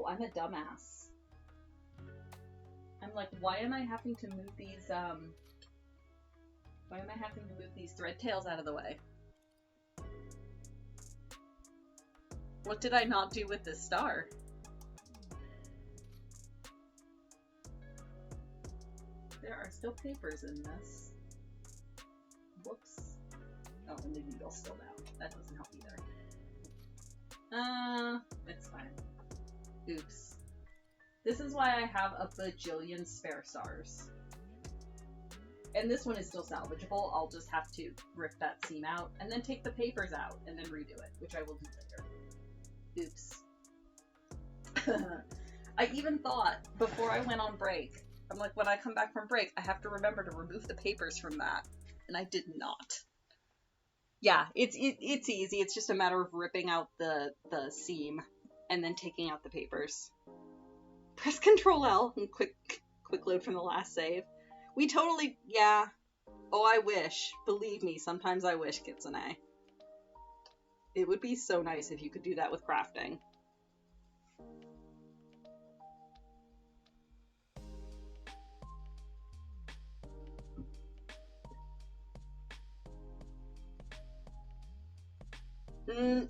I'm a dumbass. I'm like, why am I having to move these, thread tails out of the way? What did I not do with this star? There are still papers in this. Whoops. Oh, and the needle's still down. That doesn't help either. It's fine. Oops. This is why I have a bajillion spare stars. And this one is still salvageable. I'll just have to rip that seam out and then take the papers out and then redo it, which I will do later. Oops. I even thought before I went on break, I'm like, when I come back from break, I have to remember to remove the papers from that. And I did not. Yeah, it's easy. It's just a matter of ripping out the seam and then taking out the papers. Press Control L and quick load from the last save. We totally, yeah. Oh, I wish. Believe me, sometimes I wish, Kitsune. It would be so nice if you could do that with crafting.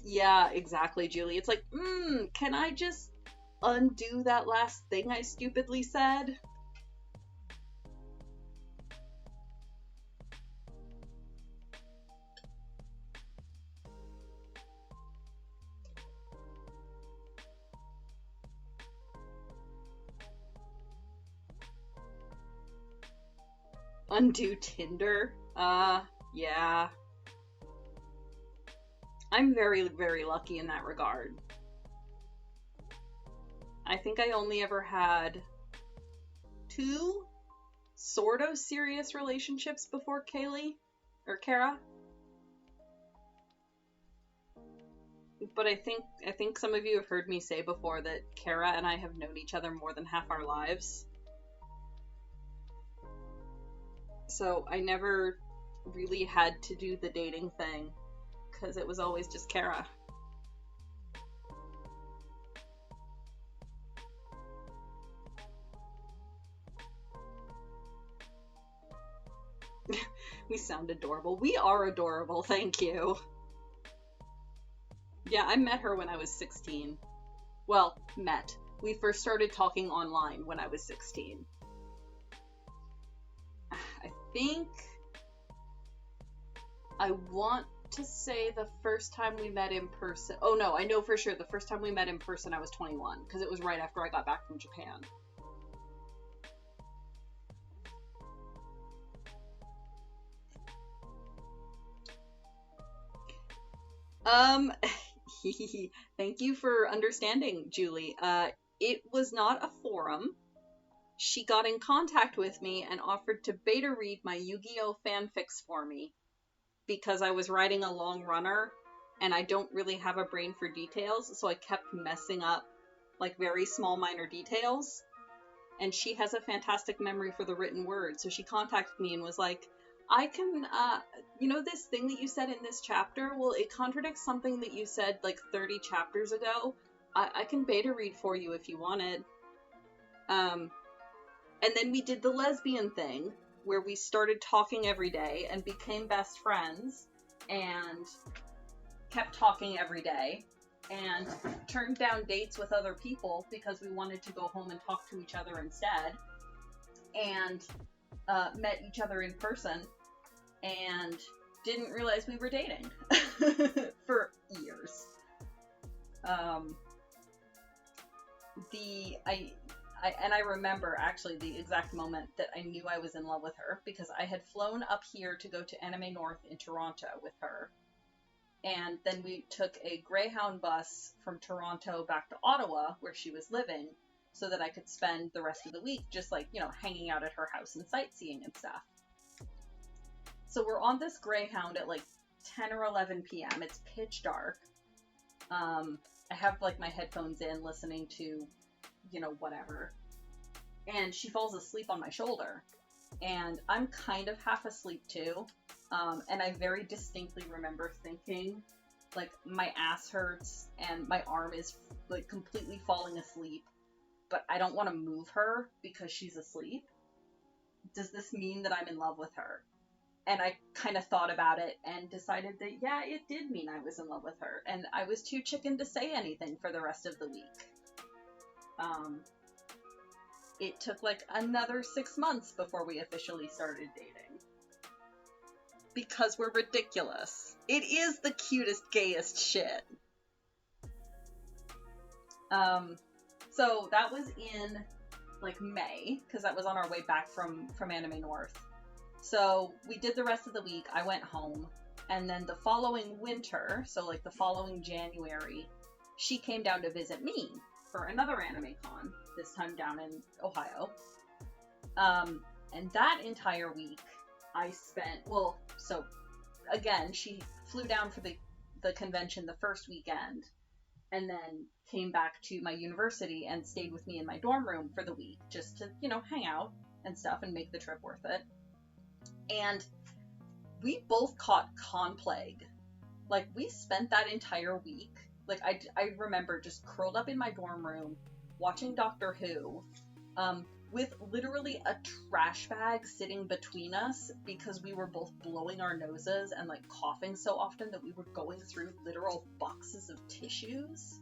Yeah, exactly, Julie. It's like, can I just undo that last thing I stupidly said? Undo Tinder? Yeah. I'm very, very lucky in that regard. I think I only ever had 2 sort of serious relationships before Kaylee, or Kara. But I think some of you have heard me say before that Kara and I have known each other more than half our lives. So I never really had to do the dating thing, because it was always just Kara. We sound adorable. We are adorable, thank you. Yeah, I met her when I was 16. Well, met. We first started talking online when I was 16. I think... I want to say the first time we met in person... Oh no, I know for sure the first time we met in person I was 21, because it was right after I got back from Japan. Um, thank you for understanding, Julie. It was not a forum. She got in contact with me and offered to beta read my Yu-Gi-Oh fanfics for me because I was writing a long runner and I don't really have a brain for details, so I kept messing up like very small minor details. And she has a fantastic memory for the written word, so she contacted me and was like, I can, this thing that you said in this chapter, well, it contradicts something that you said like 30 chapters ago. I can beta read for you if you wanted. And then we did the lesbian thing, where we started talking every day and became best friends, and kept talking every day, and turned down dates with other people because we wanted to go home and talk to each other instead, and met each other in person, and didn't realize we were dating for years. I remember actually the exact moment that I knew I was in love with her, because I had flown up here to go to Anime North in Toronto with her, and then we took a Greyhound bus from Toronto back to Ottawa, where she was living, so that I could spend the rest of the week just like, hanging out at her house and sightseeing and stuff. So we're on this Greyhound at like 10 or 11 p.m. It's pitch dark. I have like my headphones in listening to, whatever. And she falls asleep on my shoulder. And I'm kind of half asleep too. And I very distinctly remember thinking, like, my ass hurts and my arm is like completely falling asleep, but I don't want to move her because she's asleep. Does this mean that I'm in love with her? And I kind of thought about it and decided that, yeah, it did mean I was in love with her. And I was too chicken to say anything for the rest of the week. It took like another 6 months before we officially started dating. Because we're ridiculous. It is the cutest, gayest shit. So that was in like May, because that was on our way back from Anime North. So we did the rest of the week. I went home, and then the following winter, so like the following January, she came down to visit me for another anime con, this time down in Ohio. And that entire week I spent, so again, she flew down for the convention the first weekend, and then came back to my university and stayed with me in my dorm room for the week, just to, hang out and stuff and make the trip worth it. And we both caught con plague. Like, we spent that entire week, like, I remember just curled up in my dorm room, watching Doctor Who, with literally a trash bag sitting between us, because we were both blowing our noses and, like, coughing so often that we were going through literal boxes of tissues.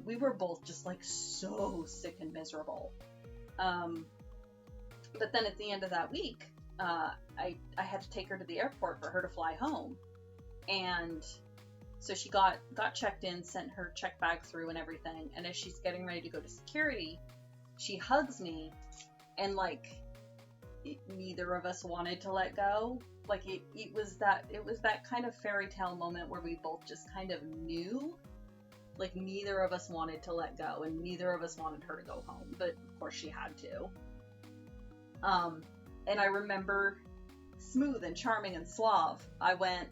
We were both just, like, so sick and miserable. But then at the end of that week, I had to take her to the airport for her to fly home. And so she got checked in, sent her check bag through and everything. And as she's getting ready to go to security, she hugs me, and like, neither of us wanted to let go. Like, it was that kind of fairy tale moment where we both just kind of knew, like, neither of us wanted to let go, and neither of us wanted her to go home, but of course she had to. And I remember, smooth and charming and suave, I went,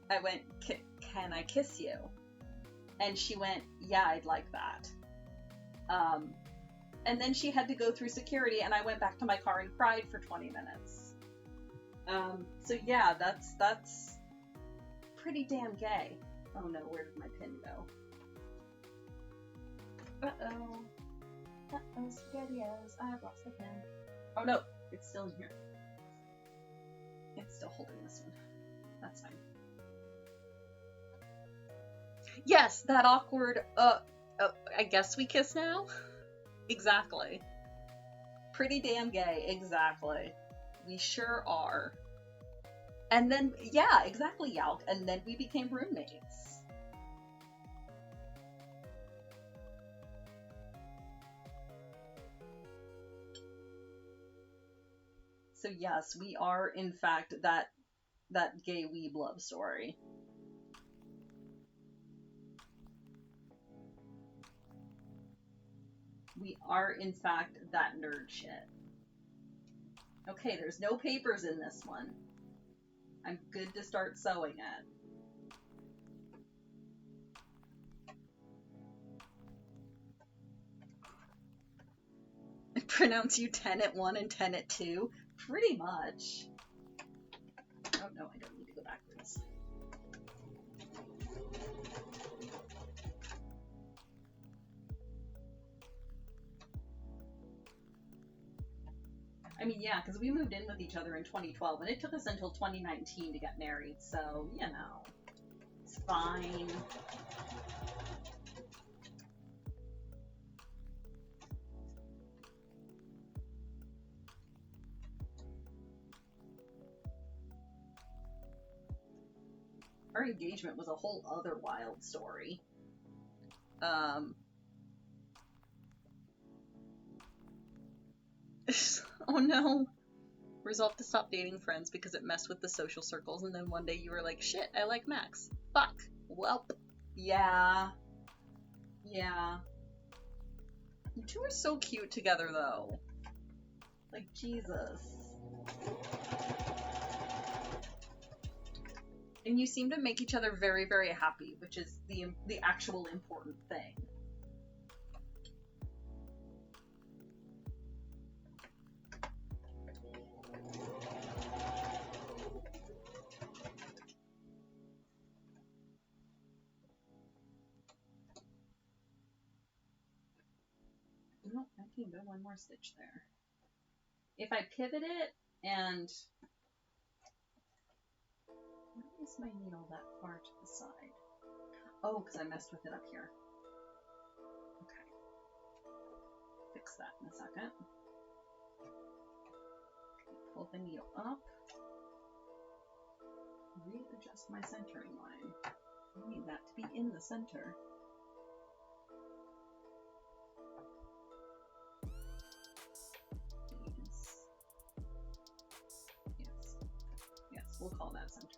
can I kiss you? And she went, yeah, I'd like that. And then she had to go through security, and I went back to my car and cried for 20 minutes. So yeah, that's pretty damn gay. Oh no, where did my pin go? Uh-oh, SpaghettiOs, I've lost the pin. Oh no, it's still in here. It's still holding this one. That's fine. Yes, that awkward, I guess we kiss now? Exactly. Pretty damn gay, exactly. We sure are. And then, yeah, exactly, Yalk. And then we became roommates. So yes, we are, in fact, that gay weeb love story. are in fact that nerd shit. Okay, there's no papers in this one. I'm good to start sewing it. I pronounce you 10 at 1 and 10 at 2? Pretty much. Oh no, I don't need to go backwards. I mean, yeah, because we moved in with each other in 2012, and it took us until 2019 to get married, so, you know, it's fine. Our engagement was a whole other wild story. Oh no. Resolved to stop dating friends because it messed with the social circles, and then one day you were like, shit, I like Max. Fuck. Welp. Yeah. Yeah. You two are so cute together, though. Like, Jesus. And you seem to make each other very, very happy, which is the actual important thing. No, I can go one more stitch there. If I pivot it and... Why is my needle that far to the side? Oh, because I messed with it up here. Okay. Fix that in a second. Pull the needle up. Readjust my centering line. I need that to be in the center. Yes, we'll call that centered.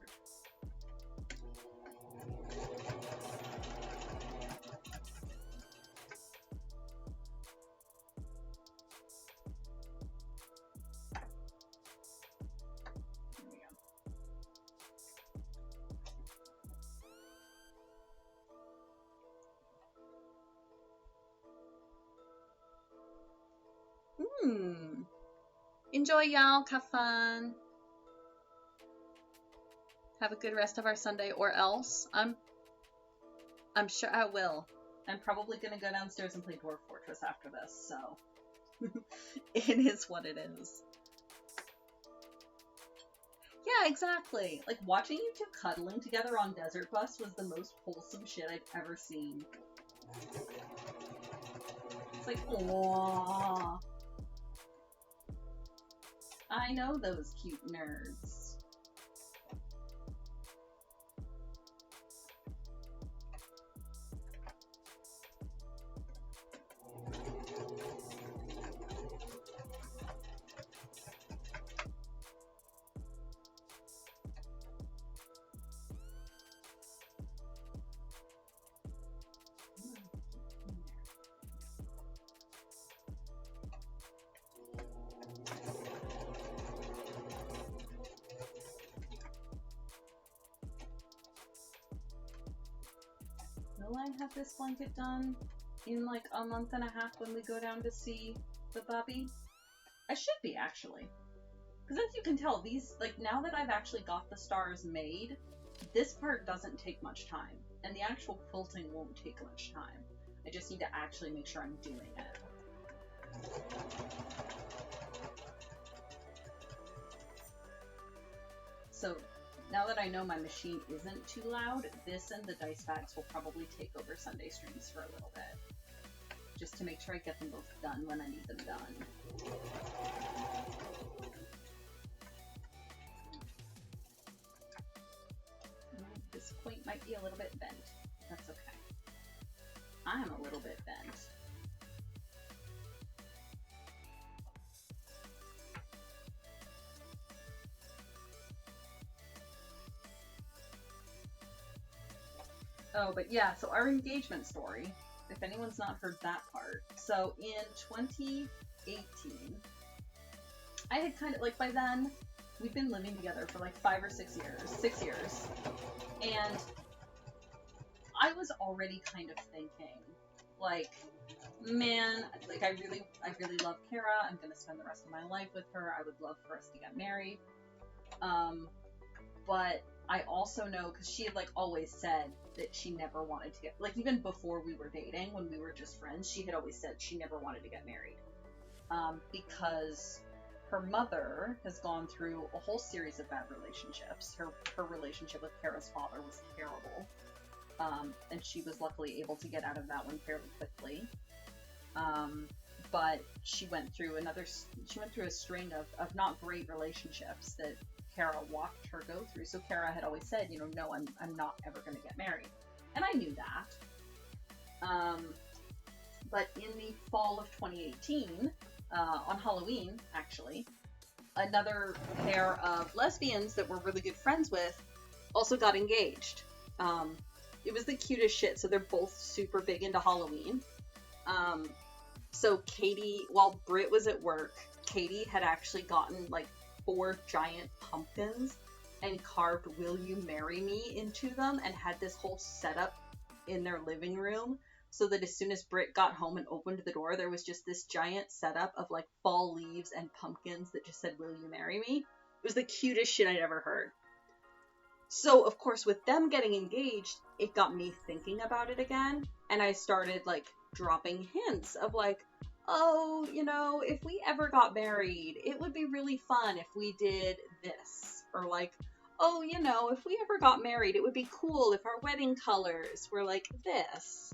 Enjoy, y'all. Have fun. Have a good rest of our Sunday, or else I'm sure I will. I'm probably gonna go downstairs and play Dwarf Fortress after this, so it is what it is. Yeah, exactly. Like, watching you two cuddling together on Desert Bus was the most wholesome shit I've ever seen. It's like, aww. I know those cute nerds. Will I have this blanket done in like a month and a half when we go down to see the puppy? I should be, actually. Because as you can tell, these, like, now that I've actually got the stars made, this part doesn't take much time. And the actual quilting won't take much time. I just need to actually make sure I'm doing it. So, now that I know my machine isn't too loud, this and the dice bags will probably take over Sunday streams for a little bit. Just to make sure I get them both done when I need them done. This point might be a little bit bent. That's okay. I'm a little bit bent. Oh, but yeah, so our engagement story, if if anyone's not heard that part. So in 2018, I had kind of, like, by then, we'd been living together for like 5 or 6 years, 6 years, and I was already kind of thinking, like, man, like, I really love Kara. I'm gonna spend the rest of my life with her. I would love for us to get married. But I also know, because she had, like, always said that she never wanted to get, like, even before we were dating, when we were just friends, she had always said she never wanted to get married. Because her mother has gone through a whole series of bad relationships. Her relationship with Kara's father was terrible. And she was luckily able to get out of that one fairly quickly. But she went through a string of not great relationships that Kara watched her go through. So Kara had always said, you know, no, I'm not ever going to get married. And I knew that. But in the fall of 2018, on Halloween, actually, another pair of lesbians that we're really good friends with also got engaged. It was the cutest shit. So they're both super big into Halloween. So Katie, while Britt was at work, Katie had actually gotten like 4 giant pumpkins and carved "Will You Marry Me" into them, and had this whole setup in their living room, so that as soon as Britt got home and opened the door, there was just this giant setup of like fall leaves and pumpkins that just said "Will you marry me?" It was the cutest shit I'd ever heard. So of course, with them getting engaged, it got me thinking about it again, and I started like dropping hints of like, oh, you know, if we ever got married, it would be really fun if we did this. Or like, oh, you know, if we ever got married, it would be cool if our wedding colors were like this.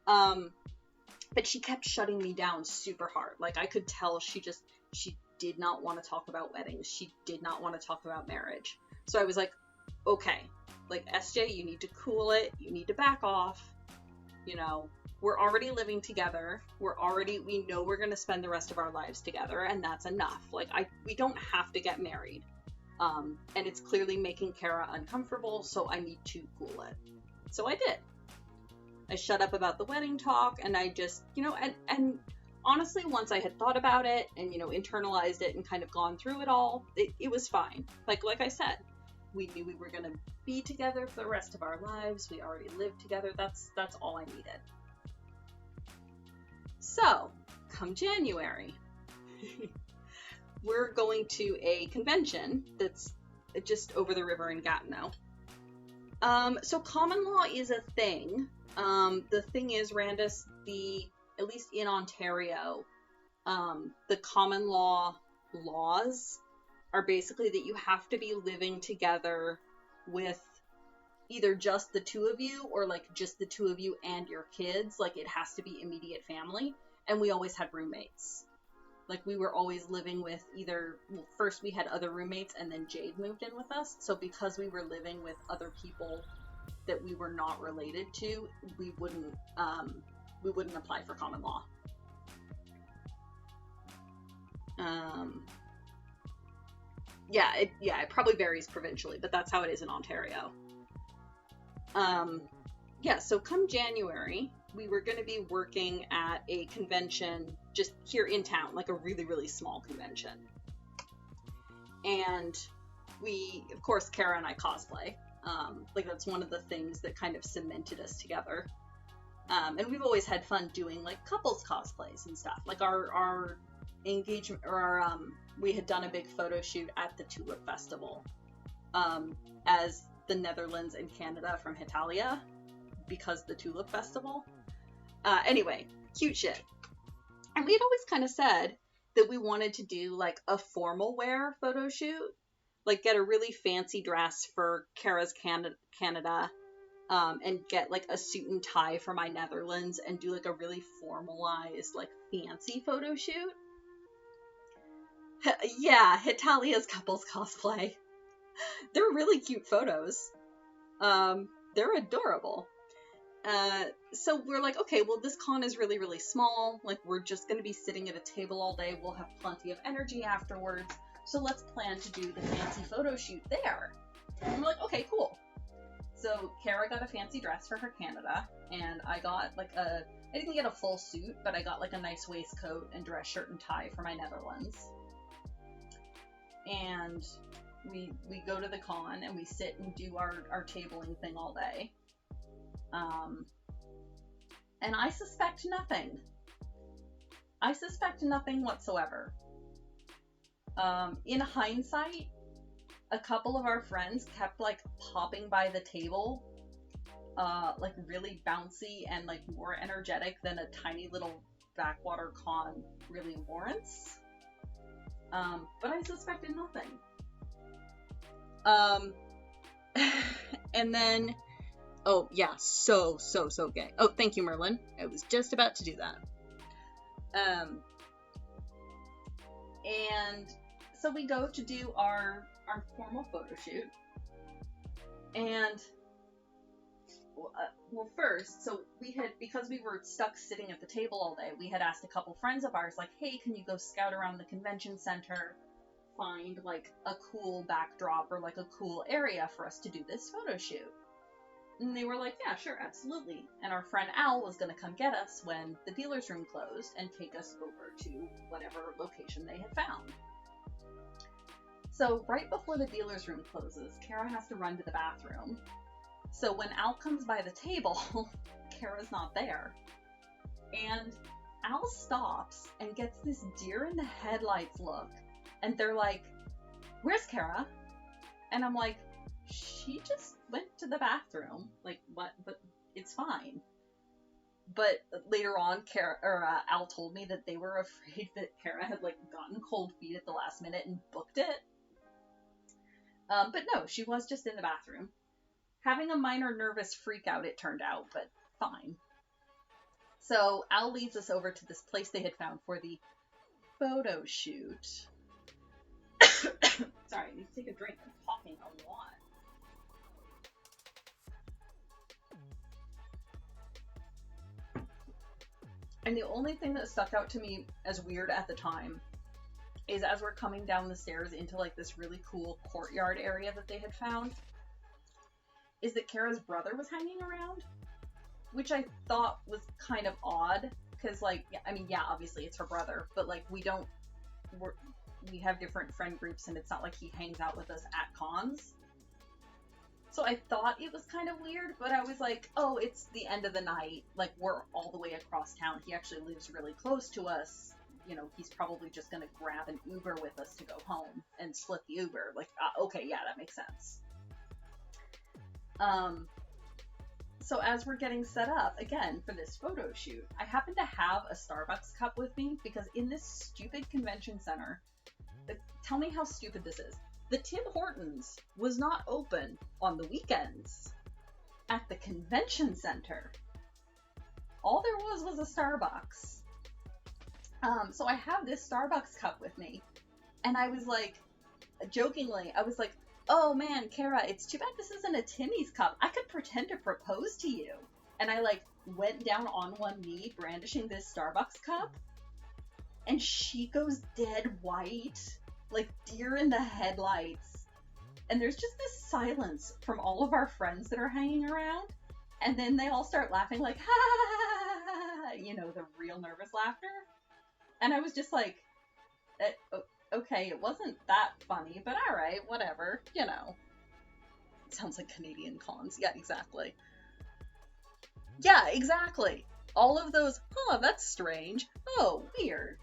But she kept shutting me down super hard. Like, I could tell she did not want to talk about weddings. She did not want to talk about marriage. So I was like, okay, like, SJ, you need to cool it. You need to back off. You know, we're already living together. We know we're going to spend the rest of our lives together, and that's enough. Like, we don't have to get married. And it's clearly making Kara uncomfortable, so I need to cool it. So I did. I shut up about the wedding talk, and I just, you know, and honestly, once I had thought about it and, you know, internalized it and kind of gone through it all, it was fine. Like I said, we knew we were going to be together for the rest of our lives. We already lived together. That's all I needed. So, come January, we're going to a convention that's just over the river in Gatineau. So common law is a thing. The thing is, Randus, at least in Ontario, the common law laws are basically that you have to be living together with either just the two of you or like just the two of you and your kids. Like, it has to be immediate family. And we always had roommates. Like, we were always living with first we had other roommates and then Jade moved in with us. So because we were living with other people that we were not related to, we wouldn't apply for common law. It probably varies provincially, but that's how it is in Ontario. So come January, we were going to be working at a convention just here in town, like a really, really small convention. And of course, Kara and I cosplay. Like, that's one of the things that kind of cemented us together. And we've always had fun doing like couples cosplays and stuff. Like our engagement, or we had done a big photo shoot at the Tulip Festival as the Netherlands and Canada from Hitalia, because the Tulip Festival. Anyway, cute shit. And we had always kind of said that we wanted to do like a formal wear photo shoot, like get a really fancy dress for Kara's Canada, and get like a suit and tie for my Netherlands, and do like a really formalized, like fancy photo shoot. Yeah, Hitalia's couples cosplay. They're really cute photos. They're adorable. So we're like, okay, well, this con is really, really small. Like, we're just going to be sitting at a table all day. We'll have plenty of energy afterwards. So let's plan to do the fancy photo shoot there. And we're like, okay, cool. So Kara got a fancy dress for her Canada, and I got like I didn't get a full suit, but I got like a nice waistcoat and dress shirt and tie for my Netherlands. And we go to the con and we sit and do our tabling thing all day. And I suspect nothing. I suspect nothing whatsoever. In hindsight, a couple of our friends kept like popping by the table, like really bouncy and like more energetic than a tiny little backwater con really warrants. But I suspected nothing. And then, oh yeah, so gay. Oh, thank you, Merlin. I was just about to do that. And so we go to do our formal photo shoot. And, well, first, so we had, because we were stuck sitting at the table all day, we had asked a couple friends of ours, like, hey, can you go scout around the convention center, find, like, a cool backdrop or, like, a cool area for us to do this photo shoot? And they were like, yeah, sure, absolutely. And our friend Al was going to come get us when the dealer's room closed and take us over to whatever location they had found. So right before the dealer's room closes, Kara has to run to the bathroom. So when Al comes by the table, Kara's not there. And Al stops and gets this deer in the headlights look. And they're like, where's Kara? And I'm like, she just went to the bathroom. Like, what? But it's fine. But later on, Al told me that they were afraid that Kara had, like, gotten cold feet at the last minute and booked it. But no, she was just in the bathroom. Having a minor nervous freak out, it turned out, but fine. So Al leads us over to this place they had found for the photo shoot. Sorry, I need to take a drink. I'm talking a lot. And the only thing that stuck out to me as weird at the time is as we're coming down the stairs into like this really cool courtyard area that they had found, is that Kara's brother was hanging around, which I thought was kind of odd, because like, I mean, yeah, obviously it's her brother, but like we have different friend groups and it's not like he hangs out with us at cons. So I thought it was kind of weird, but I was like, oh, it's the end of the night. Like, we're all the way across town. He actually lives really close to us. You know, he's probably just going to grab an Uber with us to go home and split the Uber. Like, okay, yeah, that makes sense. So as we're getting set up, again, for this photo shoot, I happen to have a Starbucks cup with me because in this stupid convention center, tell me how stupid this is. The Tim Hortons was not open on the weekends at the convention center. All there was a Starbucks. So I have this Starbucks cup with me, and I was like, jokingly, I was like, oh man, Kara, it's too bad this isn't a Timmy's cup. I could pretend to propose to you. And I like went down on one knee brandishing this Starbucks cup, and she goes dead white. Like deer in the headlights, and there's just this silence from all of our friends that are hanging around, and then they all start laughing like, ha, you know, the real nervous laughter, and I was just like, okay, it wasn't that funny, but alright, whatever, you know. It sounds like Canadian cons. Yeah, exactly. Yeah, exactly. All of those, oh, that's strange, oh, weird.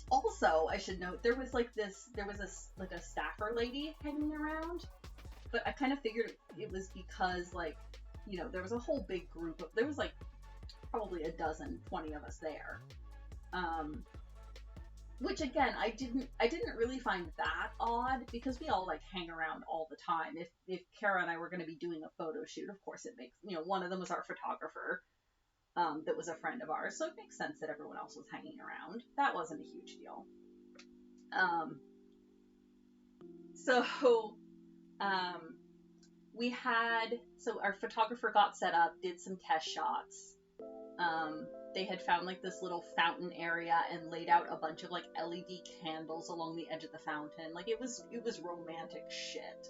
Also, I should note, there was a staffer lady hanging around, but I kind of figured it was because, like, you know, there was a whole big group there was, like, probably 20 of us there. Which, again, I didn't really find that odd, because we all, like, hang around all the time. If Kara and I were going to be doing a photo shoot, of course it makes, you know, one of them was our photographer, that was a friend of ours, so it makes sense that everyone else was hanging around. That wasn't a huge deal. So our photographer got set up, did some test shots. They had found like this little fountain area and laid out a bunch of like LED candles along the edge of the fountain. Like it was romantic shit.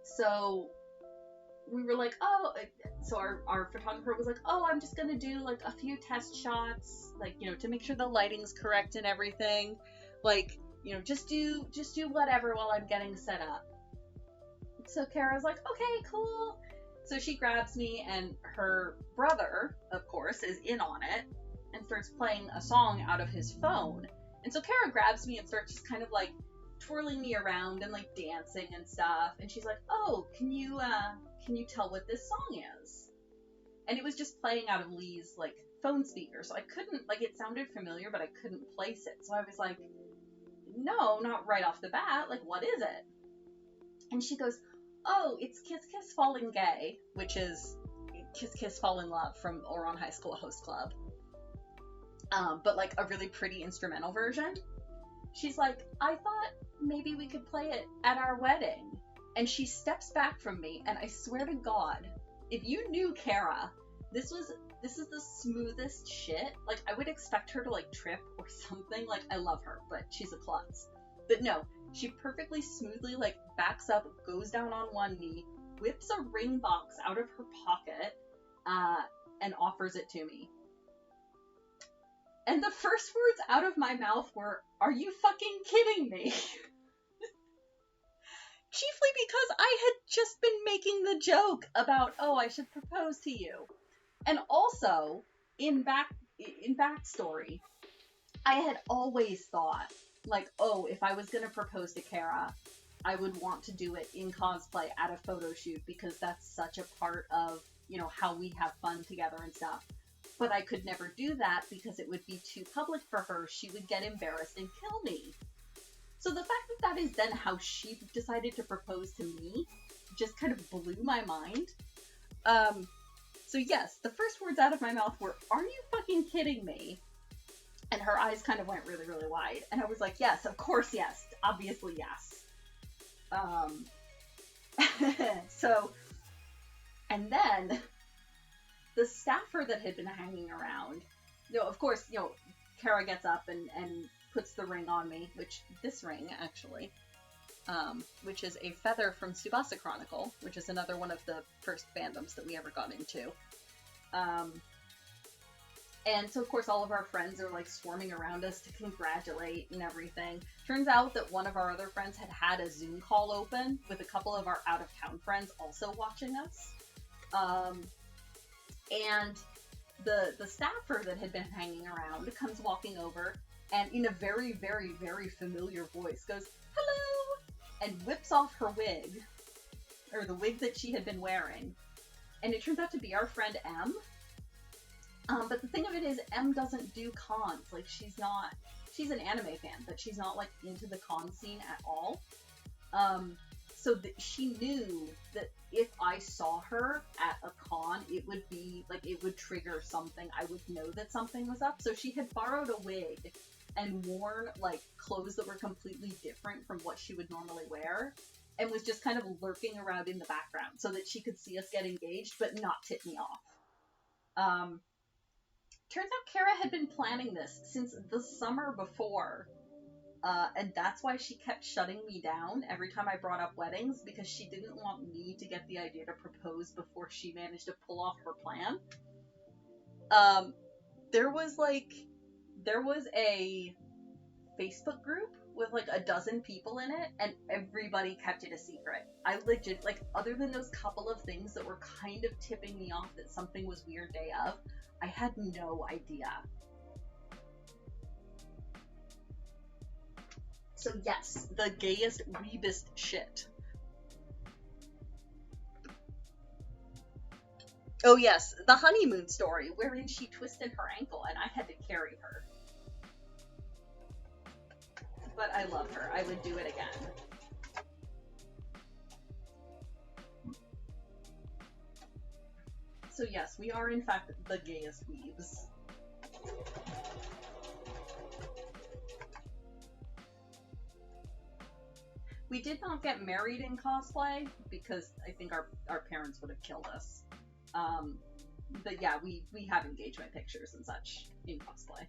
So we were like, oh, so our photographer was like, oh, I'm just gonna do like a few test shots, like, you know, to make sure the lighting's correct and everything. Like, you know, just do whatever while I'm getting set up. So Kara's like, okay, cool. So she grabs me, and her brother, of course, is in on it and starts playing a song out of his phone. And so Kara grabs me and starts just kind of like twirling me around and like dancing and stuff. And she's like, oh, can you tell what this song is? And it was just playing out of Lee's like phone speaker. So I couldn't, like, it sounded familiar, but I couldn't place it. So I was like, no, not right off the bat. Like, what is it? And she goes, oh, it's Kiss Kiss Falling Gay, which is Kiss Kiss Fall in Love from Ouran High School Host Club. But like a really pretty instrumental version. She's like, I thought maybe we could play it at our wedding. And she steps back from me, and I swear to God, if you knew Kara, this is the smoothest shit. Like, I would expect her to like trip or something. Like, I love her, but she's a klutz. But no, she perfectly smoothly like backs up, goes down on one knee, whips a ring box out of her pocket, and offers it to me. And the first words out of my mouth were, are you fucking kidding me? Chiefly because I had just been making the joke about, oh, I should propose to you. And also, in backstory, I had always thought, like, oh, if I was going to propose to Kara, I would want to do it in cosplay at a photo shoot, because that's such a part of, you know, how we have fun together and stuff. But I could never do that because it would be too public for her. She would get embarrassed and kill me. So the fact that that is then how she decided to propose to me just kind of blew my mind. So yes, the first words out of my mouth were, are you fucking kidding me? And her eyes kind of went really, really wide. And I was like, yes, of course, yes. Obviously, yes. So, and then the staffer that had been hanging around, you know, of course, you know, Kara gets up and puts the ring on me, which, this ring, actually, which is a feather from Tsubasa Chronicle, which is another one of the first fandoms that we ever got into. And so, of course, all of our friends are, like, swarming around us to congratulate and everything. Turns out that one of our other friends had a Zoom call open with a couple of our out-of-town friends also watching us. And the staffer that had been hanging around comes walking over and, in a very, very, very familiar voice, goes, hello, and whips off her wig, or the wig that she had been wearing. And it turns out to be our friend M. But the thing of it is, M doesn't do cons. Like, she's an anime fan, but she's not, like, into the con scene at all. So she knew that if I saw her at a con, it would be, like, it would trigger something. I would know that something was up. So she had borrowed a wig and worn, like, clothes that were completely different from what she would normally wear, and was just kind of lurking around in the background so that she could see us get engaged, but not tip me off. Turns out Kara had been planning this since the summer before, and that's why she kept shutting me down every time I brought up weddings, because she didn't want me to get the idea to propose before she managed to pull off her plan. There was a Facebook group with like a dozen people in it, and everybody kept it a secret. I legit, like, other than those couple of things that were kind of tipping me off that something was weird day of, I had no idea. So yes, the gayest, weebest shit. Oh yes, the honeymoon story, wherein she twisted her ankle and I had to carry her. But I love her. I would do it again. So yes, we are in fact the gayest weebs. We did not get married in cosplay because I think our parents would have killed us. But yeah, we have engagement pictures and such in cosplay.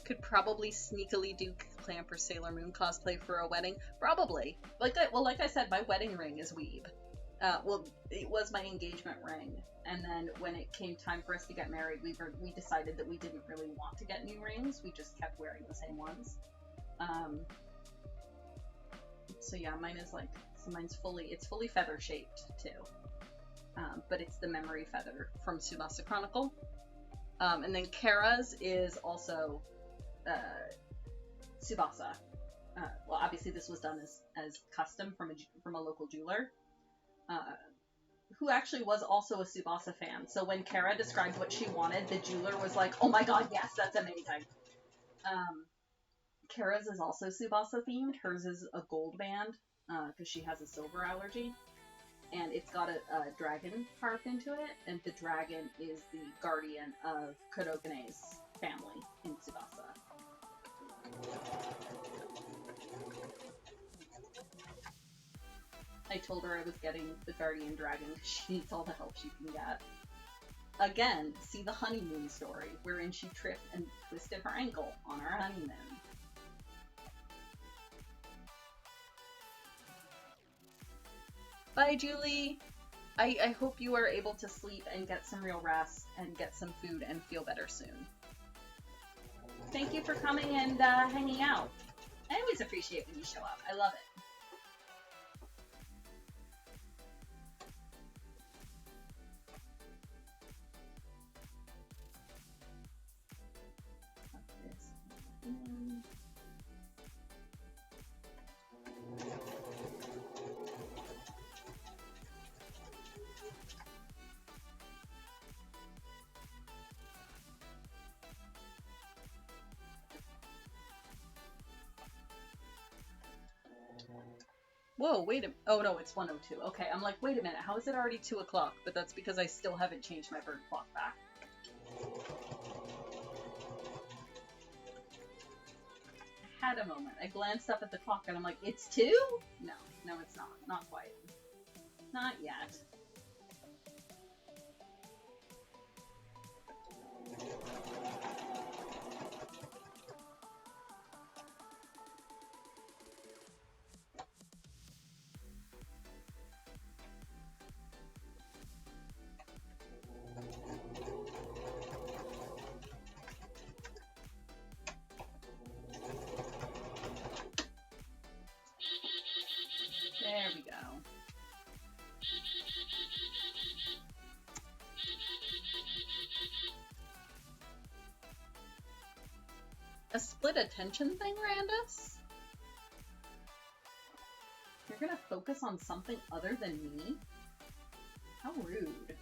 Could probably sneakily do Clamp or Sailor Moon cosplay for a wedding. Probably. Like I said, my wedding ring is weeb. Well, it was my engagement ring, and then when it came time for us to get married, we decided that we didn't really want to get new rings. We just kept wearing the same ones. So yeah, mine is like, so mine's fully feather shaped too. But it's the memory feather from Tsubasa Chronicle. And then Kara's is also Tsubasa. Well, obviously this was done as custom from a local jeweler, who actually was also a Tsubasa fan. So when Kara described what she wanted, the jeweler was like, "Oh my god, yes, that's amazing." Kara's is also Tsubasa themed. Hers is a gold band, because she has a silver allergy. And it's got a dragon carved into it, and the dragon is the guardian of Kurokane's family in Tsubasa. I told her I was getting the guardian dragon because she needs all the help she can get. Again, see the honeymoon story, wherein she tripped and twisted her ankle on our honeymoon. Bye, Julie! I hope you are able to sleep and get some real rest and get some food and feel better soon. Thank you for coming and hanging out. I always appreciate when you show up. I love it. Whoa, wait a... Oh, no, it's 1:02. Okay, I'm like, wait a minute, how is it already 2 o'clock? But that's because I still haven't changed my bird clock back. I had a moment. I glanced up at the clock and I'm like, it's 2? No, it's not. Not quite. Not yet. There we go. A split attention thing, Randus? You're gonna focus on something other than me? How rude.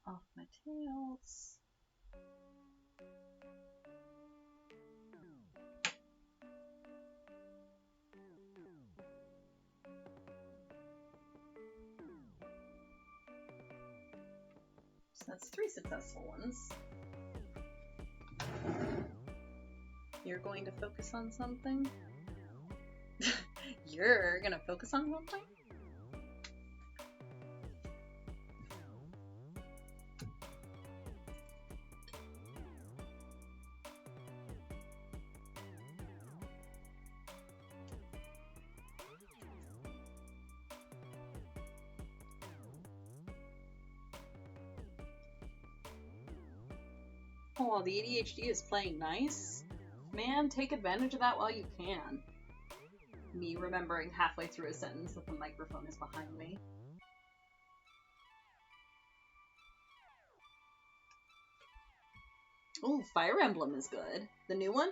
Off my tails. So that's 3 successful ones. You're going to focus on something? You're gonna focus on something? Oh, the ADHD is playing nice. Man, take advantage of that while you can. Me remembering halfway through a sentence that the microphone is behind me. Oh, Fire Emblem is good. The new one?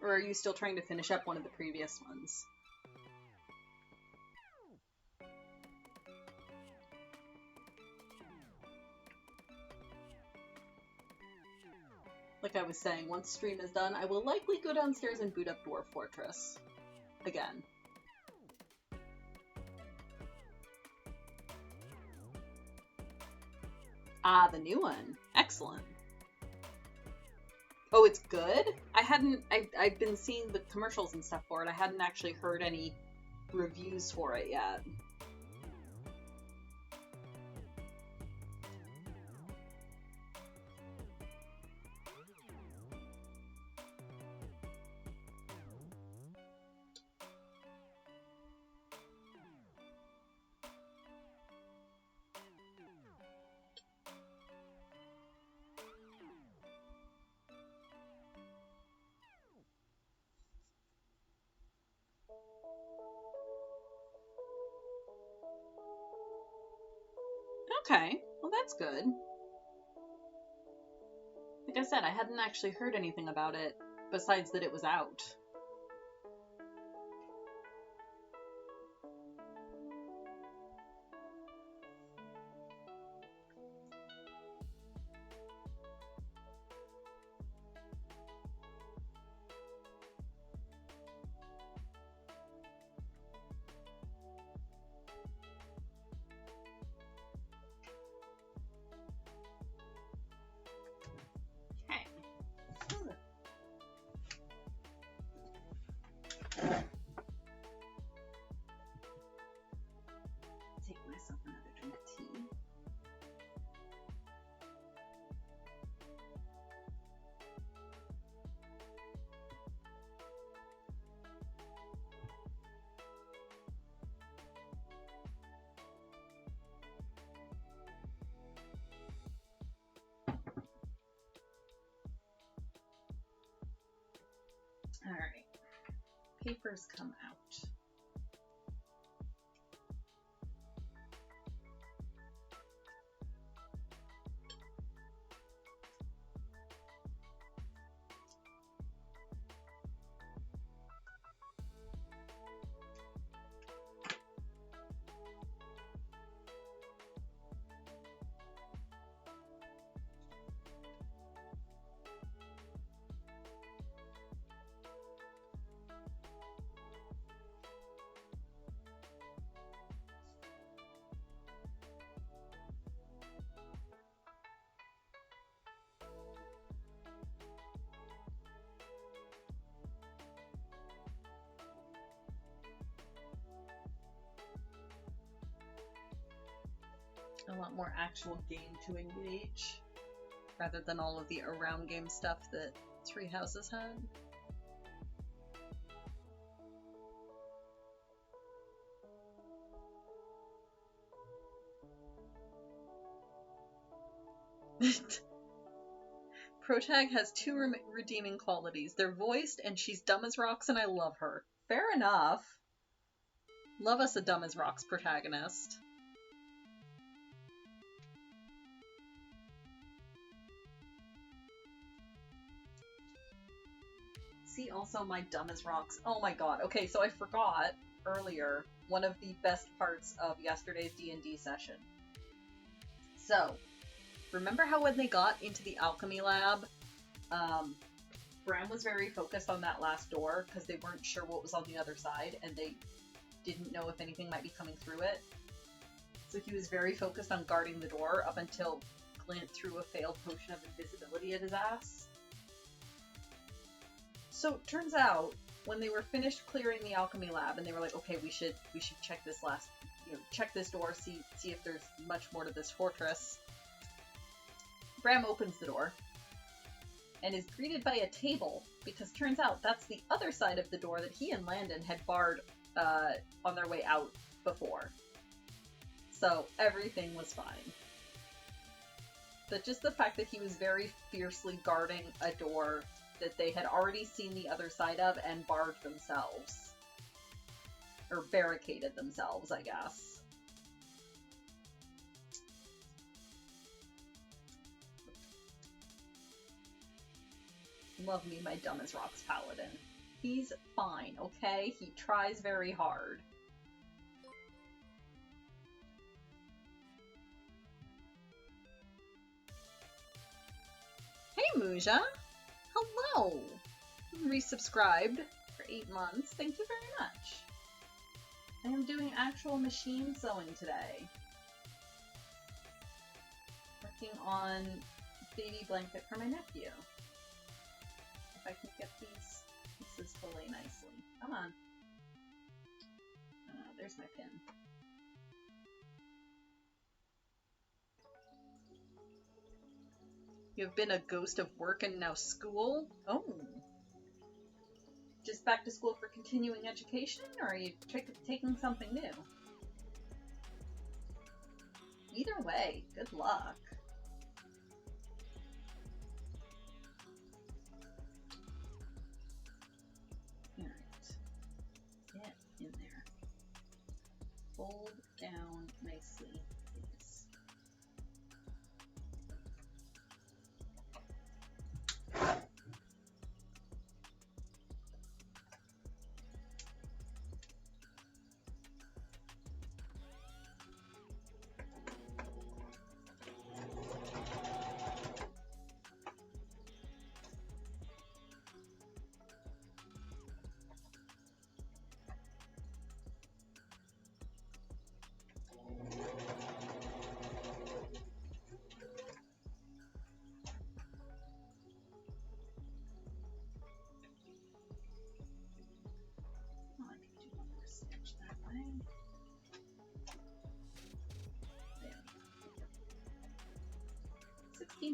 Or are you still trying to finish up one of the previous ones? Like I was saying, once stream is done, I will likely go downstairs and boot up Dwarf Fortress. Again. Ah, the new one. Excellent. Oh, it's good? I've been seeing the commercials and stuff for it. I hadn't actually heard any reviews for it yet. Okay, well that's good. Like I said, I hadn't actually heard anything about it besides that it was out. Okay. Take myself another drink of tea. Alright. Papers come out. I want more actual game to engage, rather than all of the around game stuff that Three Houses had. Protag has two redeeming qualities. They're voiced, and she's dumb as rocks, and I love her. Fair enough. Love us a dumb as rocks protagonist. See also my dumb as rocks. Oh my god. Okay, so I forgot earlier one of the best parts of yesterday's D&D session. So, remember how when they got into the alchemy lab, Bram was very focused on that last door because they weren't sure what was on the other side and they didn't know if anything might be coming through it. So he was very focused on guarding the door up until Clint threw a failed potion of invisibility at his ass. So turns out, when they were finished clearing the alchemy lab and they were like, okay, we should check this check this door, see if there's much more to this fortress. Bram opens the door and is greeted by a table, because turns out that's the other side of the door that he and Landon had barred on their way out before. So everything was fine. But just the fact that he was very fiercely guarding a door that they had already seen the other side of and barred themselves. Or barricaded themselves, I guess. Love me my dumb as rocks paladin. He's fine, okay? He tries very hard. Hey Muja! Hello! Resubscribed for 8 months. Thank you very much. I am doing actual machine sewing today. Working on baby blanket for my nephew. I can get these pieces to lay nicely. Come on. There's my pin. You've been a ghost of work and now school? Oh. Just back to school for continuing education, or are you taking something new? Either way, good luck. Alright. Get in there. Fold down nicely, please.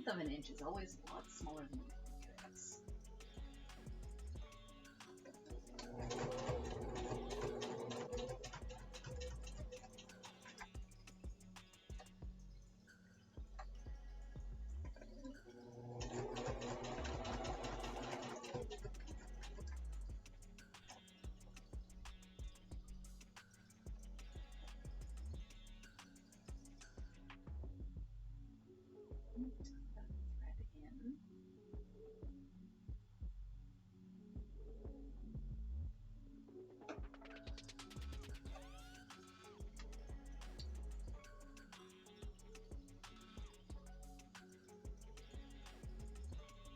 Of an inch is always a lot smaller than you think it is.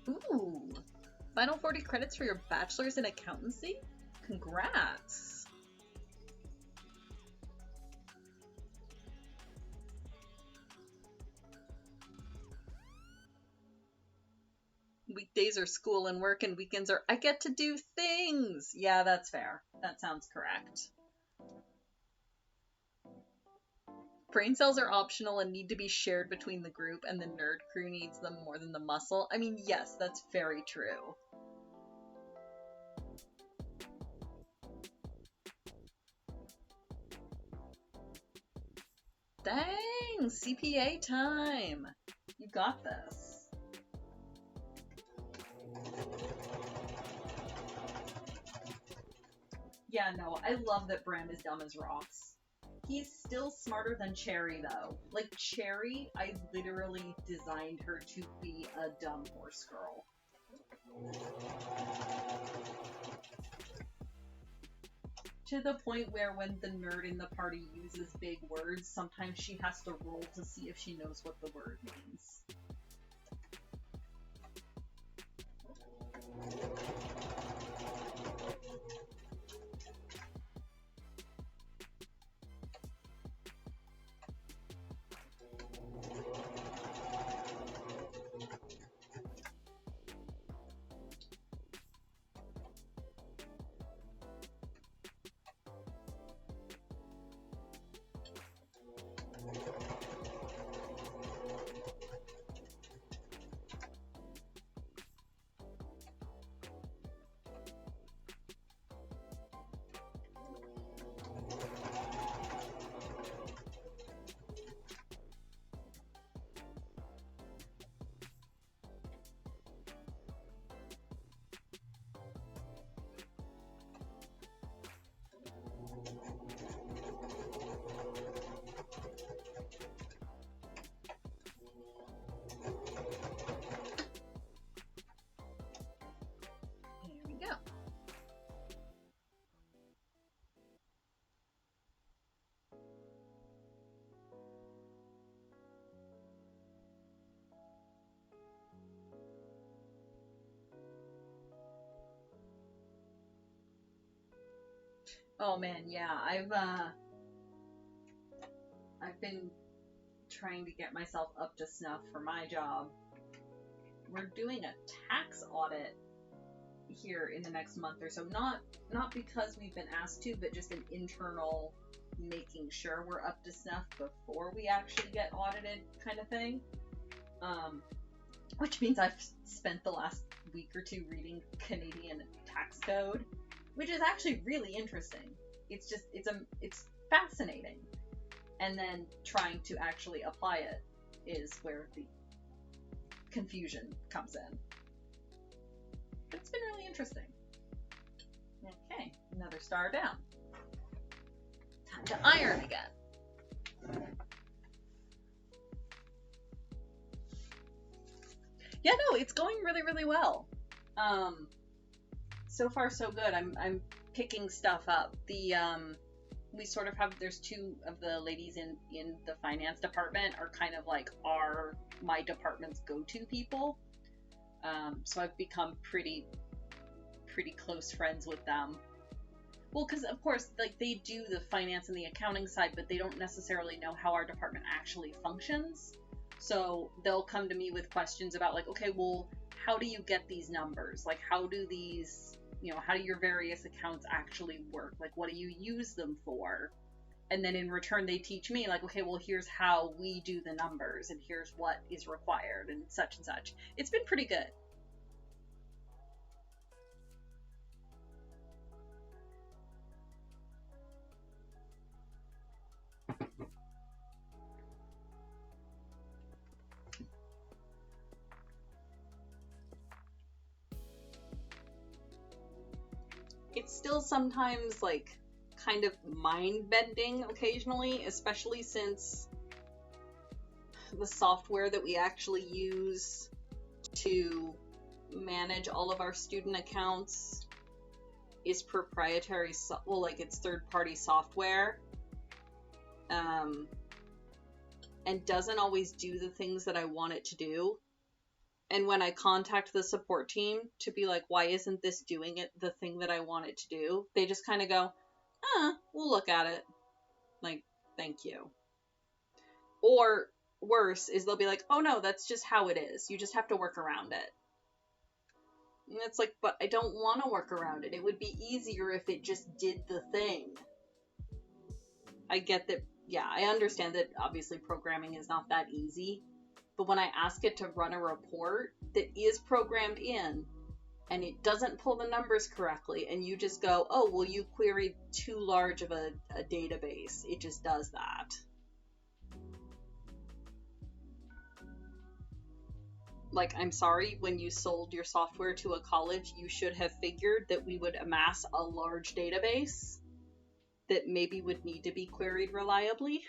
Ooh, final 40 credits for your bachelor's in accountancy? Congrats! Weekdays are school and work, and weekends are I get to do things! Yeah, that's fair. That sounds correct. Brain cells are optional and need to be shared between the group, and the nerd crew needs them more than the muscle. I mean, yes, that's very true. Dang! CPA time! You got this. Yeah, no, I love that Bram is dumb as rocks. He's still smarter than Cherry, though. Like, Cherry, I literally designed her to be a dumb horse girl. To the point where when the nerd in the party uses big words, sometimes she has to roll to see if she knows what the word means. Oh man, yeah, I've been trying to get myself up to snuff for my job. We're doing a tax audit here in the next month or so. Not because we've been asked to, but just an internal making sure we're up to snuff before we actually get audited kind of thing. Which means I've spent the last week or two reading Canadian tax code, which is actually really interesting. It's fascinating. And then trying to actually apply it is where the confusion comes in. But it's been really interesting. Okay, another star down. Time to iron again. Yeah, no, it's going really, really well. So far so good. I'm picking stuff up. We sort of have, there's two of the ladies in the finance department are kind of like my department's go-to people. So I've become pretty close friends with them. Well, because of course, like, they do the finance and the accounting side, but they don't necessarily know how our department actually functions. So they'll come to me with questions about, like, okay, well, how do you get these numbers? Like, how do these, how do your various accounts actually work? Like, what do you use them for? And then in return, they teach me, like, okay, well, here's how we do the numbers, and here's what is required, and such and such. It's been pretty good. It's still sometimes, like, kind of mind-bending occasionally, especially since the software that we actually use to manage all of our student accounts is proprietary, well, like, it's third-party software, and doesn't always do the things that I want it to do. And when I contact the support team to be like, why isn't this doing it, the thing that I want it to do? They just kind of go, we'll look at it. Like, thank you. Or worse is they'll be like, oh no, that's just how it is. You just have to work around it. And it's like, but I don't want to work around it. It would be easier if it just did the thing. I get that, yeah, I understand that obviously programming is not that easy. But when I ask it to run a report that is programmed in and it doesn't pull the numbers correctly, and you just go, oh, well, you queried too large of a database. It just does that. Like, I'm sorry, when you sold your software to a college, you should have figured that we would amass a large database that maybe would need to be queried reliably.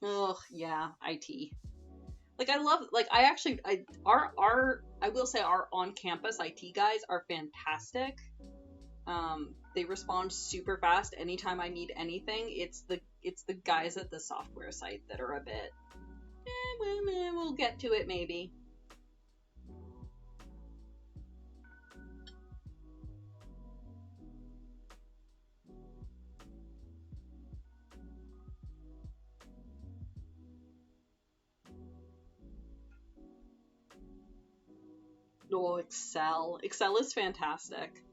Ugh, yeah, IT. Like, I love, like, I will say our on-campus IT guys are fantastic. They respond super fast anytime I need anything. It's the guys at the software site that are a bit, we'll get to it maybe. Oh, Excel. Excel is fantastic.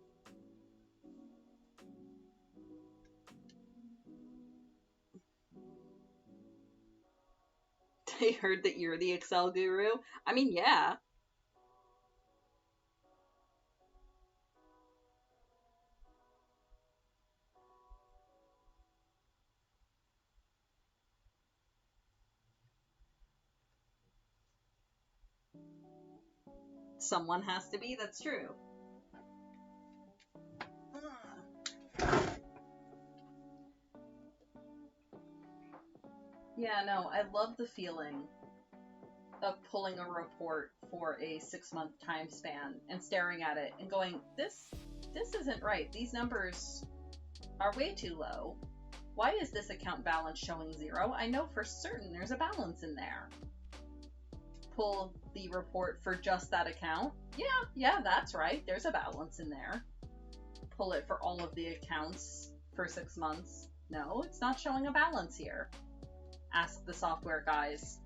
They heard that you're the Excel guru. I mean, yeah. Someone has to be, that's true. Yeah, no, I love the feeling of pulling a report for a 6-month time span and staring at it and going, this isn't right. These numbers are way too low. Why is this account balance showing 0? I know for certain there's a balance in there. Pull the report for just that account. Yeah, that's right. There's a balance in there. pull it for all of the accounts for 6 months. No, it's not showing a balance here. Ask the software guys.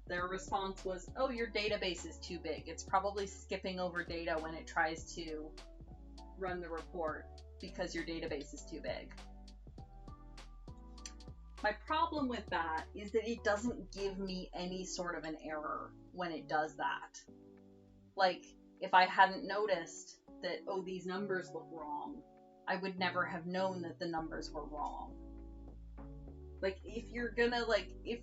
Their response was, oh, your database is too big. It's probably skipping over data when it tries to run the report because your database is too big. My problem with that is that it doesn't give me any sort of an error when it does that. Like, if I hadn't noticed that, oh, these numbers look wrong, I would never have known that the numbers were wrong. Like, if you're gonna, like, if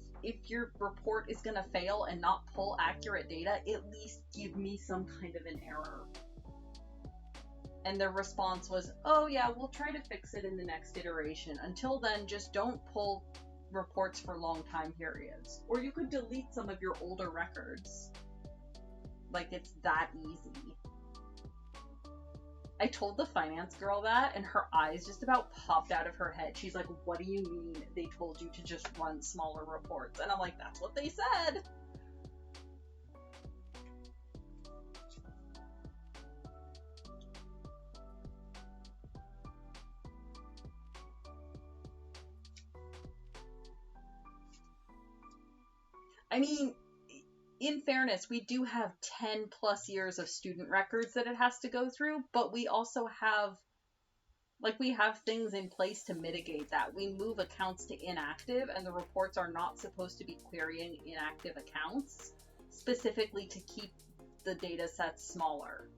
your report is gonna fail and not pull accurate data, at least give me some kind of an error. And their response was, oh yeah, we'll try to fix it in the next iteration. Until then, just don't pull reports for long time periods. Or you could delete some of your older records. Like, it's that easy. I told the finance girl that, and her eyes just about popped out of her head. She's like, what do you mean they told you to just run smaller reports? And I'm like, that's what they said. I mean, in fairness, we do have 10 plus years of student records that it has to go through, but we also have, like, we have things in place to mitigate that. We move accounts to inactive, and the reports are not supposed to be querying inactive accounts, specifically to keep the data sets smaller.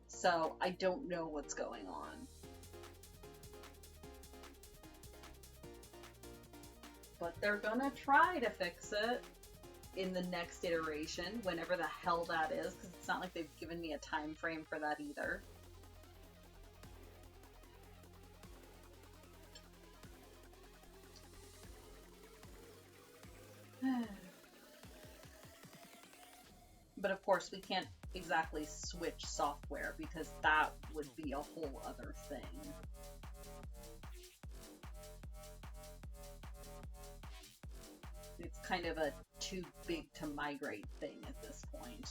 So I don't know what's going on. But they're gonna try to fix it in the next iteration, whenever the hell that is, because it's not like they've given me a time frame for that either. But of course, we can't exactly switch software, because that would be a whole other thing. It's kind of a too big to migrate thing at this point.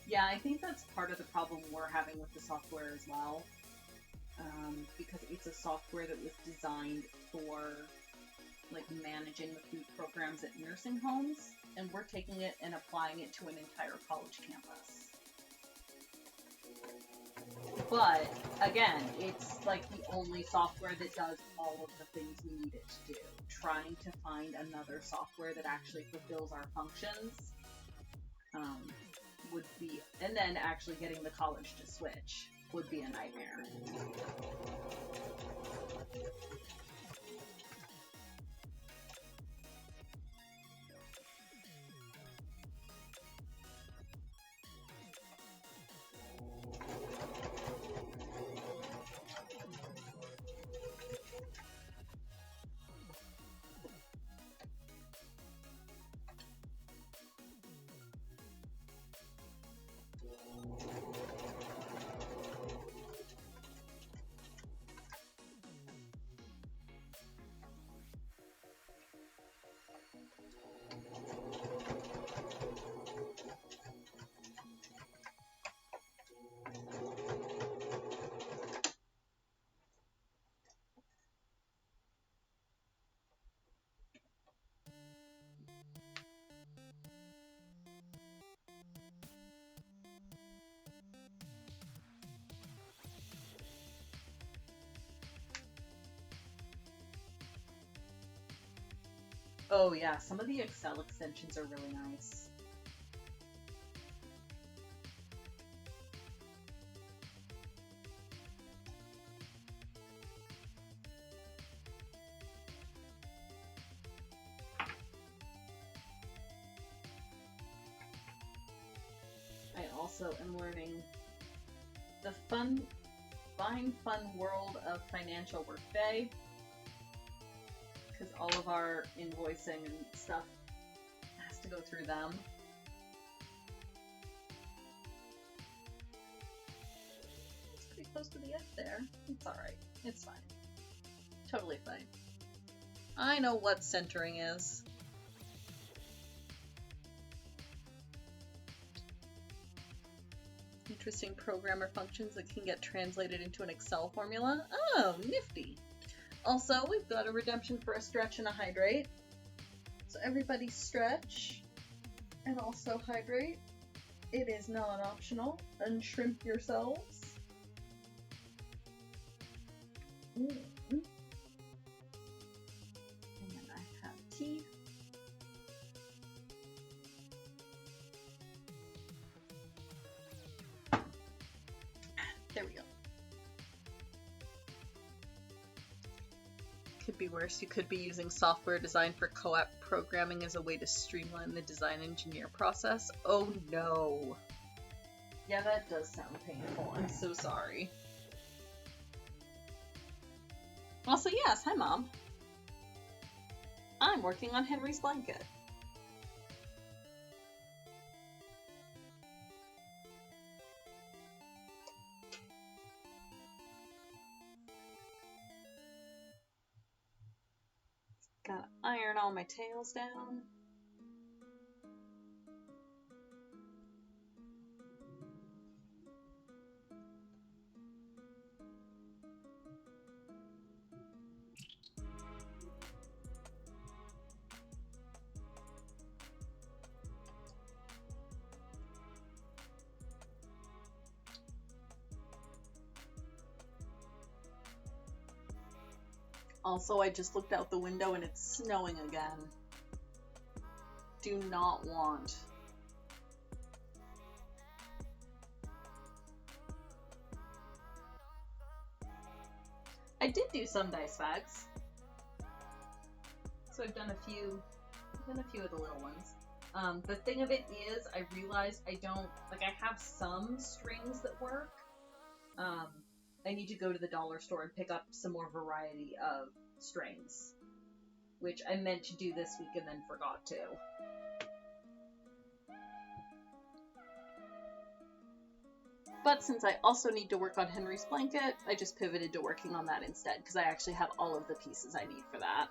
Yeah, I think that's part of the problem we're having with the software as well. Because it's a software that was designed for, like, managing the food programs at nursing homes, and we're taking it and applying it to an entire college campus. But again, it's like the only software that does all of the things we need it to do. Trying to find another software that actually fulfills our functions would be, and then actually getting the college to switch would be a nightmare. Oh yeah, some of the Excel extensions are really nice. I also am learning the fun world of Financial Workday, because all of our invoicing and stuff has to go through them. It's pretty close to the edge there. It's alright. It's fine. Totally fine. I know what centering is. Interesting programmer functions that can get translated into an Excel formula. Oh, nifty. Also, we've got a redemption for a stretch and a hydrate. So everybody stretch and also hydrate. It is non-optional. And shrimp yourselves. And then I have tea. There we go. Could be worse. You could be using software designed for co-op programming as a way to streamline the design engineer process. Oh no. Yeah, that does sound painful. I'm so sorry. Also, yes, hi Mom. I'm working on Henry's blanket. Gotta iron all my tails down. Also, I just looked out the window and it's snowing again. Do not want. I did do some dice bags. So I've done a few of the little ones. The thing of it is, I realized I don't, like, I have some strings that work. I need to go to the dollar store and pick up some more variety of strings, which I meant to do this week and then forgot to. But since I also need to work on Henry's blanket, I just pivoted to working on that instead, because I actually have all of the pieces I need for that.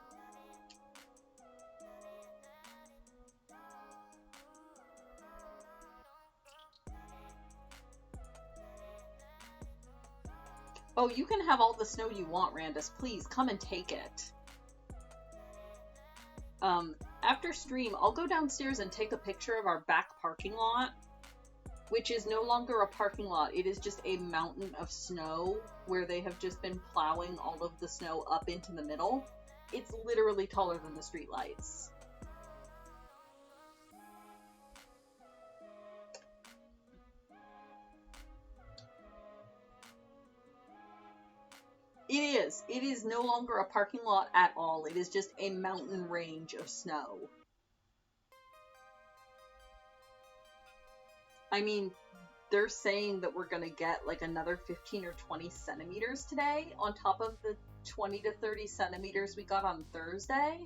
Oh, you can have all the snow you want, Randus. Please, come and take it. After stream, I'll go downstairs and take a picture of our back parking lot which is no longer a parking lot. It is just a mountain of snow where they have just been plowing all of the snow up into the middle. It's literally taller than the streetlights. It is. It is no longer a parking lot at all. It is just a mountain range of snow. I mean, they're saying that we're going to get like another 15 or 20 centimeters today on top of the 20 to 30 centimeters we got on Thursday.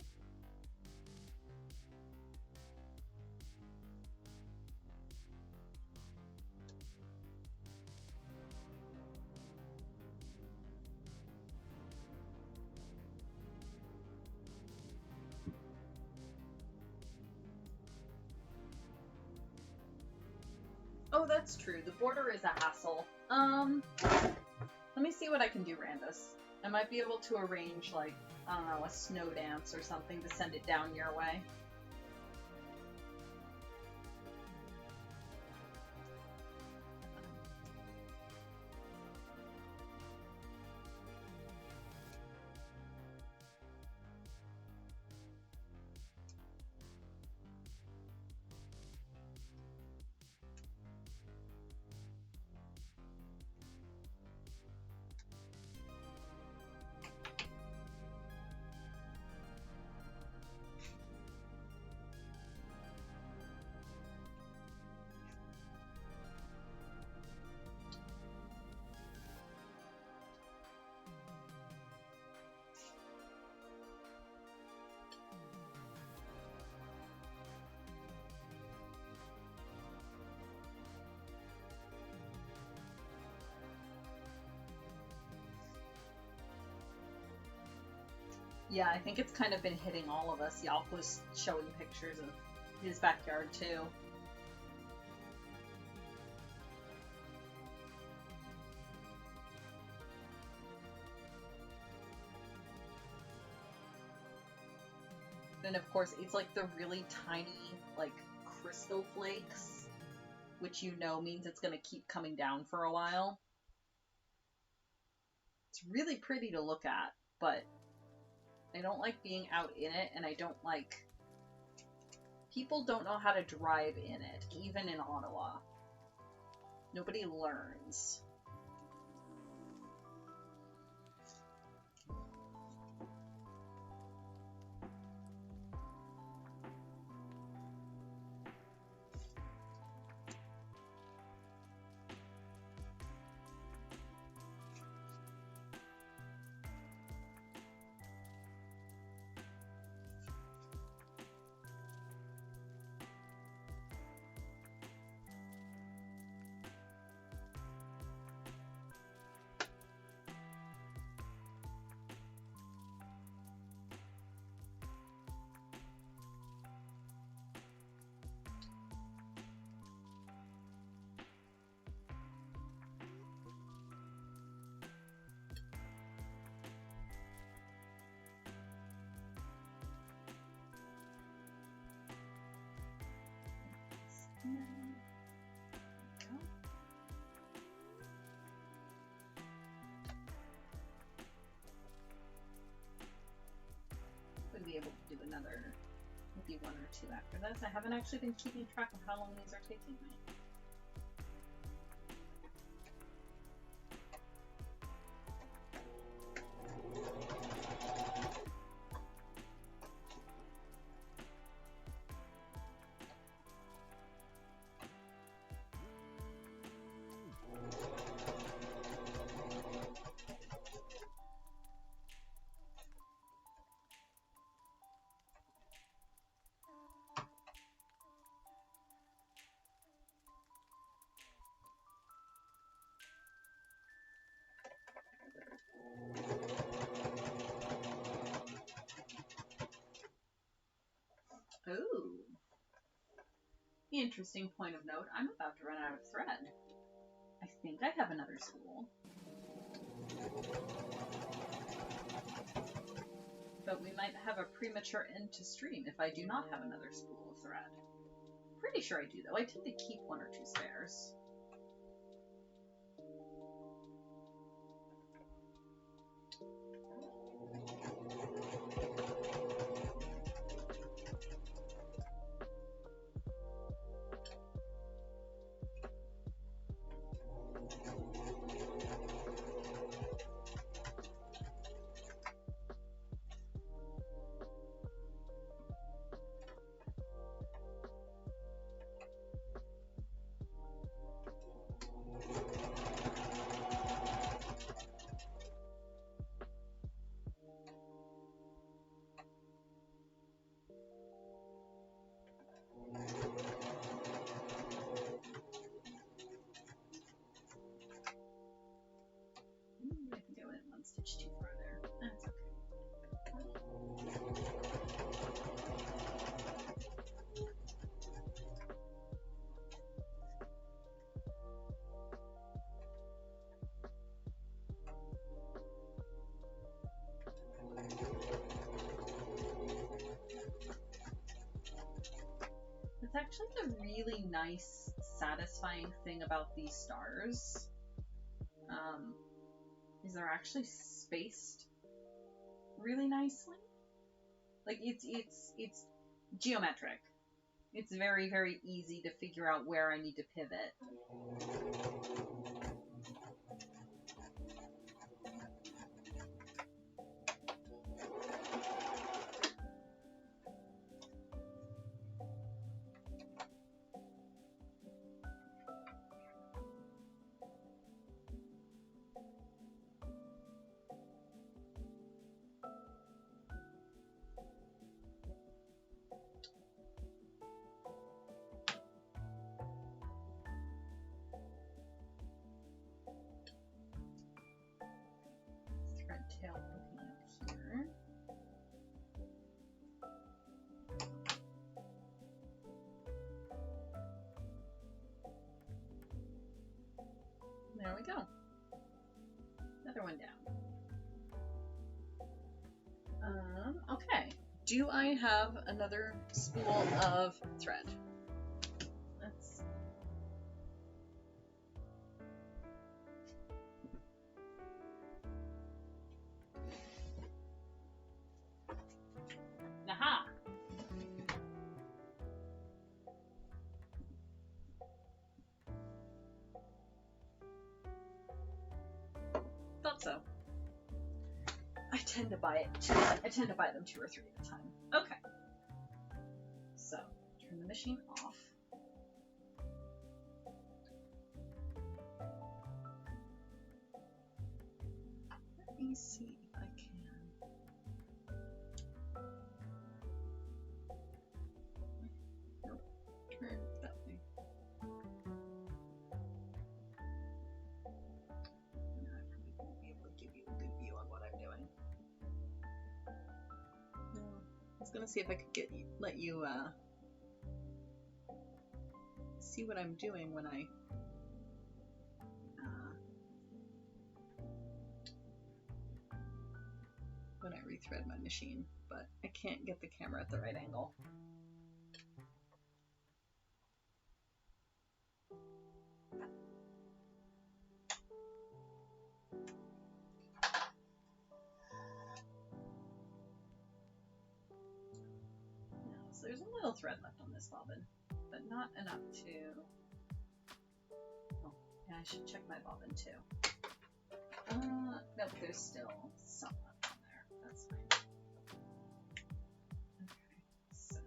Oh, that's true. The border is a hassle. Let me see what I can do, Randus. I might be able to arrange, like, I don't know, a snow dance or something to send it down your way. Yeah, I think it's kind of been hitting all of us. Yalco's showing pictures of his backyard, too. And of course, it's like the really tiny, like, crystal flakes, which you know means it's going to keep coming down for a while. It's really pretty to look at, but I don't like being out in it, and I don't like... People don't know how to drive in it, even in Ottawa. Nobody learns. Would be able to do another, maybe one or two after this. I haven't actually been keeping track of how long these are taking me. Ooh. Interesting point of note. I'm about to run out of thread. I think I have another spool. But we might have a premature end to stream if I do not have another spool of thread. Pretty sure I do, though. I tend to keep one or two spares. I think I went one stitch too far there. That's okay. It's actually the really nice, satisfying thing about these stars. Is they're actually spaced really nicely. Like it's geometric. It's very, very easy to figure out where I need to pivot. Thread tail poking out here. There we go. Another one down. Okay. Do I have another spool of thread? Let's... Aha! Thought so. I tend to buy them 2 or 3 at a time. Okay. So, turn the machine off. Let me see if I can. Nope. Turn that way. I probably won't be able to give you a good view on what I'm doing. I was gonna see if I could let you see what I'm doing when I rethread my machine, but I can't get the camera at the right angle. So there's a little thread left on this bobbin, but not enough to... Oh, yeah, I should check my bobbin too. Nope, there's still some left on there. That's fine. Okay, so...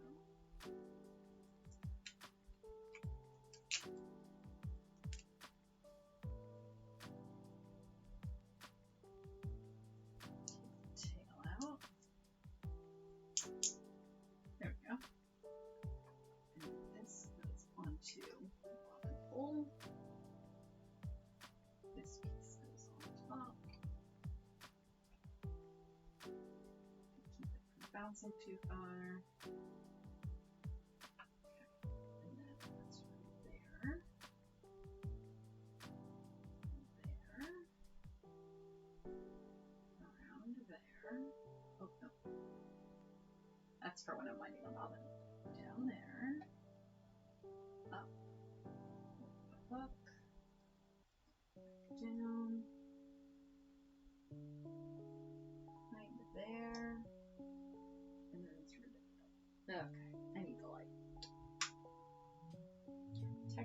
Take the tail out. There we go. And this goes onto the bobbin hole. This piece goes on top. Keep it from bouncing too far. Okay. And then that's right there. There. Around there. Oh, no. That's for when I'm winding a bobbin. Down there.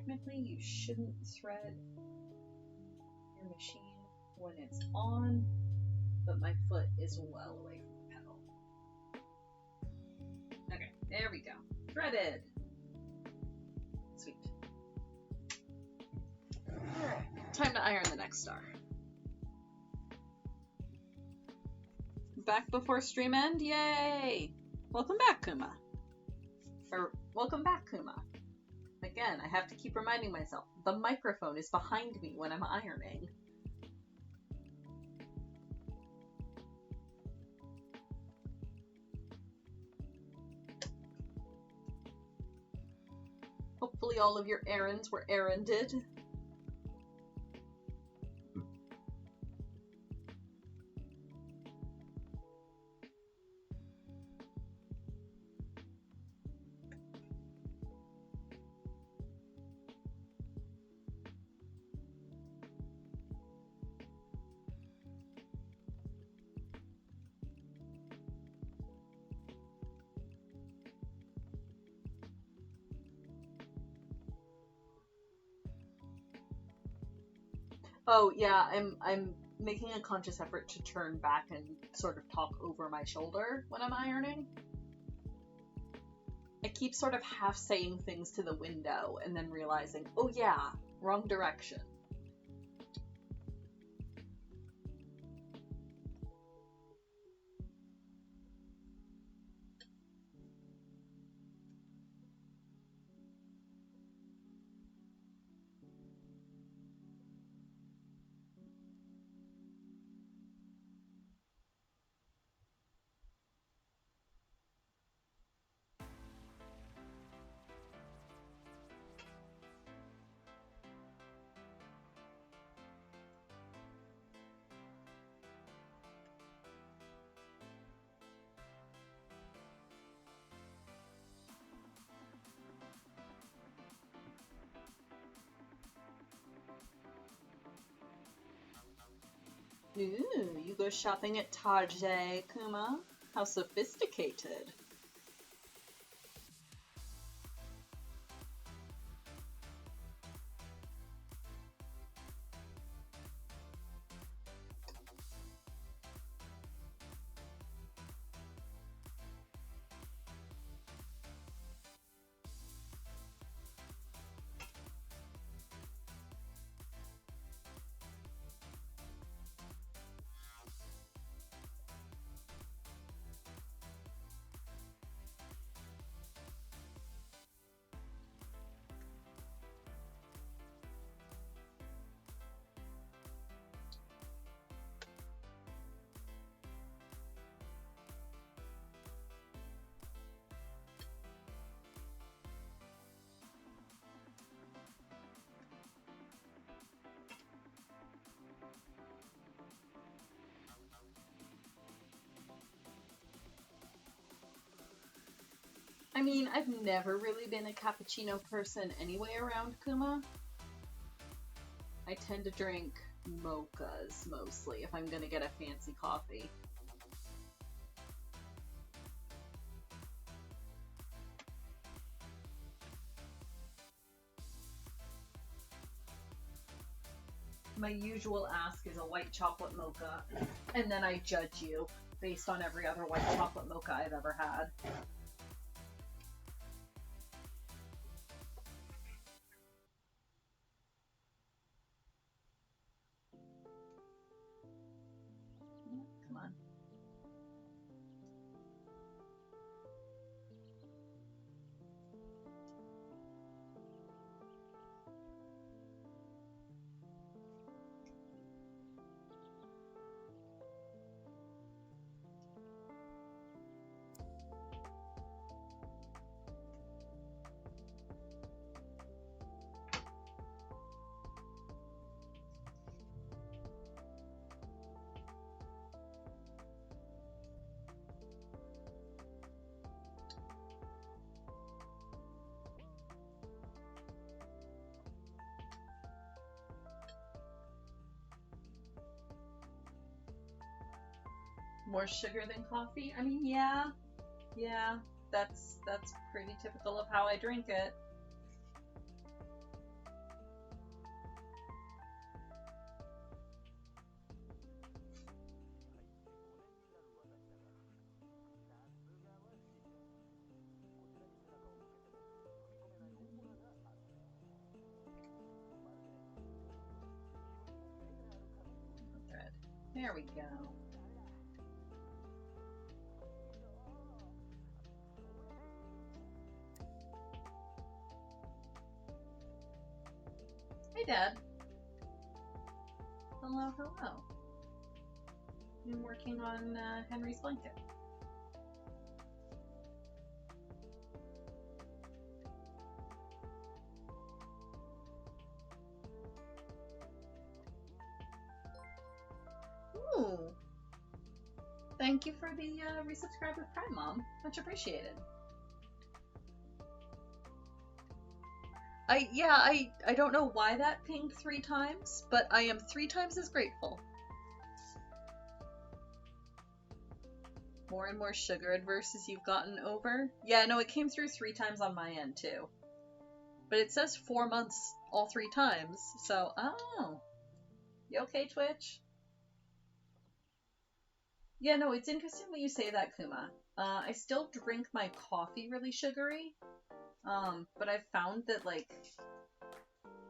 technically you shouldn't thread your machine when it's on, but my foot is well away from the pedal. Okay, there we go. Threaded. Sweet. Alright, time to iron the next star. Back before stream end? Yay! Welcome back, Kuma. Or, welcome back, Kuma. Again, I have to keep reminding myself, the microphone is behind me when I'm ironing. Hopefully all of your errands were erranded. Oh yeah, I'm making a conscious effort to turn back and sort of talk over my shoulder when I'm ironing. I keep sort of half saying things to the window and then realizing, oh yeah, wrong direction. Ooh, you go shopping at Target, Kuma? How sophisticated. I mean, I've never really been a cappuccino person anyway around Kuma. I tend to drink mochas mostly if I'm gonna get a fancy coffee. My usual ask is a white chocolate mocha, and then I judge you based on every other white chocolate mocha I've ever had. Come on. More sugar than coffee? I mean, yeah, that's pretty typical of how I drink it. There we go. Hey, Dad. Hello, hello. I'm working on Henry's blanket. Ooh. Thank you for the resubscribe with Prime, Mom. Much appreciated. I don't know why that pinged 3 times, but I am 3 times as grateful. More and more sugar adverses you've gotten over? Yeah, no, it came through 3 times on my end, too. But it says 4 months all 3 times, so, oh. You okay, Twitch? Yeah, no, it's interesting when you say that, Kuma. I still drink my coffee really sugary, but I've found that, like,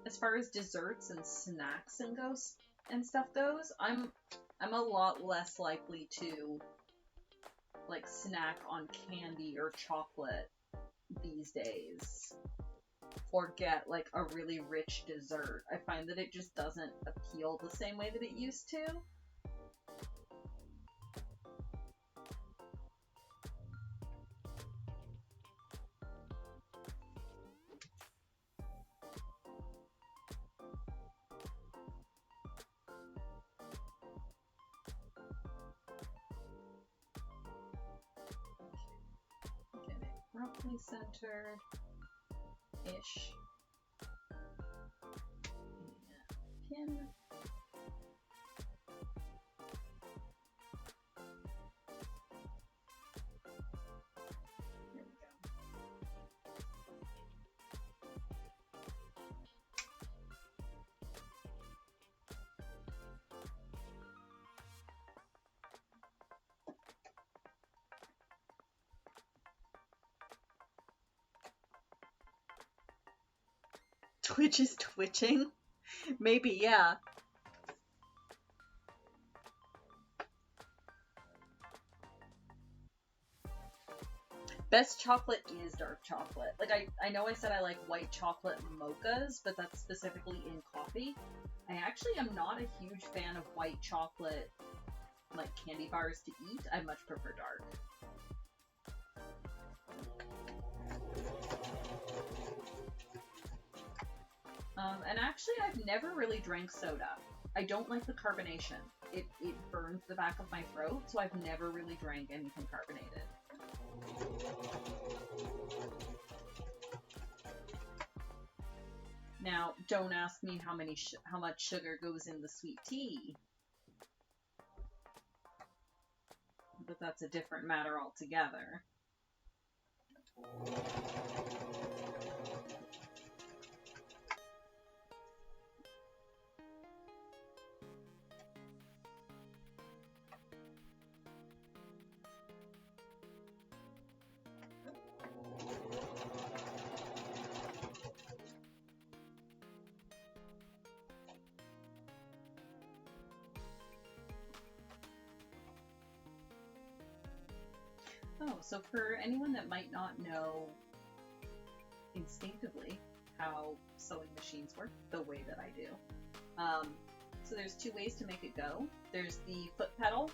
as far as desserts and snacks and stuff goes, I'm a lot less likely to, like, snack on candy or chocolate these days, or get, like, a really rich dessert. I find that it just doesn't appeal the same way that it used to. Get it roughly centered-ish. Pin. There we go. Twitch is twitching? Maybe, yeah. Best chocolate is dark chocolate. Like, I know I said I like white chocolate mochas, but that's specifically in coffee. I actually am not a huge fan of white chocolate, like, candy bars to eat. I much prefer dark. And actually, I've never really drank soda. I don't like the carbonation. It burns the back of my throat, so I've never really drank anything carbonated. Now, don't ask me how much sugar goes in the sweet tea. But that's a different matter altogether. Oh, so for anyone that might not know instinctively how sewing machines work the way that I do, so there's 2 ways to make it go. There's the foot pedal,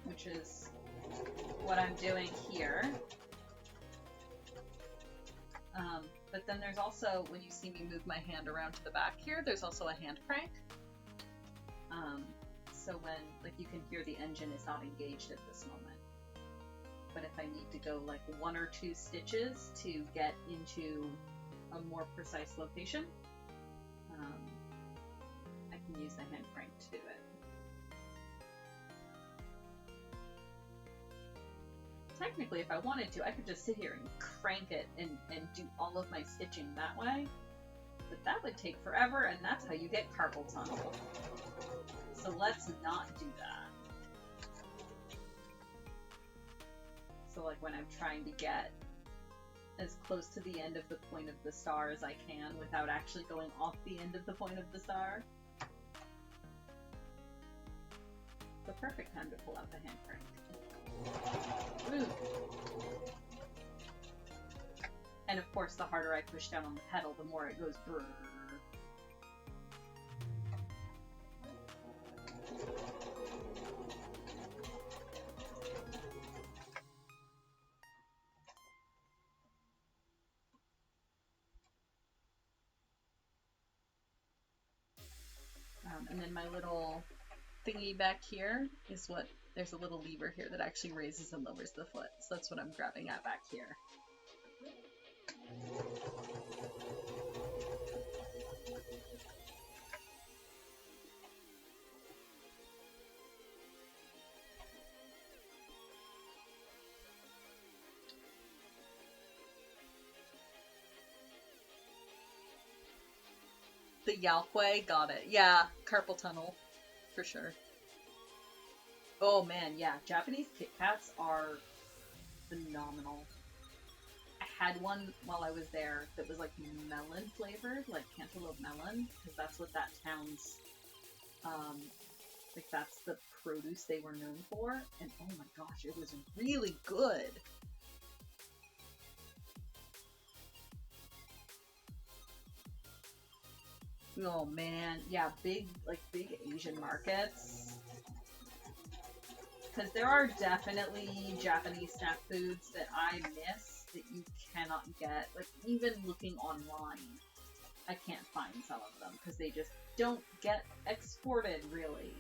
which is what I'm doing here. But then there's also, when you see me move my hand around to the back here, there's also a hand crank. So when, like, you can hear the engine is not engaged at this moment. But if I need to go like 1 or 2 stitches to get into a more precise location, I can use the hand crank to do it. Technically, if I wanted to, I could just sit here and crank it and do all of my stitching that way, but that would take forever, and that's how you get carpal tunnel. So let's not do that. So like when I'm trying to get as close to the end of the point of the star as I can without actually going off the end of the point of the star. The perfect time to pull out the hand crank. Ooh. And of course, the harder I push down on the pedal, the more it goes brrr. And then my little thingy back here is what, there's a little lever here that actually raises and lowers the foot. So that's what I'm grabbing at back here. The Yalquay, got it. Yeah, carpal tunnel, for sure. Oh man, yeah, Japanese Kit Kats are phenomenal. I had one while I was there that was like melon flavored, like cantaloupe melon, because that's what that town's, like that's the produce they were known for, and oh my gosh, it was really good. Oh man, yeah, big Asian markets. Because there are definitely Japanese snack foods that I miss that you cannot get. Like, even looking online, I can't find some of them because they just don't get exported, really.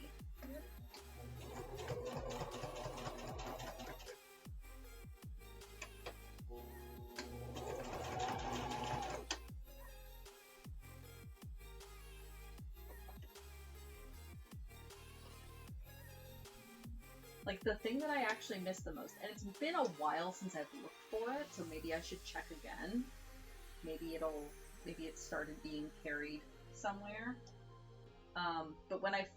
Like, the thing that I actually miss the most, and it's been a while since I've looked for it, so maybe I should check again. Maybe it started being carried somewhere. But when I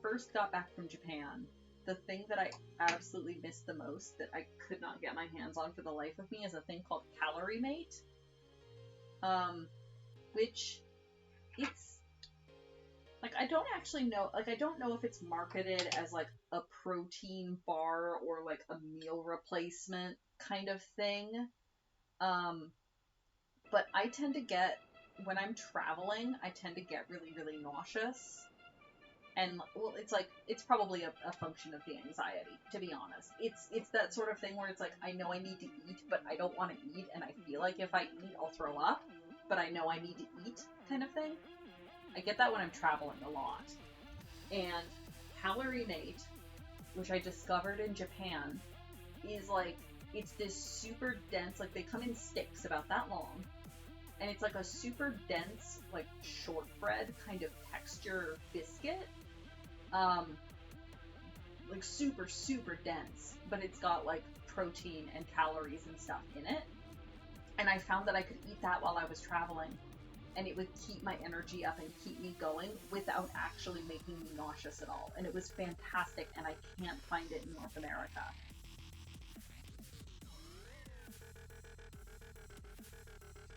first got back from Japan, the thing that I absolutely missed the most that I could not get my hands on for the life of me is a thing called Calorie Mate. Which, it's, like, I don't actually know, like, I don't know if it's marketed as, like, a protein bar or, like, a meal replacement kind of thing. But I tend to get, when I'm traveling, I tend to get really, really nauseous. And, well, it's like, it's probably a function of the anxiety, to be honest. It's that sort of thing where it's like, I know I need to eat, but I don't want to eat, and I feel like if I eat, I'll throw up, but I know I need to eat, kind of thing. I get that when I'm traveling a lot. And Calorie Mate, which I discovered in Japan, is like, it's this super dense, like, they come in sticks about that long, and it's like a super dense, like, shortbread kind of texture biscuit. Like, super, super dense, but it's got, like, protein and calories and stuff in it. And I found that I could eat that while I was traveling, and it would keep my energy up and keep me going without actually making me nauseous at all. And it was fantastic, and I can't find it in North America.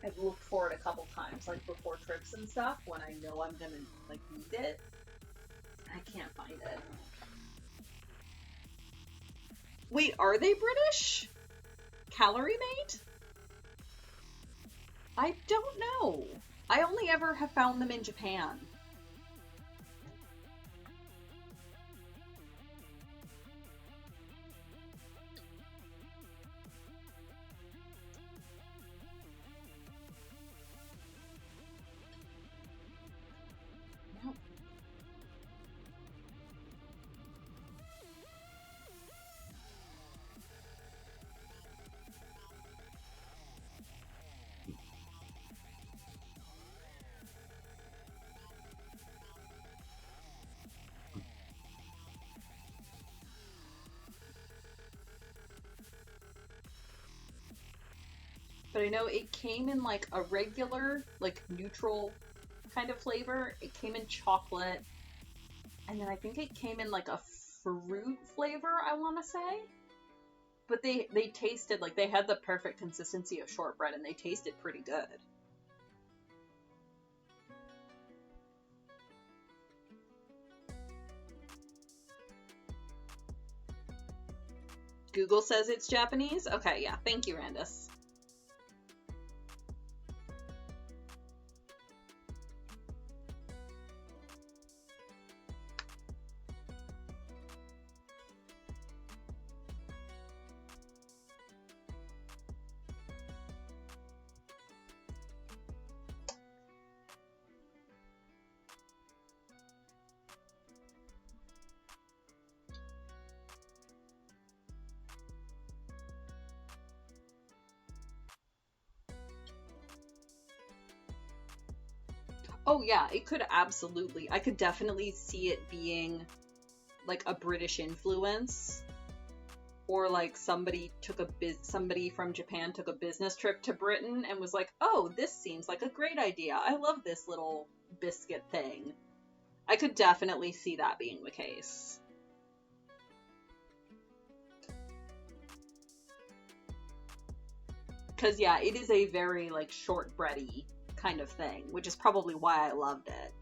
I've looked for it a couple times, like before trips and stuff, when I know I'm gonna, like, need it. I can't find it. Wait, are they British? Calorie Mate? I don't know. I only ever have found them in Japan. Nope. But I know it came in, like, a regular, like, neutral kind of flavor. It came in chocolate. And then I think it came in, like, a fruit flavor, I want to say. But they tasted, like, they had the perfect consistency of shortbread, and they tasted pretty good. Google says it's Japanese? Okay, yeah. Thank you, Randus. Oh yeah, it could absolutely. I could definitely see it being like a British influence, or like somebody from Japan took a business trip to Britain and was like, "Oh, this seems like a great idea. I love this little biscuit thing." I could definitely see that being the case. Cuz yeah, it is a very like shortbready kind of thing, which is probably why I loved it.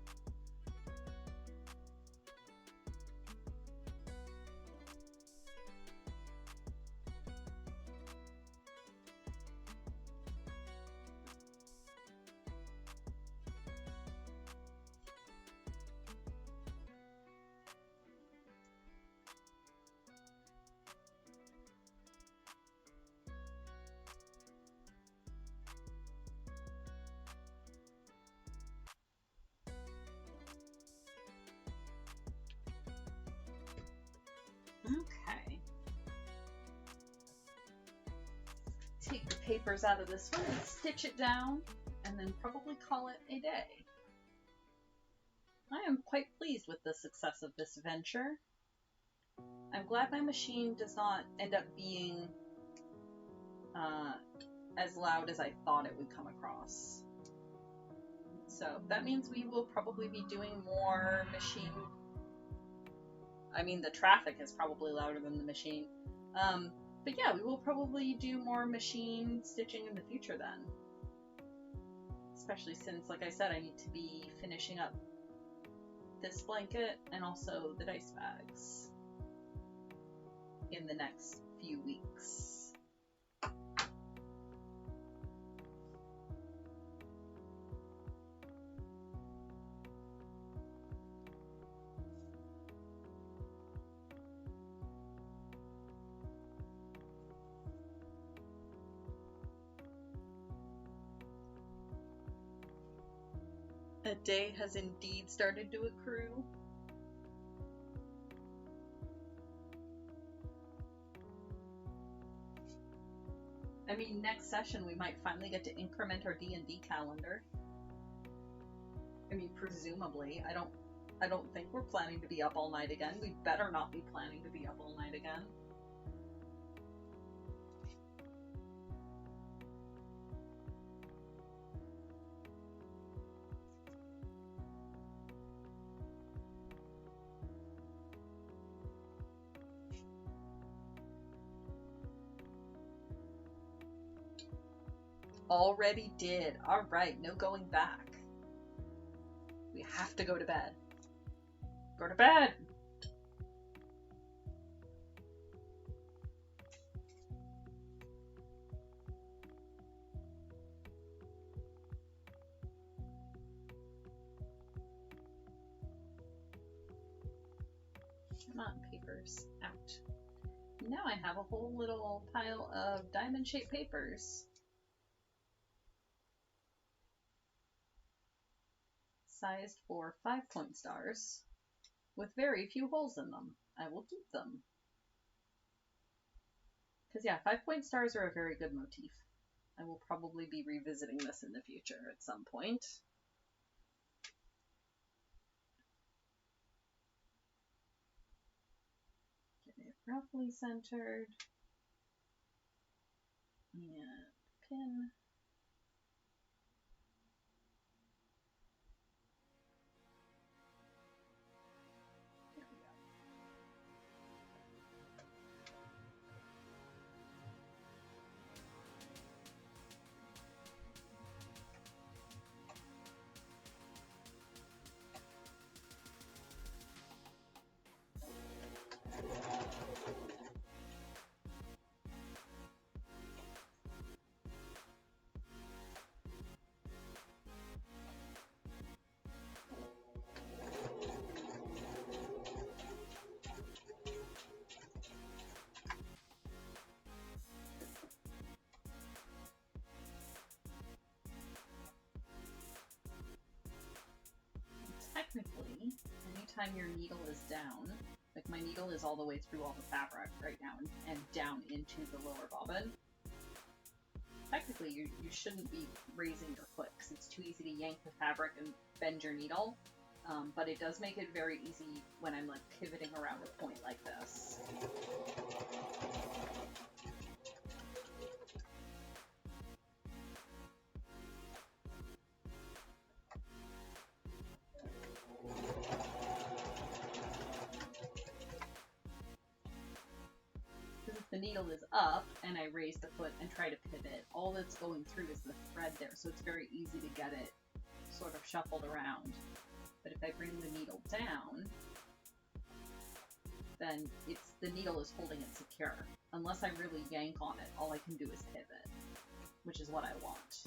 Okay. Take the papers out of this one and stitch it down, and then probably call it a day. I am quite pleased with the success of this venture. I'm glad my machine does not end up being as loud as I thought it would come across. So that means we will probably be doing more machine. I mean, the traffic is probably louder than the machine. But yeah, we will probably do more machine stitching in the future then. Especially since, like I said, I need to be finishing up this blanket and also the dice bags in the next few weeks. A day has indeed started to accrue. I mean, next session we might finally get to increment our D&D calendar. I mean, presumably. I don't think we're planning to be up all night again. We better not be planning to be up all night again. Already did. Alright, no going back. We have to go to bed. Go to bed! Come on, papers. Out. Now I have a whole little pile of diamond-shaped papers. Sized for 5-point stars, with very few holes in them. I will keep them. Because yeah, 5-point stars are a very good motif. I will probably be revisiting this in the future at some point. Get it roughly centered. And pin. time your needle is down, like my needle is all the way through all the fabric right now and down into the lower bobbin. Technically, you shouldn't be raising your foot because it's too easy to yank the fabric and bend your needle, but it does make it very easy when I'm like pivoting around a point like this. The needle is up and I raise the foot and try to pivot, all that's going through is the thread there, so it's very easy to get it sort of shuffled around. But if I bring the needle down, then the needle is holding it secure. Unless I really yank on it, all I can do is pivot, which is what I want.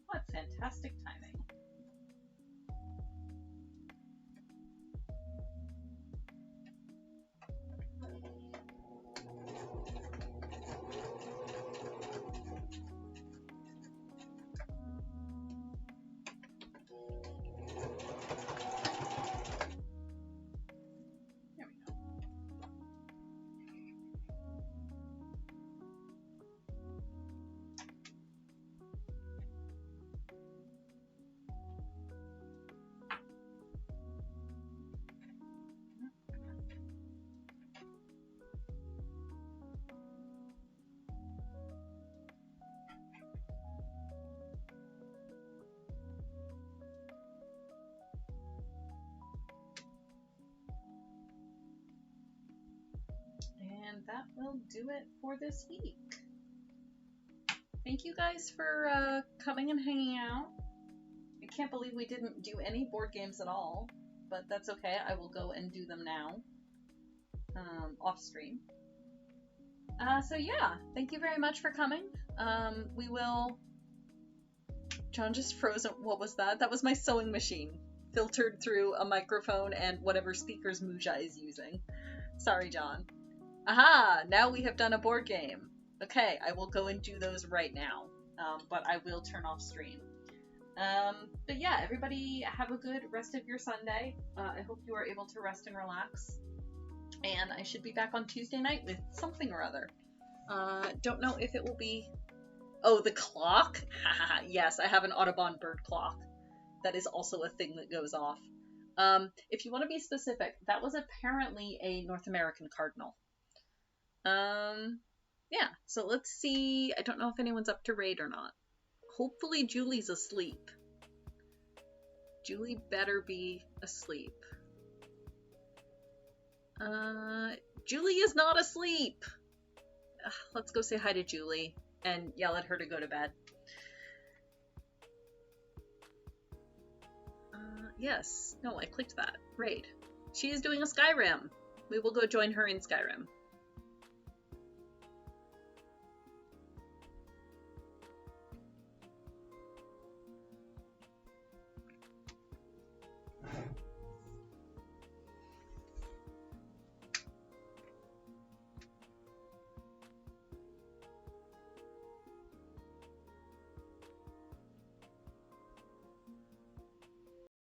What fantastic timing. And that will do it for this week. Thank you guys for coming and hanging out. I can't believe we didn't do any board games at all, but that's okay. I will go and do them now, off stream. So yeah, thank you very much for coming. We will... John just froze. What was that? That was my sewing machine, filtered through a microphone and whatever speakers Muja is using. Sorry, John. Aha! Now we have done a board game. Okay, I will go and do those right now, but I will turn off stream. But yeah, everybody have a good rest of your Sunday. I hope you are able to rest and relax. And I should be back on Tuesday night with something or other. Don't know if it will be... Oh, the clock? Yes, I have an Audubon bird clock. That is also a thing that goes off. If you want to be specific, that was apparently a North American cardinal. Yeah, so let's see. I don't know if anyone's up to raid or not. Hopefully Julie's asleep. Julie better be asleep. Julie is not asleep. Let's go say hi to Julie and yell at her to go to bed. Yes. No, I clicked that. Raid. She is doing a Skyrim. We will go join her in Skyrim.